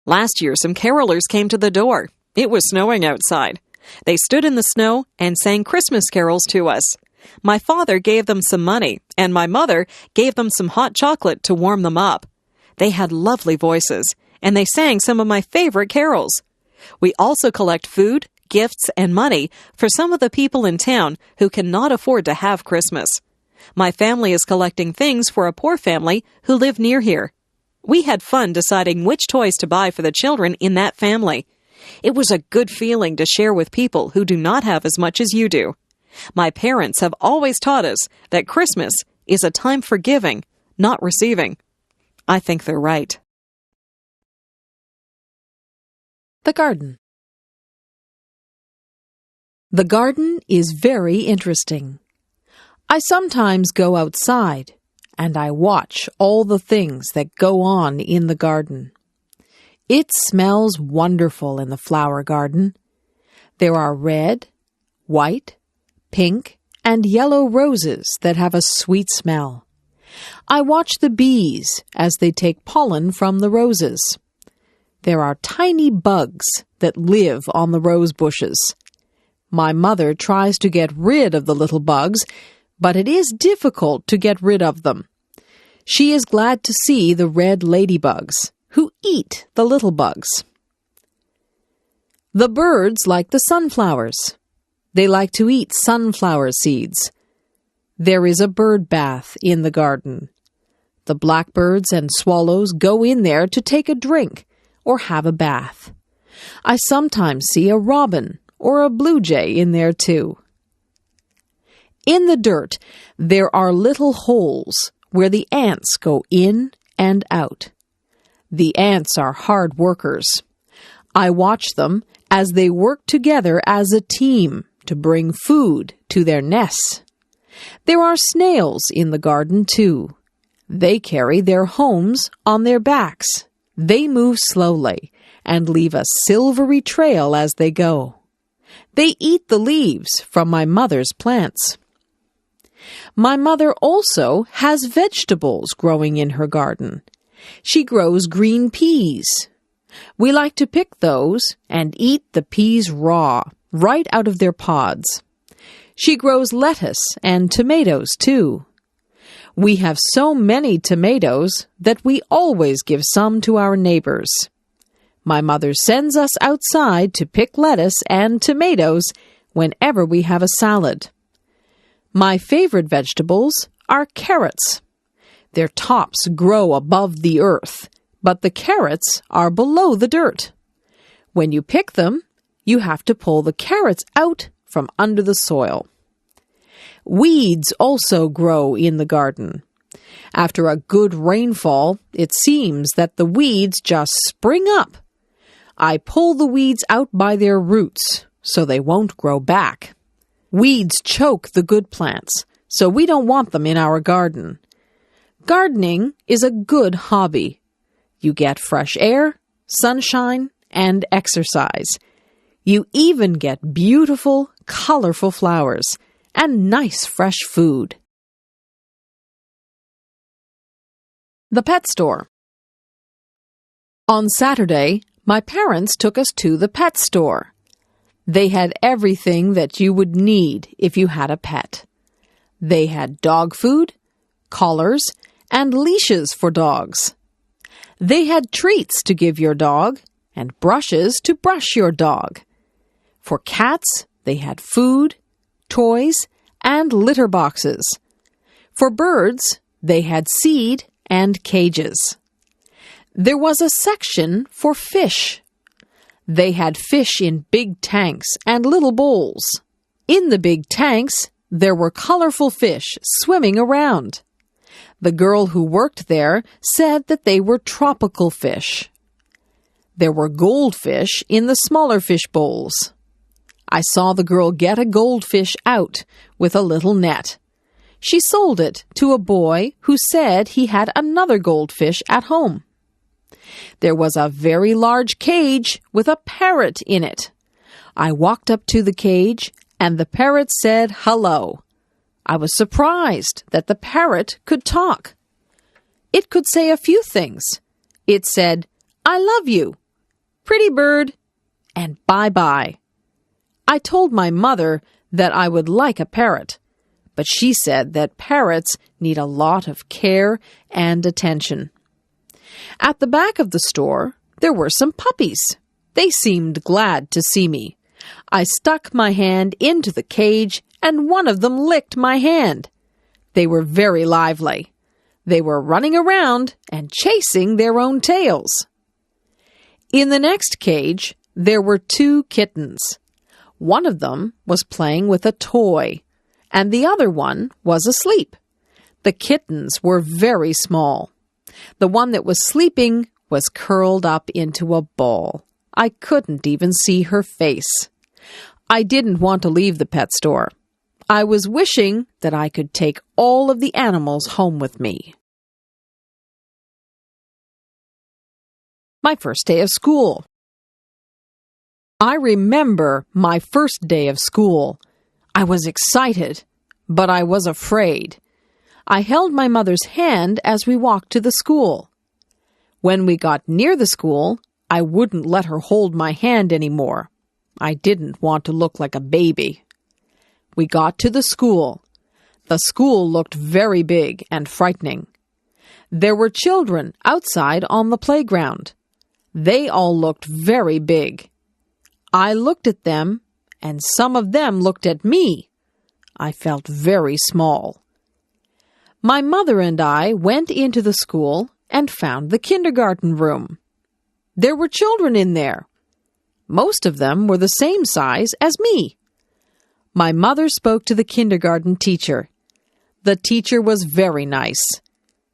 Last year, some carolers came to the door. It was snowing outside. They stood in the snow and sang Christmas carols to us. My father gave them some money, and my mother gave them some hot chocolate to warm them up. They had lovely voices, and they sang some of my favorite carols. We also collect food, gifts, and money for some of the people in town who cannot afford to have Christmas. My family is collecting things for a poor family who live near here. We had fun deciding which toys to buy for the children in that family. It was a good feeling to share with people who do not have as much as you do. My parents have always taught us that Christmas is a time for giving, not receiving. I think they're right. The garden. The garden is very interesting. I sometimes go outside and I watch all the things that go on in the garden. It smells wonderful in the flower garden. There are red, white, pink, and yellow roses that have a sweet smell. I watch the bees as they take pollen from the roses. There are tiny bugs that live on the rose bushes. My mother tries to get rid of the little bugs, but it is difficult to get rid of them. She is glad to see the red ladybugs, who eat the little bugs. The birds like the sunflowers. They like to eat sunflower seeds. There is a bird bath in the garden. The blackbirds and swallows go in there to take a drink or have a bath. I sometimes see a robin or a blue jay in there too. In the dirt, there are little holes where the ants go in and out. The ants are hard workers. I watch them as they work together as a team to bring food to their nests. There are snails in the garden too. They carry their homes on their backs. They move slowly and leave a silvery trail as they go. They eat the leaves from my mother's plants. My mother also has vegetables growing in her garden. She grows green peas. We like to pick those and eat the peas raw, right out of their pods. She grows lettuce and tomatoes too. We have so many tomatoes that we always give some to our neighbors. My mother sends us outside to pick lettuce and tomatoes whenever we have a salad. My favorite vegetables are carrots. Their tops grow above the earth, but the carrots are below the dirt. When you pick them, you have to pull the carrots out from under the soil. Weeds also grow in the garden. After a good rainfall, it seems that the weeds just spring up. I pull the weeds out by their roots so they won't grow back. Weeds choke the good plants, so we don't want them in our garden. Gardening is a good hobby. You get fresh air sunshine, and exercise. You even get beautiful, colorful flowers and nice fresh food. The pet store. On Saturday, my parents took us to the pet store. They had everything that you would need if you had a pet. They had dog food, collars, and leashes for dogs. They had treats to give your dog and brushes to brush your dog. For cats, they had food, toys, and litter boxes. For birds, they had seed and cages. There was a section for fish. They had fish in big tanks and little bowls. In the big tanks, there were colorful fish swimming around. The girl who worked there said that they were tropical fish. There were goldfish in the smaller fish bowls. I saw the girl get a goldfish out with a little net. She sold it to a boy who said he had another goldfish at home. There was a very large cage with a parrot in it. I walked up to the cage, and the parrot said hello. I was surprised that the parrot could talk. It could say a few things. It said, "I love you," "pretty bird," and "bye-bye." I told my mother that I would like a parrot, but she said that parrots need a lot of care and attention. At the back of the store, there were some puppies. They seemed glad to see me. I stuck my hand into the cage, and one of them licked my hand. They were very lively. They were running around and chasing their own tails. In the next cage, there were 2 kittens. One of them was playing with a toy, and the other one was asleep. The kittens were very small. The one that was sleeping was curled up into a ball. I couldn't even see her face. I didn't want to leave the pet store. I was wishing that I could take all of the animals home with me. My first day of school. I remember my first day of school. I was excited, but I was afraid. I held my mother's hand as we walked to the school. When we got near the school, I wouldn't let her hold my hand anymore. I didn't want to look like a baby. We got to the school. The school looked very big and frightening. There were children outside on the playground. They all looked very big. I looked at them, and some of them looked at me. I felt very small. My mother and I went into the school and found the kindergarten room. There were children in there. Most of them were the same size as me. My mother spoke to the kindergarten teacher. The teacher was very nice.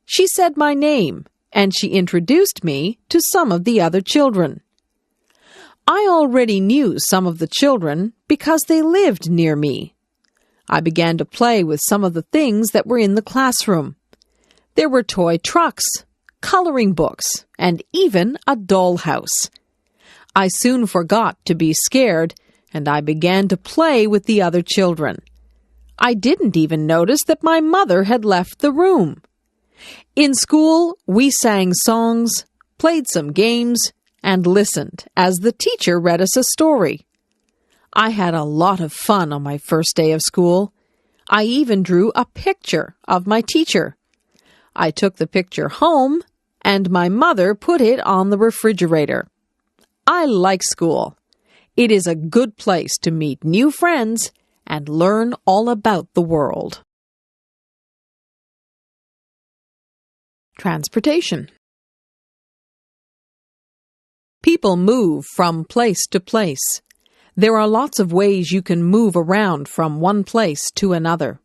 She said my name, and she introduced me to some of the other children. I already knew some of the children because they lived near me. I began to play with some of the things that were in the classroom. There were toy trucks, coloring books, and even a dollhouse. I soon forgot to be scared, and I began to play with the other children. I didn't even notice that my mother had left the room. In school, we sang songs, played some games, and listened as the teacher read us a story. I had a lot of fun on my first day of school. I even drew a picture of my teacher. I took the picture home, and my mother put it on the refrigerator. I like school. It is a good place to meet new friends and learn all about the world. Transportation. People move from place to place. There are lots of ways you can move around from one place to another.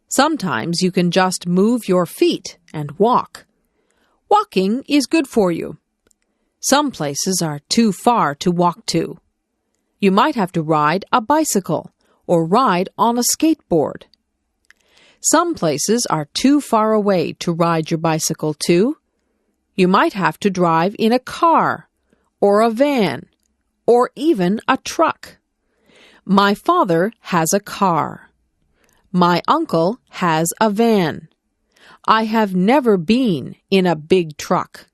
Sometimes you can just move your feet and walk. Walking is good for you. Some places are too far to walk to. You might have to ride a bicycle or ride on a skateboard. Some places are too far away to ride your bicycle to. You might have to drive in a car or a van, or even a truck. My father has a car. My uncle has a van. I have never been in a big truck.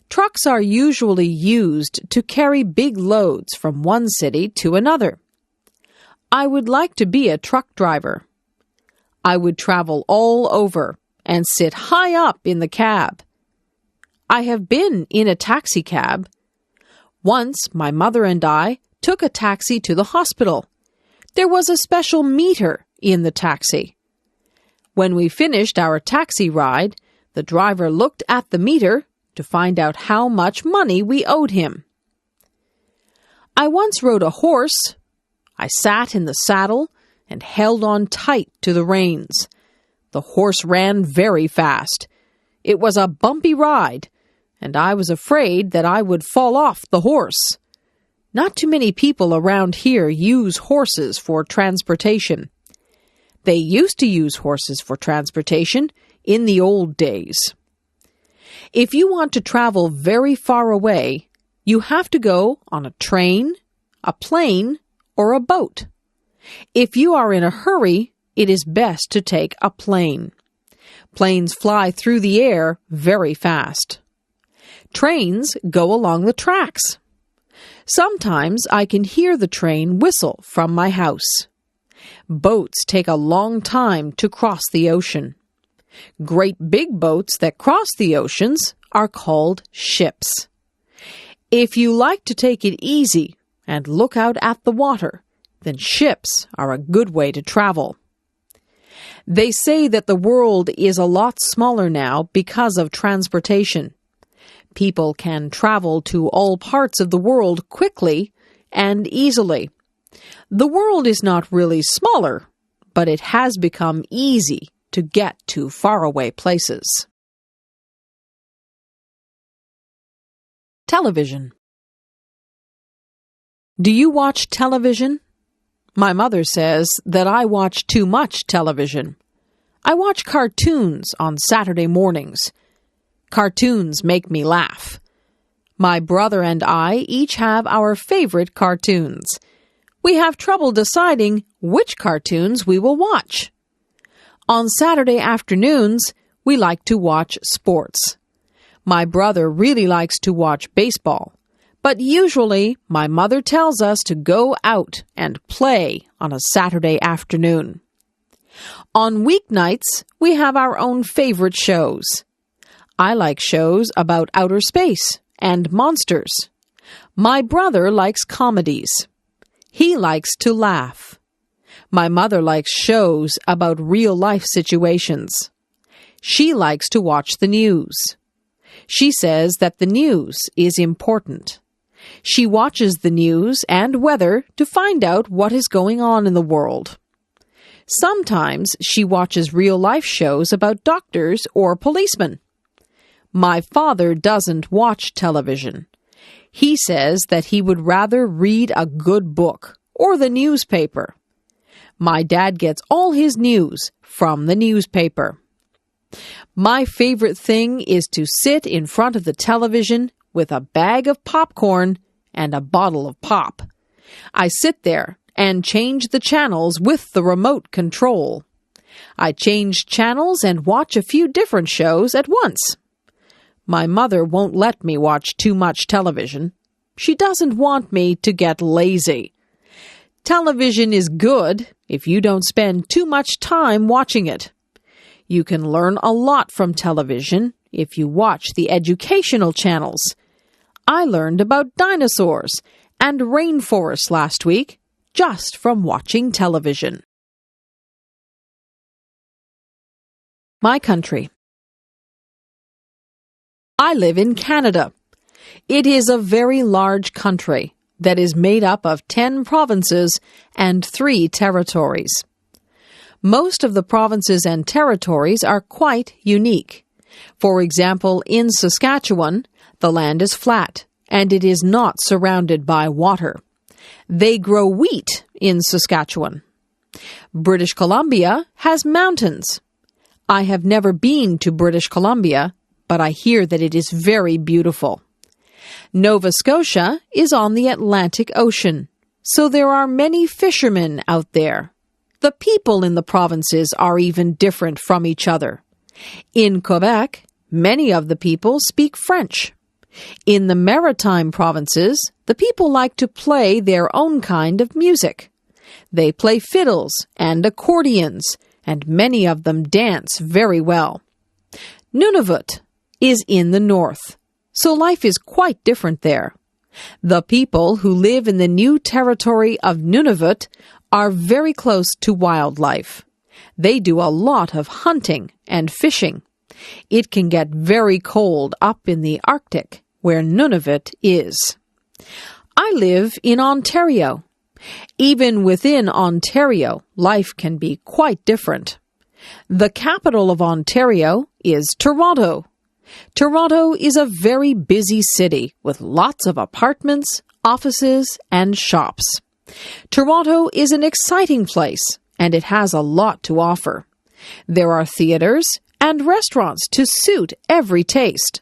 Trucks are usually used to carry big loads from one city to another. I would like to be a truck driver. I would travel all over and sit high up in the cab. I have been in a taxi cab. Once my mother and I took a taxi to the hospital. There was a special meter in the taxi. When we finished our taxi ride, the driver looked at the meter to find out how much money we owed him. I once rode a horse. I sat in the saddle and held on tight to the reins. The horse ran very fast. It was a bumpy ride, and I was afraid that I would fall off the horse. Not too many people around here use horses for transportation. They used to use horses for transportation in the old days. If you want to travel very far away, you have to go on a train, a plane, or a boat. If you are in a hurry, it is best to take a plane. Planes fly through the air very fast. Trains go along the tracks. Sometimes I can hear the train whistle from my house. Boats take a long time to cross the ocean. Great big boats that cross the oceans are called ships. If you like to take it easy and look out at the water, then ships are a good way to travel. They say that the world is a lot smaller now because of transportation. People can travel to all parts of the world quickly and easily. The world is not really smaller, but it has become easy to get to faraway places. Television. Do you watch television? My mother says that I watch too much television. I watch cartoons on Saturday mornings. Cartoons make me laugh. My brother and I each have our favorite cartoons. We have trouble deciding which cartoons we will watch. On Saturday afternoons, we like to watch sports. My brother really likes to watch baseball, but usually my mother tells us to go out and play on a Saturday afternoon. On weeknights, we have our own favorite shows. I like shows about outer space and monsters. My brother likes comedies. He likes to laugh. My mother likes shows about real-life situations. She likes to watch the news. She says that the news is important. She watches the news and weather to find out what is going on in the world. Sometimes she watches real-life shows about doctors or policemen. My father doesn't watch television. He says that he would rather read a good book or the newspaper. My dad gets all his news from the newspaper. My favorite thing is to sit in front of the television with a bag of popcorn and a bottle of pop. I sit there and change the channels with the remote control. I change channels and watch a few different shows at once. My mother won't let me watch too much television. She doesn't want me to get lazy. Television is good if you don't spend too much time watching it. You can learn a lot from television if you watch the educational channels. I learned about dinosaurs and rainforests last week just from watching television. My country. I live in Canada. It is a very large country that is made up of 10 provinces and 3 territories. Most of the provinces and territories are quite unique. For example, in Saskatchewan, the land is flat and it is not surrounded by water. They grow wheat in Saskatchewan. British Columbia has mountains. I have never been to British Columbia, but I hear that it is very beautiful. Nova Scotia is on the Atlantic Ocean, so there are many fishermen out there. The people in the provinces are even different from each other. In Quebec, many of the people speak French. In the maritime provinces, the people like to play their own kind of music. They play fiddles and accordions, and many of them dance very well. Nunavut is in the north, so life is quite different there. The people who live in the new territory of Nunavut are very close to wildlife. They do a lot of hunting and fishing. It can get very cold up in the Arctic, where Nunavut is. I live in Ontario. Even within Ontario, life can be quite different. The capital of Ontario is Toronto. Toronto is a very busy city with lots of apartments, offices, and shops. Toronto is an exciting place, and it has a lot to offer. There are theaters and restaurants to suit every taste.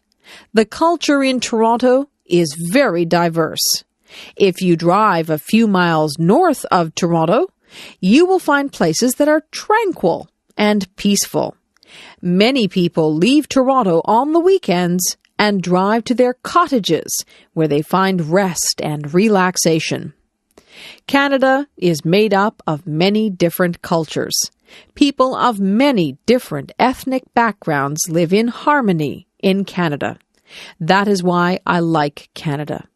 The culture in Toronto is very diverse. If you drive a few miles north of Toronto, you will find places that are tranquil and peaceful. Many people leave Toronto on the weekends and drive to their cottages where they find rest and relaxation. Canada is made up of many different cultures. People of many different ethnic backgrounds live in harmony in Canada. That is why I like Canada.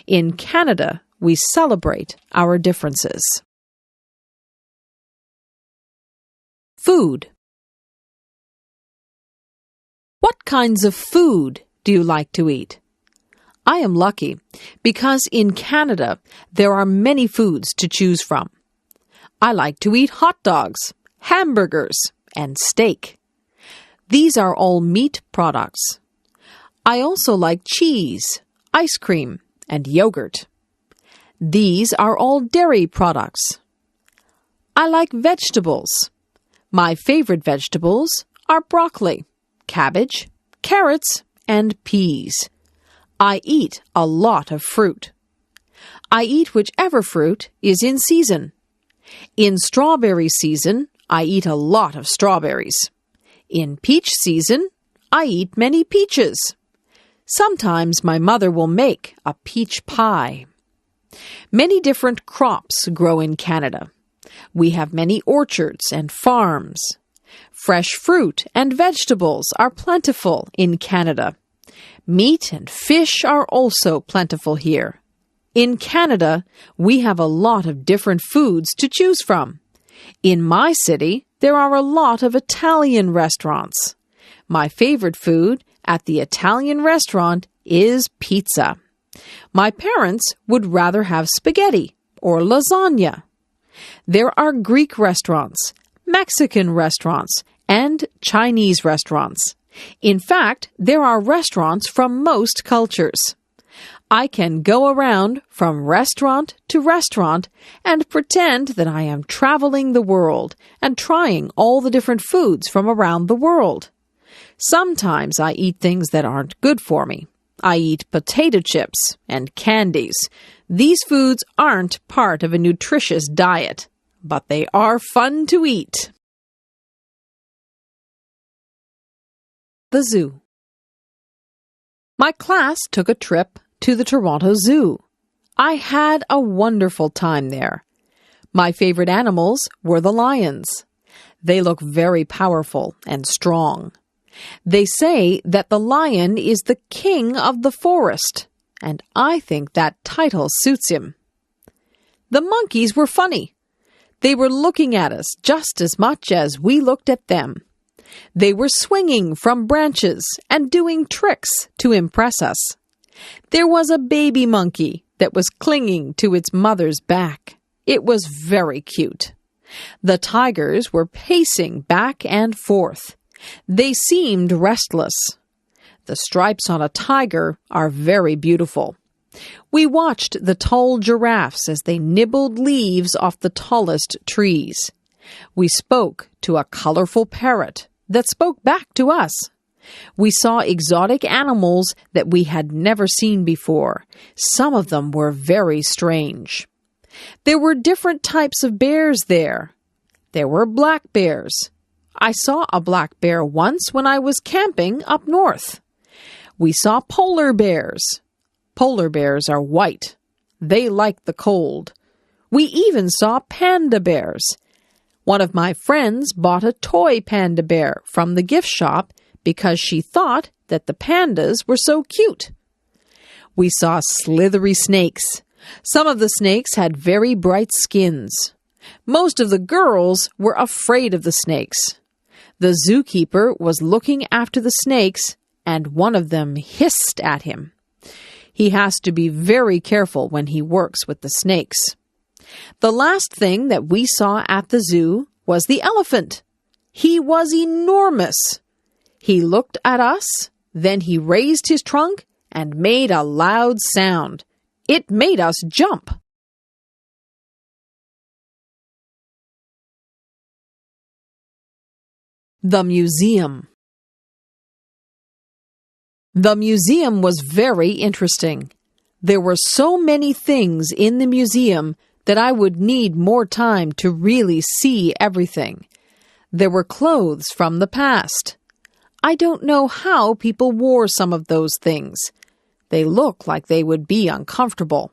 In Canada, we celebrate our differences. Food. What kinds of food do you like to eat? I am lucky because in Canada there are many foods to choose from. I like to eat hot dogs, hamburgers, and steak. These are all meat products. I also like cheese, ice cream, and yogurt. These are all dairy products. I like vegetables. My favorite vegetables are broccoli, cabbage, carrots, and peas. I eat a lot of fruit. I eat whichever fruit is in season. In strawberry season, I eat a lot of strawberries. In peach season, I eat many peaches. Sometimes my mother will make a peach pie. Many different crops grow in Canada. We have many orchards and farms. Fresh fruit and vegetables are plentiful in Canada. Meat and fish are also plentiful here. In Canada, we have a lot of different foods to choose from. In my city, there are a lot of Italian restaurants. My favorite food at the Italian restaurant is pizza. My parents would rather have spaghetti or lasagna. There are Greek restaurants, Mexican restaurants, and Chinese restaurants. In fact, there are restaurants from most cultures. I can go around from restaurant to restaurant and pretend that I am traveling the world and trying all the different foods from around the world. Sometimes I eat things that aren't good for me. I eat potato chips and candies. These foods aren't part of a nutritious diet, but they are fun to eat. The zoo. My class took a trip to the Toronto Zoo. I had a wonderful time there. My favorite animals were the lions. They look very powerful and strong. They say that the lion is the king of the forest, and I think that title suits him. The monkeys were funny. They were looking at us just as much as we looked at them. They were swinging from branches and doing tricks to impress us. There was a baby monkey that was clinging to its mother's back. It was very cute. The tigers were pacing back and forth. They seemed restless. The stripes on a tiger are very beautiful. We watched the tall giraffes as they nibbled leaves off the tallest trees. We spoke to a colorful parrot that spoke back to us. We saw exotic animals that we had never seen before. Some of them were very strange. There were different types of bears there. There were black bears. I saw a black bear once when I was camping up north. We saw polar bears. Polar bears are white. They like the cold. We even saw panda bears. One of my friends bought a toy panda bear from the gift shop because she thought that the pandas were so cute. We saw slithery snakes. Some of the snakes had very bright skins. Most of the girls were afraid of the snakes. The zookeeper was looking after the snakes, and one of them hissed at him. He has to be very careful when he works with the snakes. The last thing that we saw at the zoo was the elephant. He was enormous. He looked at us, then he raised his trunk and made a loud sound. It made us jump. The museum. The museum was very interesting. There were so many things in the museum that I would need more time to really see everything. There were clothes from the past. I don't know how people wore some of those things. They look like they would be uncomfortable.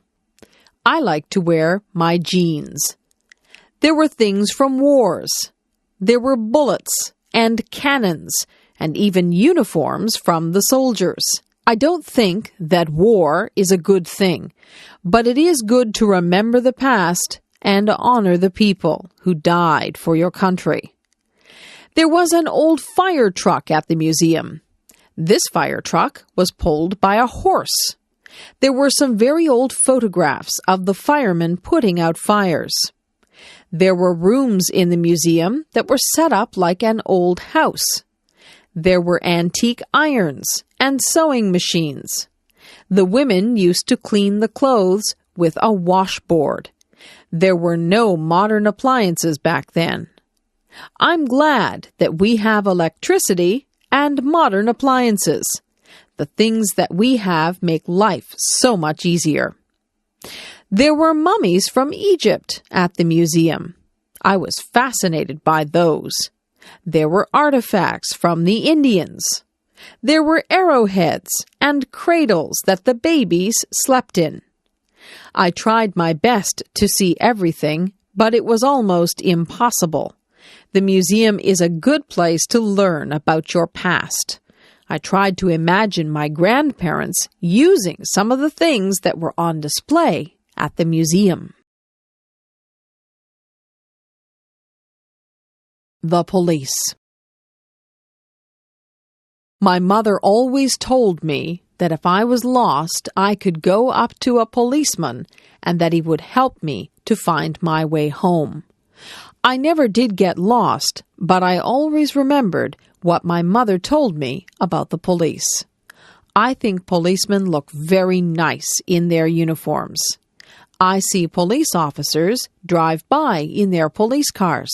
I like to wear my jeans. There were things from wars. There were bullets and cannons and even uniforms from the soldiers. I don't think that war is a good thing, but it is good to remember the past and honor the people who died for your country. There was an old fire truck at the museum. This fire truck was pulled by a horse. There were some very old photographs of the firemen putting out fires. There were rooms in the museum that were set up like an old house. There were antique irons and sewing machines. The women used to clean the clothes with a washboard. There were no modern appliances back then. I'm glad that we have electricity and modern appliances. The things that we have make life so much easier. There were mummies from Egypt at the museum. I was fascinated by those. There were artifacts from the Indians. There were arrowheads and cradles that the babies slept in. I tried my best to see everything, but it was almost impossible. The museum is a good place to learn about your past. I tried to imagine my grandparents using some of the things that were on display at the museum. The police. My mother always told me that if I was lost, I could go up to a policeman and that he would help me to find my way home. I never did get lost, but I always remembered what my mother told me about the police. I think policemen look very nice in their uniforms. I see police officers drive by in their police cars.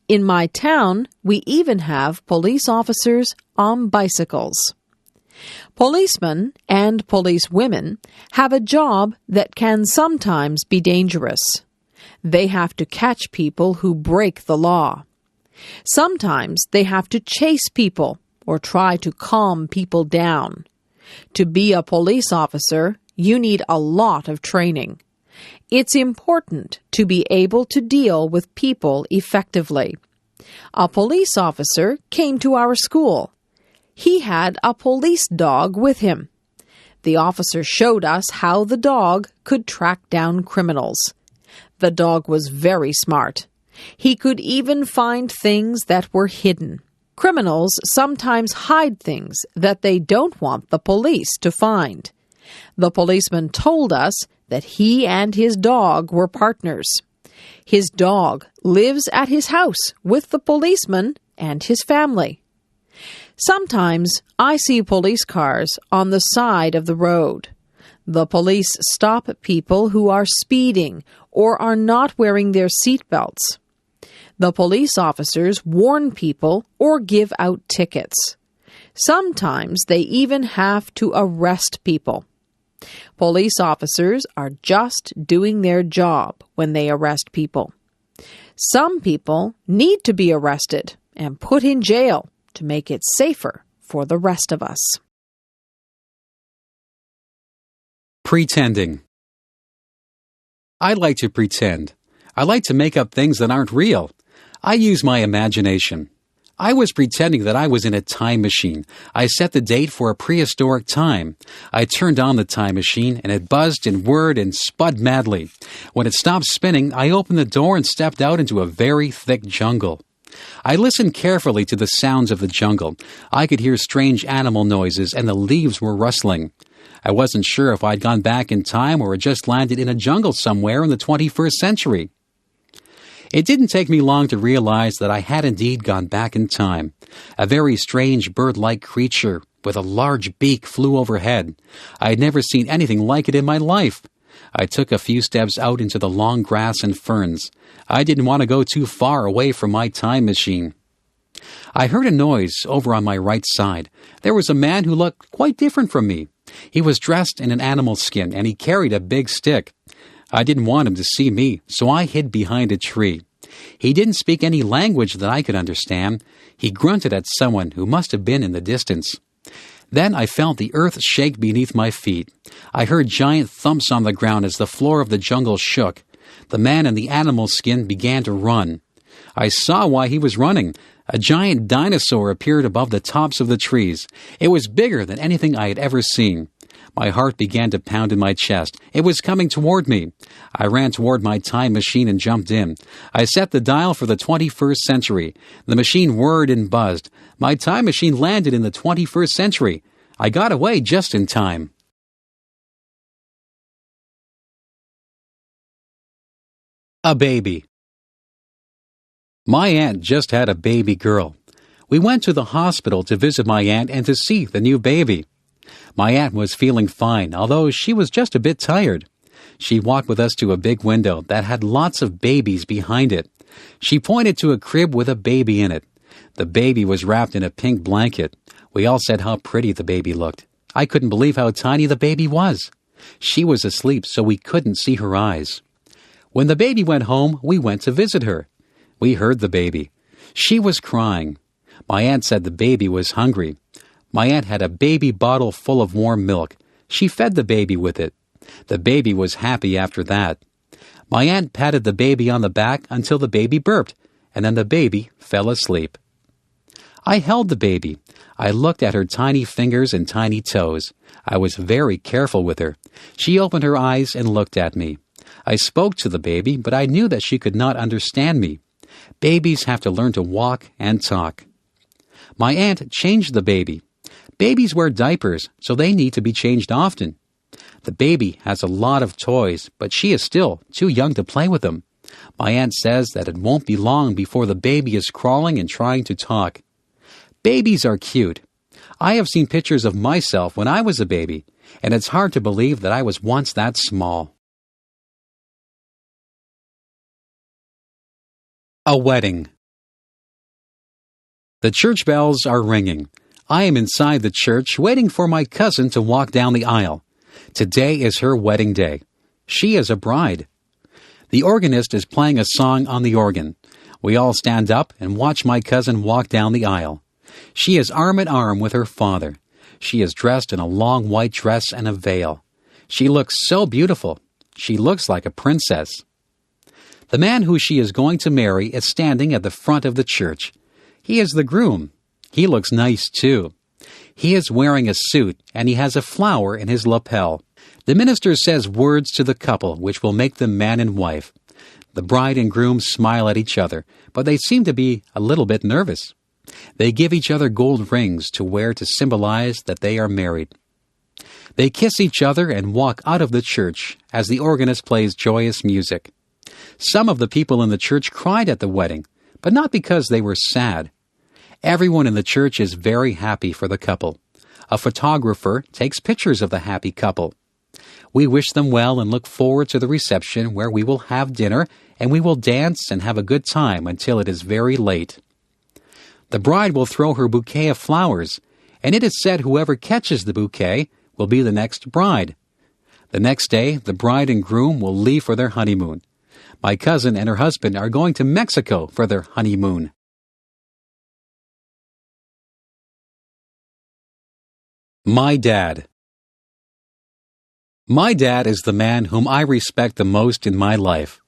In my town, we even have police officers on bicycles. Policemen and policewomen have a job that can sometimes be dangerous. They have to catch people who break the law. Sometimes they have to chase people or try to calm people down. To be a police officer, you need a lot of training. It's important to be able to deal with people effectively. A police officer came to our school. He had a police dog with him. The officer showed us how the dog could track down criminals. The dog was very smart. He could even find things that were hidden. Criminals sometimes hide things that they don't want the police to find. The policeman told us that he and his dog were partners. His dog lives at his house with the policeman and his family. Sometimes I see police cars on the side of the road. The police stop people who are speeding or are not wearing their seatbelts. The police officers warn people or give out tickets. Sometimes they even have to arrest people. Police officers are just doing their job when they arrest people. Some people need to be arrested and put in jail to make it safer for the rest of us. Pretending. I like to pretend. I like to make up things that aren't real. I use my imagination. I was pretending that I was in a time machine. I set the date for a prehistoric time. I turned on the time machine, and it buzzed and whirred and spud madly. When it stopped spinning, I opened the door and stepped out into a very thick jungle. I listened carefully to the sounds of the jungle. I could hear strange animal noises, and the leaves were rustling. I wasn't sure if I'd gone back in time or had just landed in a jungle somewhere in the 21st century. It didn't take me long to realize that I had indeed gone back in time. A very strange bird-like creature with a large beak flew overhead. I had never seen anything like it in my life. I took a few steps out into the long grass and ferns. I didn't want to go too far away from my time machine. I heard a noise over on my right side. There was a man who looked quite different from me. He was dressed in an animal skin, and he carried a big stick. I didn't want him to see me, so I hid behind a tree. He didn't speak any language that I could understand. He grunted at someone who must have been in the distance. Then I felt the earth shake beneath my feet. I heard giant thumps on the ground as the floor of the jungle shook. The man in the animal skin began to run. I saw why he was running. A giant dinosaur appeared above the tops of the trees. It was bigger than anything I had ever seen. My heart began to pound in my chest. It was coming toward me. I ran toward my time machine and jumped in. I set the dial for the 21st century. The machine whirred and buzzed. My time machine landed in the 21st century. I got away just in time. A baby. My aunt just had a baby girl. We went to the hospital to visit my aunt and to see the new baby. My aunt was feeling fine, although she was just a bit tired. She walked with us to a big window that had lots of babies behind it. She pointed to a crib with a baby in it. The baby was wrapped in a pink blanket. We all said how pretty the baby looked. I couldn't believe how tiny the baby was. She was asleep, so we couldn't see her eyes. When the baby went home, we went to visit her. We heard the baby. She was crying. My aunt said the baby was hungry. My aunt had a baby bottle full of warm milk. She fed the baby with it. The baby was happy after that. My aunt patted the baby on the back until the baby burped, and then the baby fell asleep. I held the baby. I looked at her tiny fingers and tiny toes. I was very careful with her. She opened her eyes and looked at me. I spoke to the baby, but I knew that she could not understand me. Babies have to learn to walk and talk. My aunt changed the baby. Babies wear diapers, so they need to be changed often. The baby has a lot of toys, but she is still too young to play with them. My aunt says that it won't be long before the baby is crawling and trying to talk. Babies are cute. I have seen pictures of myself when I was a baby, and it's hard to believe that I was once that small. A wedding. The church bells are ringing. I am inside the church waiting for my cousin to walk down the aisle. Today is her wedding day. She is a bride. The organist is playing a song on the organ. We all stand up and watch my cousin walk down the aisle. She is arm in arm with her father. She is dressed in a long white dress and a veil. She looks so beautiful. She looks like a princess. The man who she is going to marry is standing at the front of the church. He is the groom. He looks nice, too. He is wearing a suit, and he has a flower in his lapel. The minister says words to the couple which will make them man and wife. The bride and groom smile at each other, but they seem to be a little bit nervous. They give each other gold rings to wear to symbolize that they are married. They kiss each other and walk out of the church as the organist plays joyous music. Some of the people in the church cried at the wedding, but not because they were sad. Everyone in the church is very happy for the couple. A photographer takes pictures of the happy couple. We wish them well and look forward to the reception where we will have dinner and we will dance and have a good time until it is very late. The bride will throw her bouquet of flowers, and it is said whoever catches the bouquet will be the next bride. The next day, the bride and groom will leave for their honeymoon. My cousin and her husband are going to Mexico for their honeymoon. My dad. My dad is the man whom I respect the most in my life.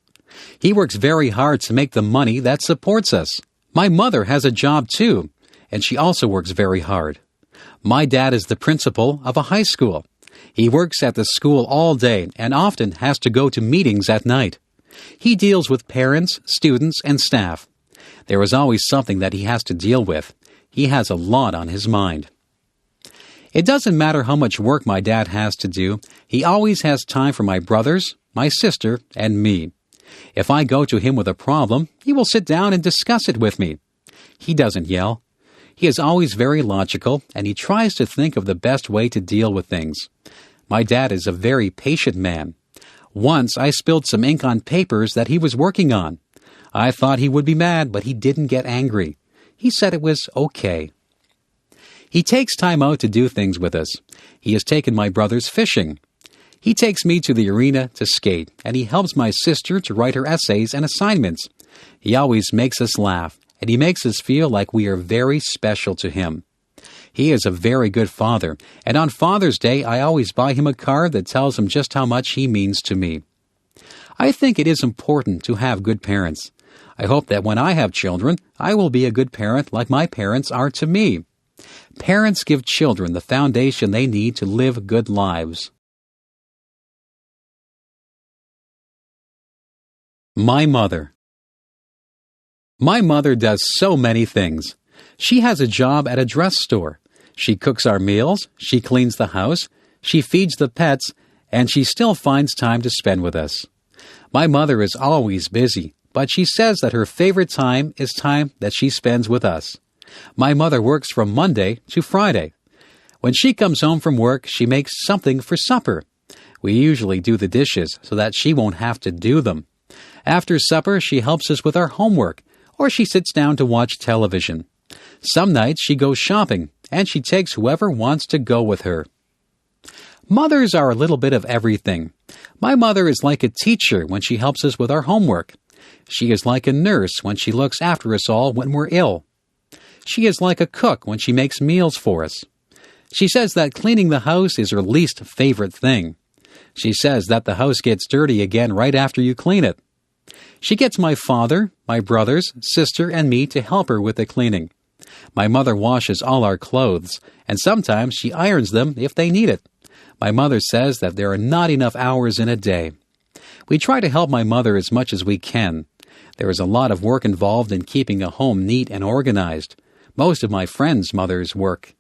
He works very hard to make the money that supports us. My mother has a job too, and she also works very hard. My dad is the principal of a high school. He works at the school all day and often has to go to meetings at night. He deals with parents, students, and staff. There is always something that he has to deal with. He has a lot on his mind. It doesn't matter how much work my dad has to do, he always has time for my brothers, my sister, and me. If I go to him with a problem, he will sit down and discuss it with me. He doesn't yell. He is always very logical, and he tries to think of the best way to deal with things. My dad is a very patient man. Once I spilled some ink on papers that he was working on. I thought he would be mad, but he didn't get angry. He said it was okay. He takes time out to do things with us. He has taken my brothers fishing. He takes me to the arena to skate, and he helps my sister to write her essays and assignments. He always makes us laugh, and he makes us feel like we are very special to him. He is a very good father, and on Father's Day I always buy him a card that tells him just how much he means to me. I think it is important to have good parents. I hope that when I have children, I will be a good parent like my parents are to me. Parents give children the foundation they need to live good lives. My mother. My mother does so many things. She has a job at a dress store. She cooks our meals, she cleans the house, she feeds the pets, and she still finds time to spend with us. My mother is always busy, but she says that her favorite time is time that she spends with us. My mother works from Monday to Friday. When she comes home from work, she makes something for supper. We usually do the dishes so that she won't have to do them. After supper, she helps us with our homework, or she sits down to watch television. Some nights she goes shopping, and she takes whoever wants to go with her. Mothers are a little bit of everything. My mother is like a teacher when she helps us with our homework. She is like a nurse when she looks after us all when we're ill. She is like a cook when she makes meals for us. She says that cleaning the house is her least favorite thing. She says that the house gets dirty again right after you clean it. She gets my father, my brothers, sister, and me to help her with the cleaning. My mother washes all our clothes, and sometimes she irons them if they need it. My mother says that there are not enough hours in a day. We try to help my mother as much as we can. There is a lot of work involved in keeping a home neat and organized. Most of my friends' mothers work.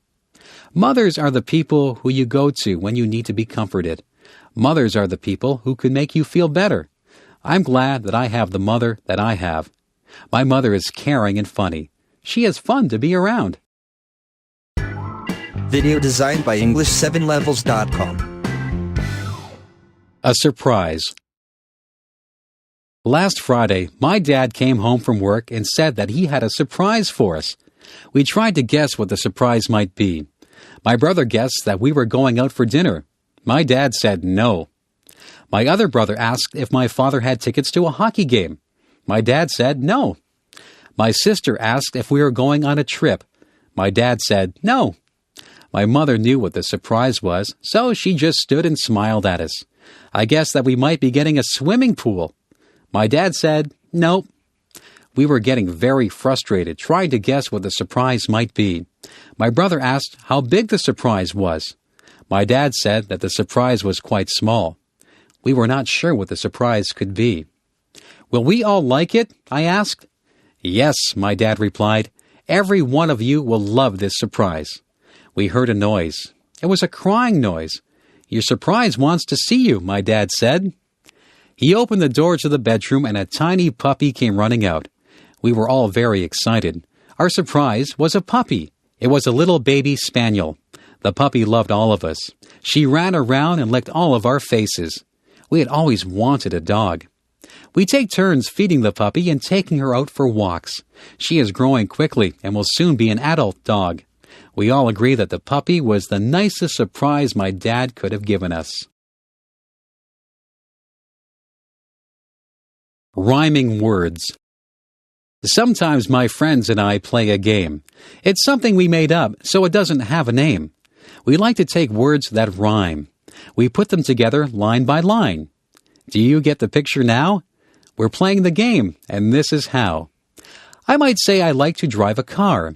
Mothers are the people who you go to when you need to be comforted. Mothers are the people who can make you feel better. I'm glad that I have the mother that I have. My mother is caring and funny. She is fun to be around. Video designed by English7levels.com. A surprise. Last Friday, my dad came home from work and said that he had a surprise for us. We tried to guess what the surprise might be. My brother guessed that we were going out for dinner. My dad said no. My other brother asked if my father had tickets to a hockey game. My dad said no. My sister asked if we were going on a trip. My dad said no. My mother knew what the surprise was, so she just stood and smiled at us. I guessed that we might be getting a swimming pool. My dad said nope. We were getting very frustrated trying to guess what the surprise might be. My brother asked how big the surprise was. My dad said that the surprise was quite small. We were not sure what the surprise could be. Will we all like it? I asked. Yes, my dad replied. Every one of you will love this surprise. We heard a noise. It was a crying noise. Your surprise wants to see you, my dad said. He opened the door to the bedroom and a tiny puppy came running out. We were all very excited. Our surprise was a puppy. It was a little baby spaniel. The puppy loved all of us. She ran around and licked all of our faces. We had always wanted a dog. We take turns feeding the puppy and taking her out for walks. She is growing quickly and will soon be an adult dog. We all agree that the puppy was the nicest surprise my dad could have given us. Rhyming words. Sometimes my friends and I play a game. It's something we made up, so it doesn't have a name. We like to take words that rhyme. We put them together line by line. Do you get the picture now? We're playing the game, and this is how. I might say I like to drive a car.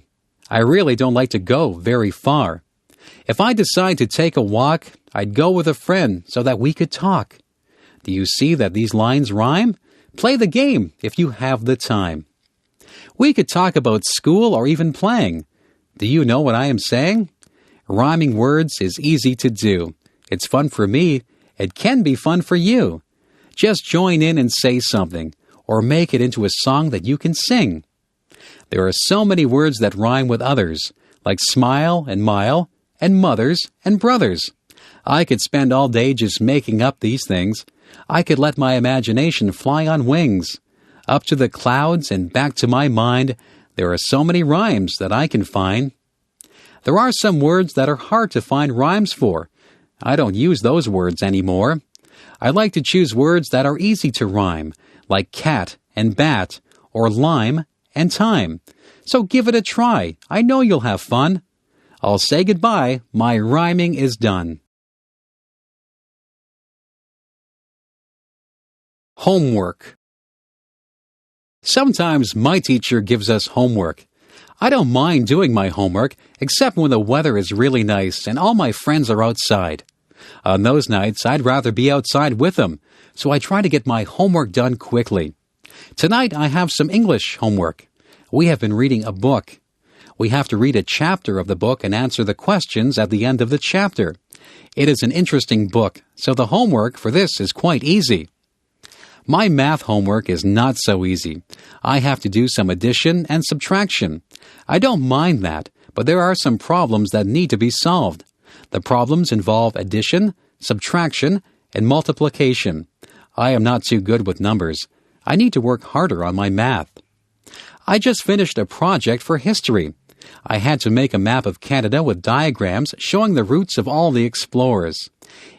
I really don't like to go very far. If I decide to take a walk, I'd go with a friend so that we could talk. Do you see that these lines rhyme? Play the game if you have the time. We could talk about school or even playing. Do you know what I am saying? Rhyming words is easy to do. It's fun for me. It can be fun for you. Just join in and say something, or make it into a song that you can sing. There are so many words that rhyme with others, like smile and mile, and mothers and brothers. I could spend all day just making up these things. I could let my imagination fly on wings. Up to the clouds and back to my mind, there are so many rhymes that I can find. There are some words that are hard to find rhymes for. I don't use those words anymore. I like to choose words that are easy to rhyme, like cat and bat, or lime and time. So give it a try. I know you'll have fun. I'll say goodbye. My rhyming is done. Homework. Sometimes my teacher gives us homework. I don't mind doing my homework, except when the weather is really nice and all my friends are outside. On those nights, I'd rather be outside with them, so I try to get my homework done quickly. Tonight, I have some English homework. We have been reading a book. We have to read a chapter of the book and answer the questions at the end of the chapter. It is an interesting book, so the homework for this is quite easy. My math homework is not so easy. I have to do some addition and subtraction. I don't mind that, but there are some problems that need to be solved. The problems involve addition, subtraction, and multiplication. I am not too good with numbers. I need to work harder on my math. I just finished a project for history. I had to make a map of Canada with diagrams showing the routes of all the explorers.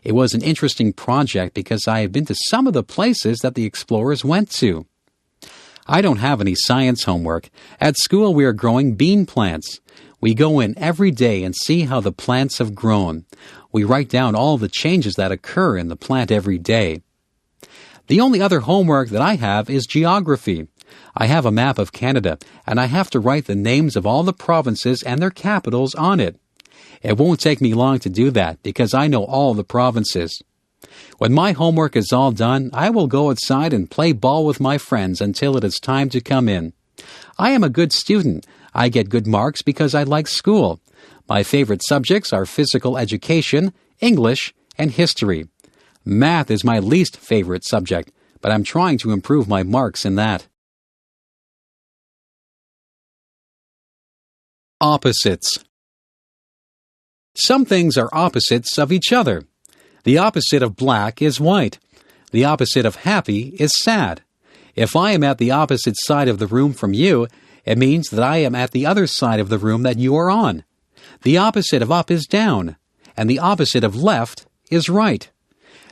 It was an interesting project because I have been to some of the places that the explorers went to. I don't have any science homework. At school we are growing bean plants. We go in every day and see how the plants have grown. We write down all the changes that occur in the plant every day. The only other homework that I have is geography. I have a map of Canada, and I have to write the names of all the provinces and their capitals on it. It won't take me long to do that because I know all the provinces. When my homework is all done, I will go outside and play ball with my friends until it is time to come in. I am a good student. I get good marks because I like school. My favorite subjects are physical education, English, and history. Math is my least favorite subject, but I'm trying to improve my marks in that. Opposites. Some things are opposites of each other. The opposite of black is white. The opposite of happy is sad. If I am at the opposite side of the room from you, it means that I am at the other side of the room that you are on. The opposite of up is down, and the opposite of left is right.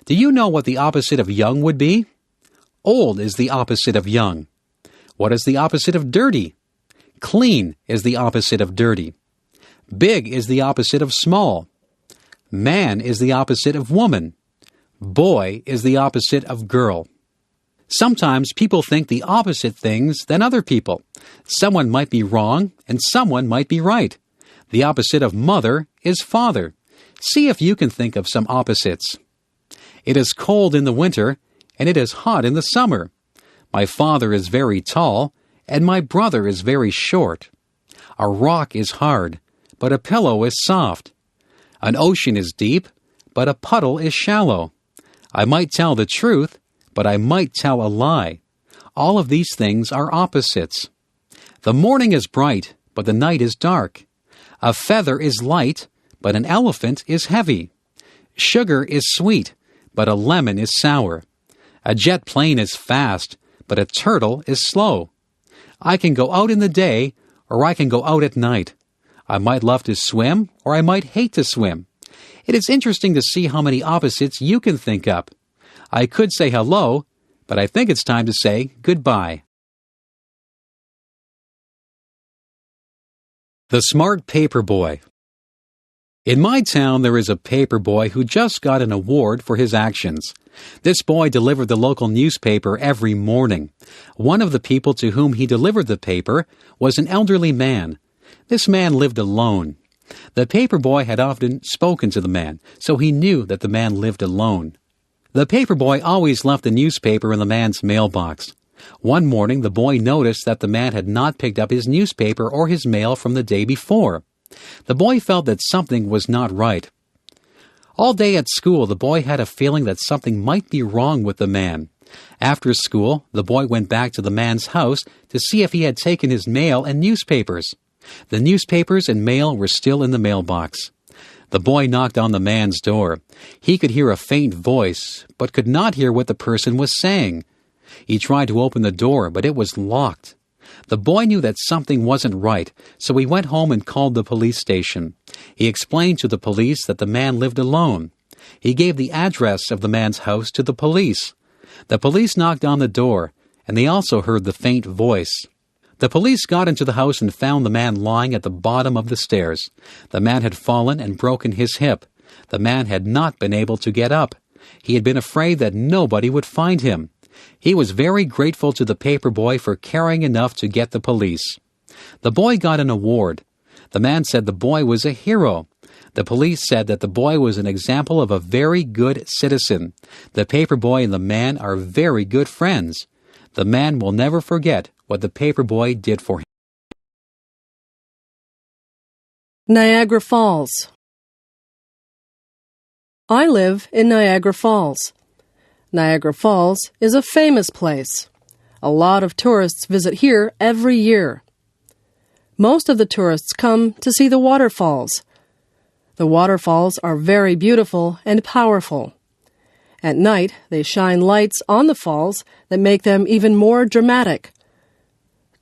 Do you know what the opposite of young would be? Old is the opposite of young. What is the opposite of dirty? Clean is the opposite of dirty. Big is the opposite of small. Man is the opposite of woman. Boy is the opposite of girl. Sometimes people think the opposite things than other people. Someone might be wrong and someone might be right. The opposite of mother is father. See if you can think of some opposites. It is cold in the winter and it is hot in the summer. My father is very tall and my brother is very short. A rock is hard, but a pillow is soft. An ocean is deep, but a puddle is shallow. I might tell the truth, but I might tell a lie. All of these things are opposites. The morning is bright, but the night is dark. A feather is light, but an elephant is heavy. Sugar is sweet, but a lemon is sour. A jet plane is fast, but a turtle is slow. I can go out in the day, or I can go out at night. I might love to swim, or I might hate to swim. It is interesting to see how many opposites you can think up. I could say hello, but I think it's time to say goodbye. The Smart Paper Boy. In my town, there is a paper boy who just got an award for his actions. This boy delivered the local newspaper every morning. One of the people to whom he delivered the paper was an elderly man. This man lived alone. The paper boy had often spoken to the man, so he knew that the man lived alone. The paper boy always left the newspaper in the man's mailbox. One morning, the boy noticed that the man had not picked up his newspaper or his mail from the day before. The boy felt that something was not right. All day at school, the boy had a feeling that something might be wrong with the man. After school, the boy went back to the man's house to see if he had taken his mail and newspapers. The newspapers and mail were still in the mailbox. The boy knocked on the man's door. He could hear a faint voice, but could not hear what the person was saying. He tried to open the door, but it was locked. The boy knew that something wasn't right, so he went home and called the police station. He explained to the police that the man lived alone. He gave the address of the man's house to the police. The police knocked on the door, and they also heard the faint voice. The police got into the house and found the man lying at the bottom of the stairs. The man had fallen and broken his hip. The man had not been able to get up. He had been afraid that nobody would find him. He was very grateful to the paper boy for caring enough to get the police. The boy got an award. The man said the boy was a hero. The police said that the boy was an example of a very good citizen. The paper boy and the man are very good friends. The man will never forget what the paper boy did for him. Niagara Falls. I live in Niagara Falls. Niagara Falls is a famous place. A lot of tourists visit here every year. Most of the tourists come to see the waterfalls. The waterfalls are very beautiful and powerful. At night, they shine lights on the falls that make them even more dramatic.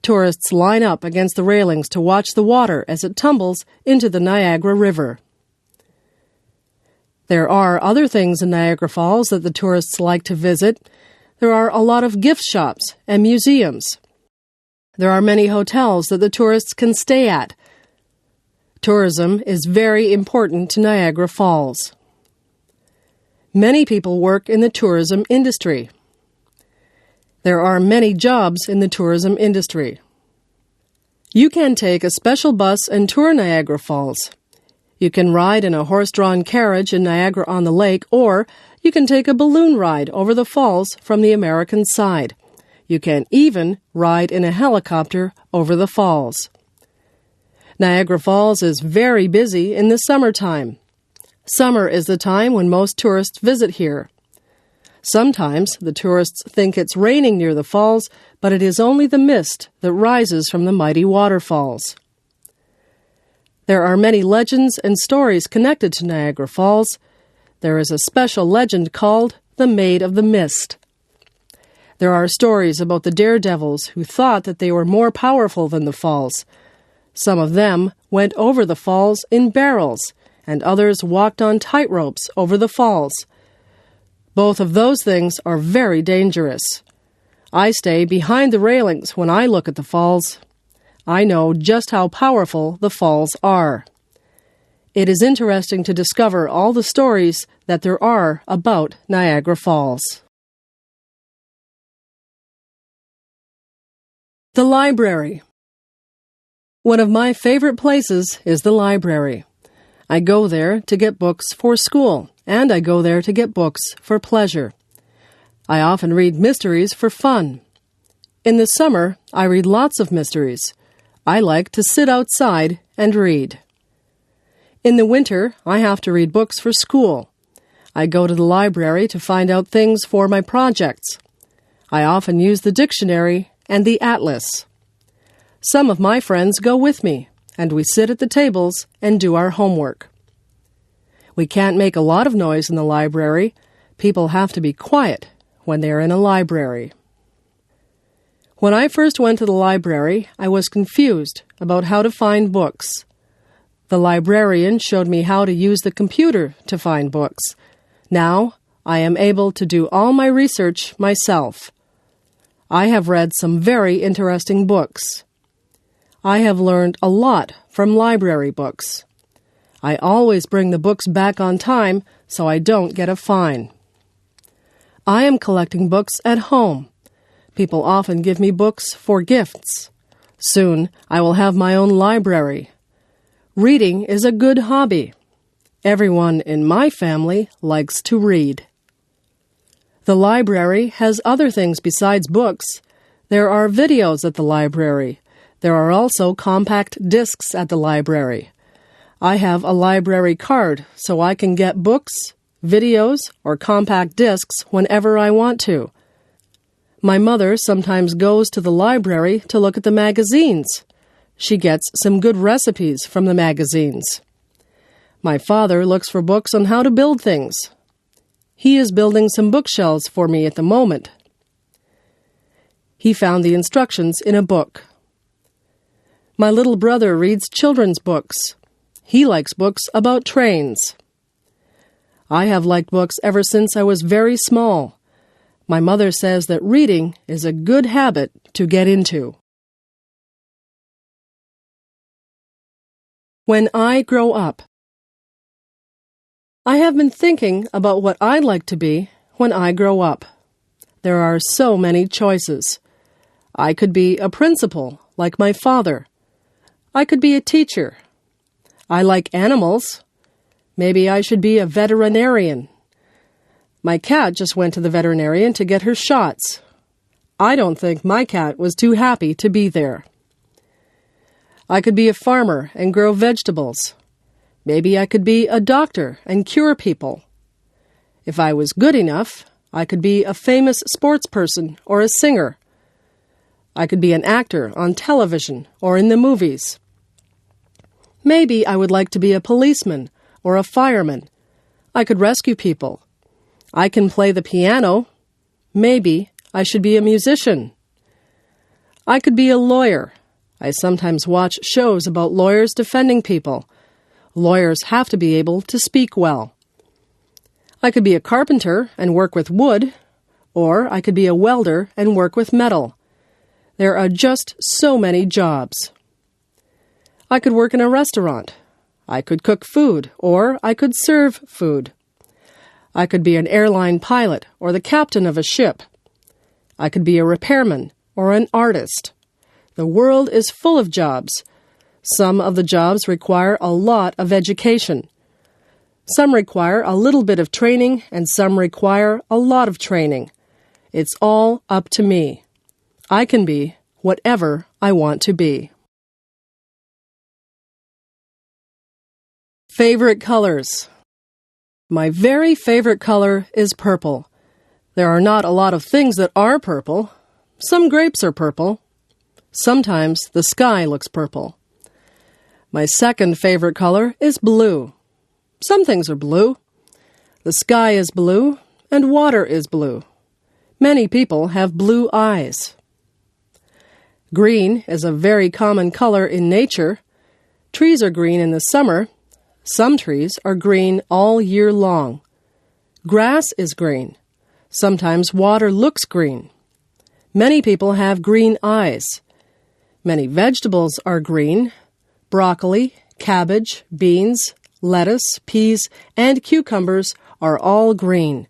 Tourists line up against the railings to watch the water as it tumbles into the Niagara River. There are other things in Niagara Falls that the tourists like to visit. There are a lot of gift shops and museums. There are many hotels that the tourists can stay at. Tourism is very important to Niagara Falls. Many people work in the tourism industry. There are many jobs in the tourism industry. You can take a special bus and tour Niagara Falls. You can ride in a horse-drawn carriage in Niagara-on-the-Lake, or you can take a balloon ride over the falls from the American side. You can even ride in a helicopter over the falls. Niagara Falls is very busy in the summertime. Summer is the time when most tourists visit here. Sometimes the tourists think it's raining near the falls, but it is only the mist that rises from the mighty waterfalls. There are many legends and stories connected to Niagara Falls. There is a special legend called the Maid of the Mist. There are stories about the daredevils who thought that they were more powerful than the falls. Some of them went over the falls in barrels, and others walked on tightropes over the falls. Both of those things are very dangerous. I stay behind the railings when I look at the falls. I know just how powerful the falls are. It is interesting to discover all the stories that there are about Niagara Falls. The library. One of my favorite places is the library. I go there to get books for school, and I go there to get books for pleasure. I often read mysteries for fun. In the summer, I read lots of mysteries. I like to sit outside and read. In the winter, I have to read books for school. I go to the library to find out things for my projects. I often use the dictionary and the atlas. Some of my friends go with me, and we sit at the tables and do our homework. We can't make a lot of noise in the library. People have to be quiet when they're in a library. When I first went to the library, I was confused about how to find books. The librarian showed me how to use the computer to find books. Now, I am able to do all my research myself. I have read some very interesting books. I have learned a lot from library books. I always bring the books back on time so I don't get a fine. I am collecting books at home. People often give me books for gifts. Soon I will have my own library. Reading is a good hobby. Everyone in my family likes to read. The library has other things besides books. There are videos at the library. There are also compact discs at the library. I have a library card so I can get books, videos, or compact discs whenever I want to. My mother sometimes goes to the library to look at the magazines. She gets some good recipes from the magazines. My father looks for books on how to build things. He is building some bookshelves for me at the moment. He found the instructions in a book. My little brother reads children's books. He likes books about trains. I have liked books ever since I was very small. My mother says that reading is a good habit to get into. When I grow up. I have been thinking about what I'd like to be when I grow up. There are so many choices. I could be a principal, like my father. I could be a teacher. I like animals. Maybe I should be a veterinarian. My cat just went to the veterinarian to get her shots. I don't think my cat was too happy to be there. I could be a farmer and grow vegetables. Maybe I could be a doctor and cure people. If I was good enough, I could be a famous sports person or a singer. I could be an actor on television or in the movies. Maybe I would like to be a policeman or a fireman. I could rescue people. I can play the piano. Maybe I should be a musician. I could be a lawyer. I sometimes watch shows about lawyers defending people. Lawyers have to be able to speak well. I could be a carpenter and work with wood, or I could be a welder and work with metal. There are just so many jobs. I could work in a restaurant. I could cook food, or I could serve food. I could be an airline pilot or the captain of a ship. I could be a repairman or an artist. The world is full of jobs. Some of the jobs require a lot of education. Some require a little bit of training, and some require a lot of training. It's all up to me. I can be whatever I want to be. Favorite colors. My very favorite color is purple. There are not a lot of things that are purple. Some grapes are purple. Sometimes the sky looks purple. My second favorite color is blue. Some things are blue. The sky is blue, and water is blue. Many people have blue eyes. Green is a very common color in nature. Trees are green in the summer. Some trees are green all year long. Grass is green. Sometimes water looks green. Many people have green eyes. Many vegetables are green. Broccoli, cabbage, beans, lettuce, peas, and cucumbers are all green.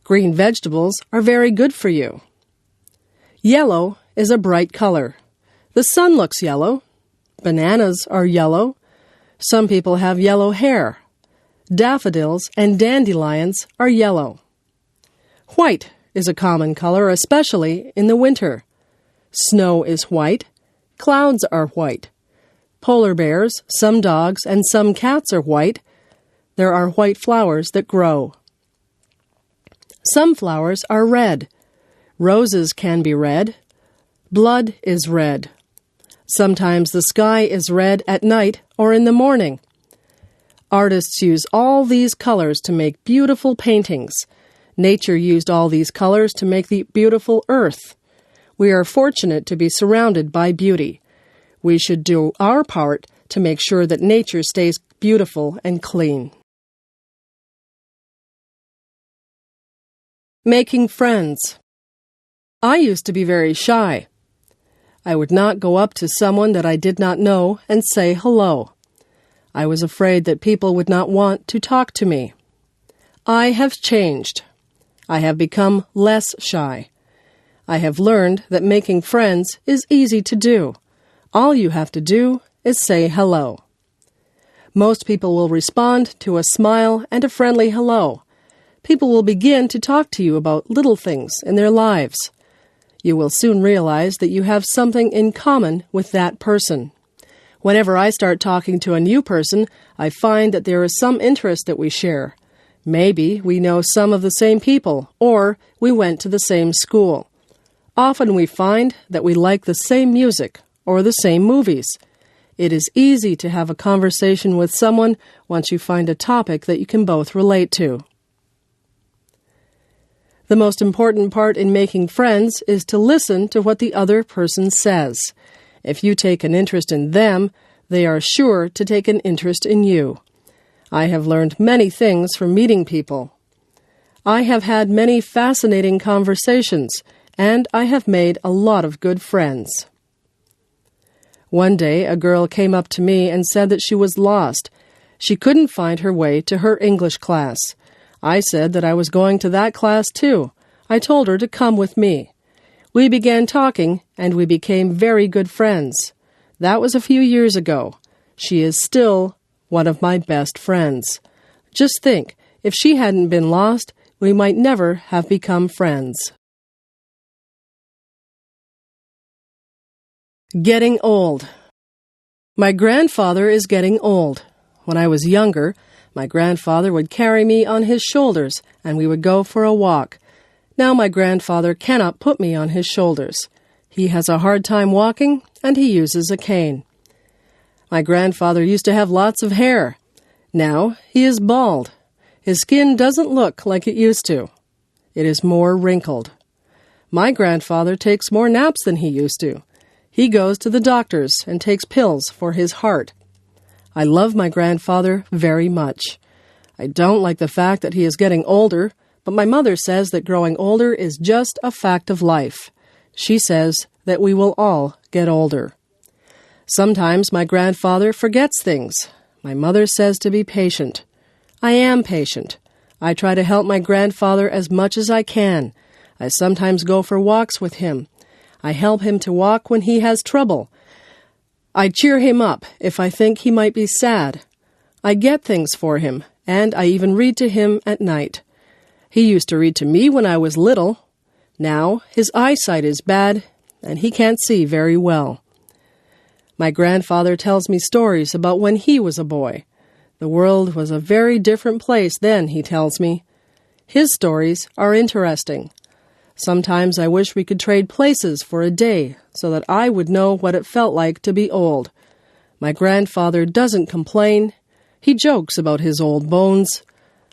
Green vegetables are very good for you. Yellow is a bright color. The sun looks yellow. Bananas are yellow. Some people have yellow hair. Daffodils and dandelions are yellow. White is a common color, especially in the winter. Snow is white. Clouds are white. Polar bears, some dogs, and some cats are white. There are white flowers that grow. Some flowers are red. Roses can be red. Blood is red. Sometimes the sky is red at night or in the morning. Artists use all these colors to make beautiful paintings. Nature used all these colors to make the beautiful earth. We are fortunate to be surrounded by beauty. We should do our part to make sure that nature stays beautiful and clean. Making friends. I used to be very shy. I would not go up to someone that I did not know and say hello. I was afraid that people would not want to talk to me. I have changed. I have become less shy. I have learned that making friends is easy to do. All you have to do is say hello. Most people will respond to a smile and a friendly hello. People will begin to talk to you about little things in their lives. You will soon realize that you have something in common with that person. Whenever I start talking to a new person, I find that there is some interest that we share. Maybe we know some of the same people, or we went to the same school. Often we find that we like the same music or the same movies. It is easy to have a conversation with someone once you find a topic that you can both relate to. The most important part in making friends is to listen to what the other person says. If you take an interest in them, they are sure to take an interest in you. I have learned many things from meeting people. I have had many fascinating conversations, and I have made a lot of good friends. One day, a girl came up to me and said that she was lost. She couldn't find her way to her English class. I said that I was going to that class too. I told her to come with me. We began talking, and we became very good friends. That was a few years ago. She is still one of my best friends. Just think, if she hadn't been lost, we might never have become friends. Getting old. My grandfather is getting old. When I was younger, my grandfather would carry me on his shoulders, and we would go for a walk. Now my grandfather cannot put me on his shoulders. He has a hard time walking, and he uses a cane. My grandfather used to have lots of hair. Now he is bald. His skin doesn't look like it used to. It is more wrinkled. My grandfather takes more naps than he used to. He goes to the doctors and takes pills for his heart. I love my grandfather very much. I don't like the fact that he is getting older, but my mother says that growing older is just a fact of life. She says that we will all get older. Sometimes my grandfather forgets things. My mother says to be patient. I am patient. I try to help my grandfather as much as I can. I sometimes go for walks with him. I help him to walk when he has trouble. I cheer him up if I think he might be sad. I get things for him, and I even read to him at night. He used to read to me when I was little. Now his eyesight is bad, and he can't see very well. My grandfather tells me stories about when he was a boy. The world was a very different place then, he tells me. His stories are interesting. Sometimes I wish we could trade places for a day so that I would know what it felt like to be old. My grandfather doesn't complain. He jokes about his old bones.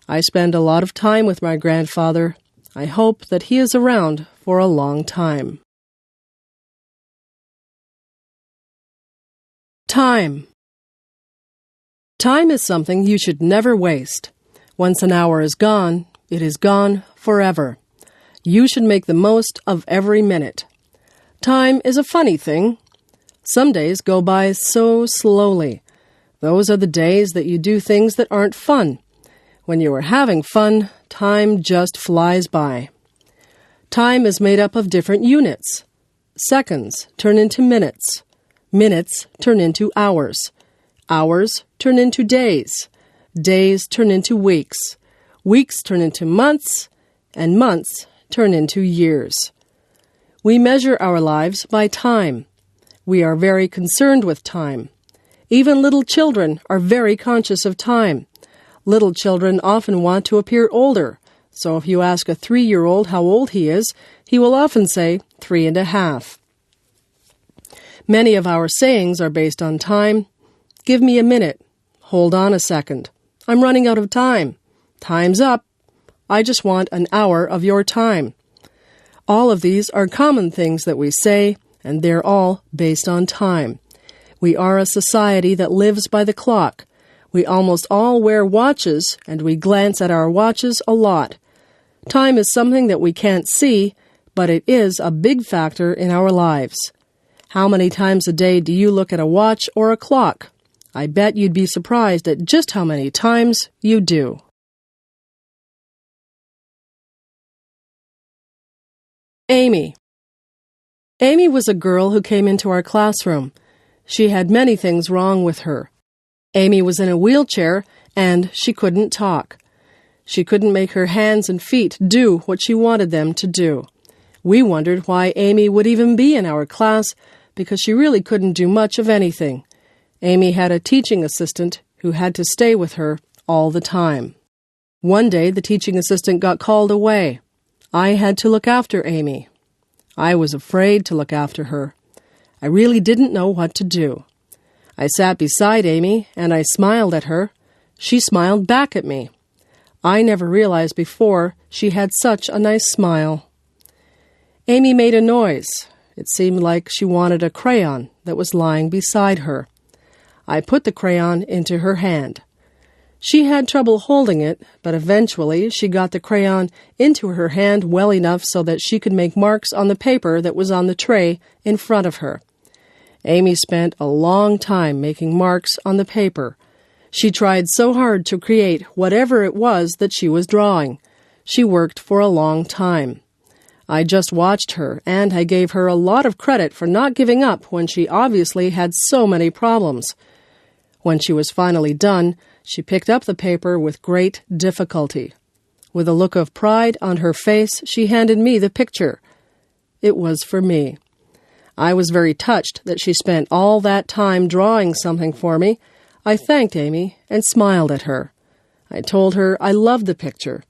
I spend a lot of time with my grandfather. I hope that he is around for a long time. Time. Time is something you should never waste. Once an hour is gone, it is gone forever. You should make the most of every minute. Time is a funny thing. Some days go by so slowly. Those are the days that you do things that aren't fun. When you are having fun, time just flies by. Time is made up of different units. Seconds turn into minutes. Minutes turn into hours. Hours turn into days. Days turn into weeks. Weeks turn into months. And months turn into years. We measure our lives by time. We are very concerned with time. Even little children are very conscious of time. Little children often want to appear older, so if you ask a 3-year-old how old he is, he will often say 3.5. Many of our sayings are based on time. Give me a minute. Hold on a second. I'm running out of time. Time's up. I just want an hour of your time. All of these are common things that we say, and they're all based on time. We are a society that lives by the clock. We almost all wear watches, and we glance at our watches a lot. Time is something that we can't see, but it is a big factor in our lives. How many times a day do you look at a watch or a clock? I bet you'd be surprised at just how many times you do. Amy. Amy was a girl who came into our classroom. She had many things wrong with her. Amy was in a wheelchair, and she couldn't talk. She couldn't make her hands and feet do what she wanted them to do. We wondered why Amy would even be in our class, because she really couldn't do much of anything. Amy had a teaching assistant who had to stay with her all the time. One day, the teaching assistant got called away. I had to look after Amy. I was afraid to look after her. I really didn't know what to do. I sat beside Amy, and I smiled at her. She smiled back at me. I never realized before she had such a nice smile. Amy made a noise. It seemed like she wanted a crayon that was lying beside her. I put the crayon into her hand. She had trouble holding it, but eventually she got the crayon into her hand well enough so that she could make marks on the paper that was on the tray in front of her. Amy spent a long time making marks on the paper. She tried so hard to create whatever it was that she was drawing. She worked for a long time. I just watched her, and I gave her a lot of credit for not giving up when she obviously had so many problems. When she was finally done, she picked up the paper with great difficulty. With a look of pride on her face, she handed me the picture. It was for me. I was very touched that she spent all that time drawing something for me. I thanked Amy and smiled at her. I told her I loved the picture.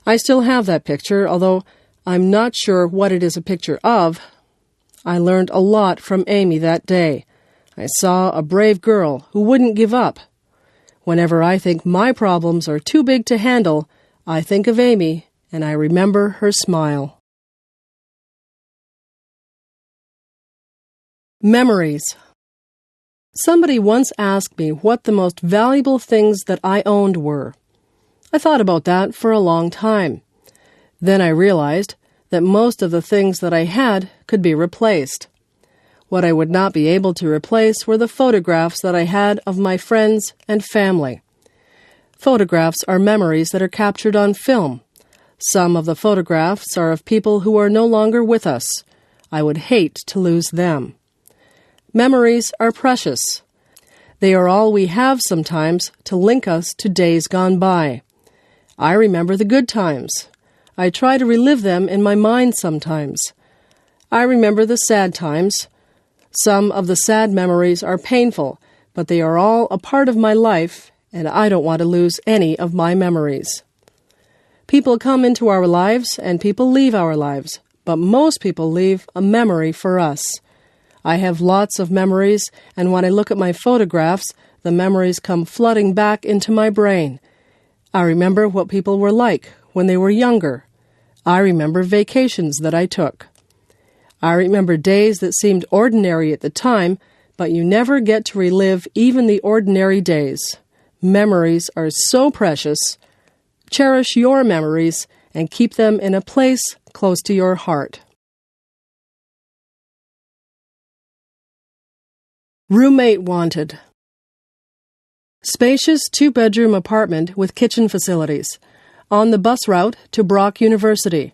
I still have that picture, although I'm not sure what it is a picture of. I learned a lot from Amy that day. I saw a brave girl who wouldn't give up. Whenever I think my problems are too big to handle, I think of Amy and I remember her smile. Memories. Somebody once asked me what the most valuable things that I owned were. I thought about that for a long time. Then I realized that most of the things that I had could be replaced. What I would not be able to replace were the photographs that I had of my friends and family. Photographs are memories that are captured on film. Some of the photographs are of people who are no longer with us. I would hate to lose them. Memories are precious. They are all we have sometimes to link us to days gone by. I remember the good times. I try to relive them in my mind sometimes. I remember the sad times. Some of the sad memories are painful, but they are all a part of my life, and I don't want to lose any of my memories. People come into our lives, and people leave our lives, but most people leave a memory for us. I have lots of memories, and when I look at my photographs, the memories come flooding back into my brain. I remember what people were like when they were younger. I remember vacations that I took. I remember days that seemed ordinary at the time, but you never get to relive even the ordinary days. Memories are so precious. Cherish your memories and keep them in a place close to your heart. Roommate wanted. Spacious 2-bedroom apartment with kitchen facilities. On the bus route to Brock University.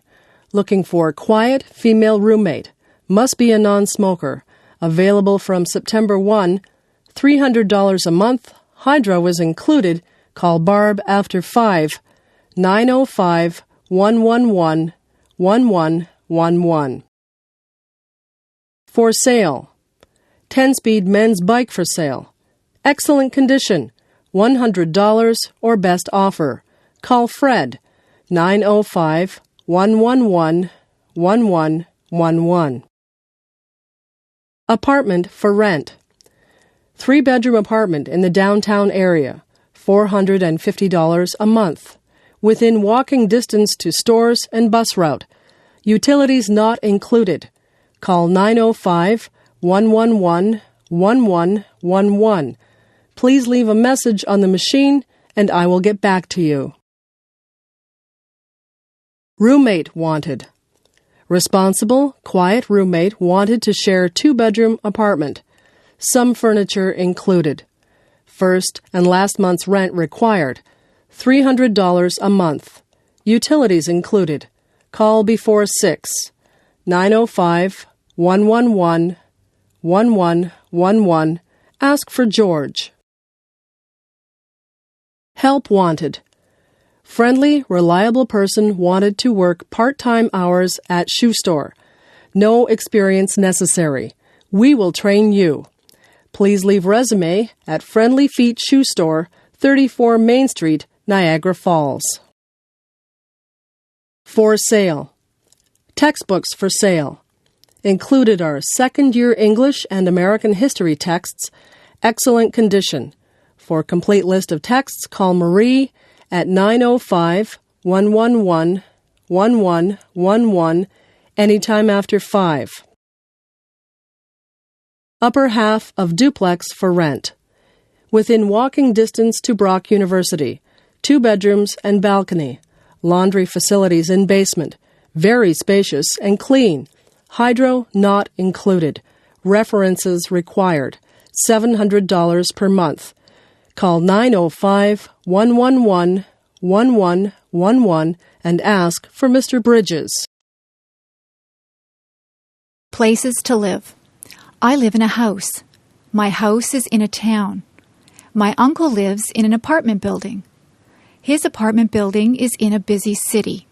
Looking for quiet female roommate. Must be a non-smoker. Available from September 1. $300 a month. Hydro is included. Call Barb after 5. 905-111-1111. For sale. 10-speed men's bike for sale. Excellent condition. $100 or best offer. Call Fred. 905-111-1111. Apartment for rent. 3-bedroom apartment in the downtown area. $450 a month. Within walking distance to stores and bus route. Utilities not included. Call 905-111-1111. 1111. Please leave a message on the machine and I will get back to you. Roommate wanted. Responsible, quiet roommate wanted to share 2-bedroom apartment. Some furniture included. First and last month's rent required. $300 a month. Utilities included. Call before 6. 905-111-1111. Ask for George. Help wanted. Friendly, reliable person wanted to work part-time hours at shoe store. No experience necessary. We will train you. Please leave resume at Friendly Feet Shoe Store, 34 Main Street, Niagara Falls. For sale. Textbooks for sale. Included are second-year English and American history texts, excellent condition. For complete list of texts, call Marie at 905-111-1111 anytime after 5. Upper half of duplex for rent. Within walking distance to Brock University. 2 bedrooms and balcony. Laundry facilities in basement. Very spacious and clean. Hydro not included. References required. $700 per month. Call 905-111-1111 and ask for Mr. Bridges. Places to live. I live in a house. My house is in a town. My uncle lives in an apartment building. His apartment building is in a busy city.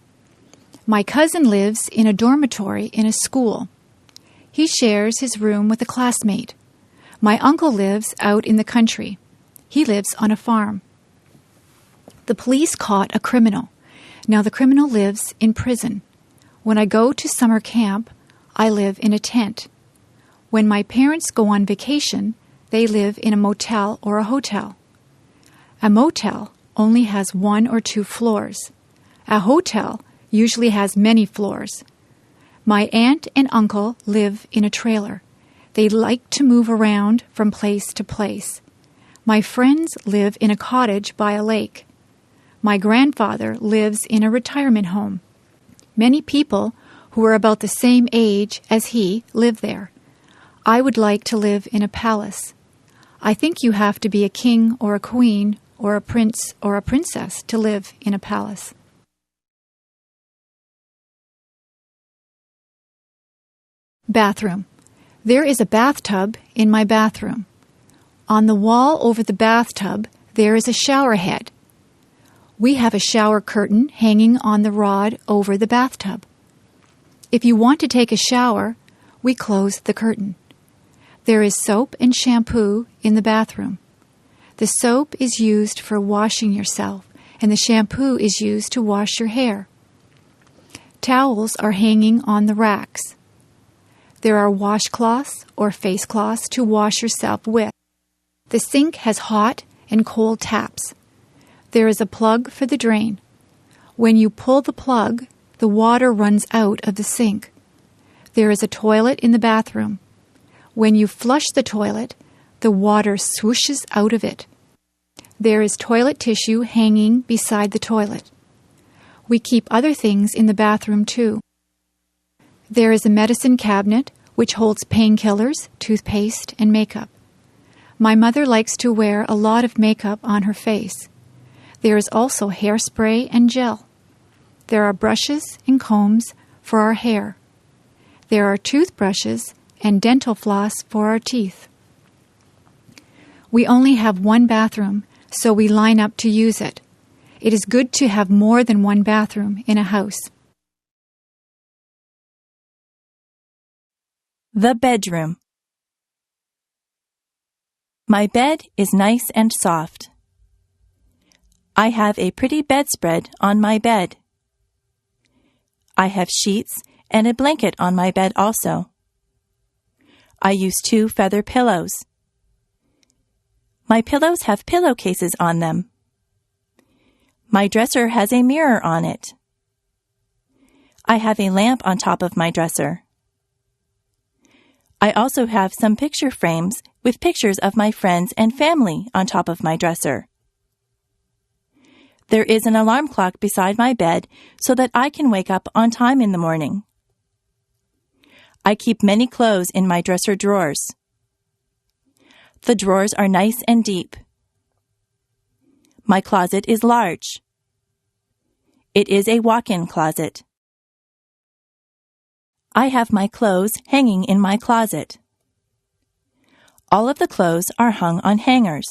My cousin lives in a dormitory in a school. He shares his room with a classmate. My uncle lives out in the country. He lives on a farm. The police caught a criminal. Now the criminal lives in prison. When I go to summer camp, I live in a tent. When my parents go on vacation, they live in a motel or a hotel. A motel only has 1 or 2 floors. A hotel usually has many floors. My aunt and uncle live in a trailer. They like to move around from place to place. My friends live in a cottage by a lake. My grandfather lives in a retirement home. Many people who are about the same age as he live there. I would like to live in a palace. I think you have to be a king or a queen or a prince or a princess to live in a palace. Bathroom. There is a bathtub in my bathroom. On the wall over the bathtub, there is a shower head. We have a shower curtain hanging on the rod over the bathtub. If you want to take a shower, we close the curtain. There is soap and shampoo in the bathroom. The soap is used for washing yourself, and the shampoo is used to wash your hair. Towels are hanging on the racks. There are washcloths or face cloths to wash yourself with. The sink has hot and cold taps. There is a plug for the drain. When you pull the plug, the water runs out of the sink. There is a toilet in the bathroom. When you flush the toilet, the water swooshes out of it. There is toilet tissue hanging beside the toilet. We keep other things in the bathroom too. There is a medicine cabinet which holds painkillers, toothpaste, and makeup. My mother likes to wear a lot of makeup on her face. There is also hairspray and gel. There are brushes and combs for our hair. There are toothbrushes and dental floss for our teeth. We only have 1 bathroom, so we line up to use it. It is good to have more than 1 bathroom in a house. The bedroom. My bed is nice and soft. I have a pretty bedspread on my bed. I have sheets and a blanket on my bed also. I use 2 feather pillows. My pillows have pillowcases on them. My dresser has a mirror on it. I have a lamp on top of my dresser. I also have some picture frames with pictures of my friends and family on top of my dresser. There is an alarm clock beside my bed so that I can wake up on time in the morning. I keep many clothes in my dresser drawers. The drawers are nice and deep. My closet is large. It is a walk-in closet. I have my clothes hanging in my closet. All of the clothes are hung on hangers.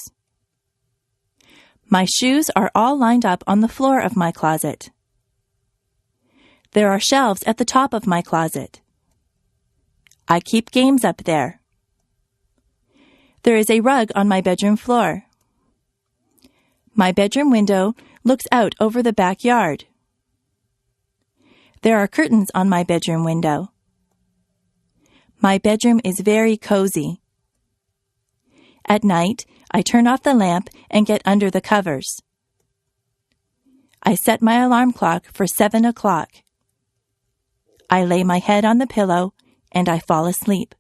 My shoes are all lined up on the floor of my closet. There are shelves at the top of my closet. I keep games up there. There is a rug on my bedroom floor. My bedroom window looks out over the backyard. There are curtains on my bedroom window. My bedroom is very cozy. At night, I turn off the lamp and get under the covers. I set my alarm clock for 7 o'clock. I lay my head on the pillow and I fall asleep.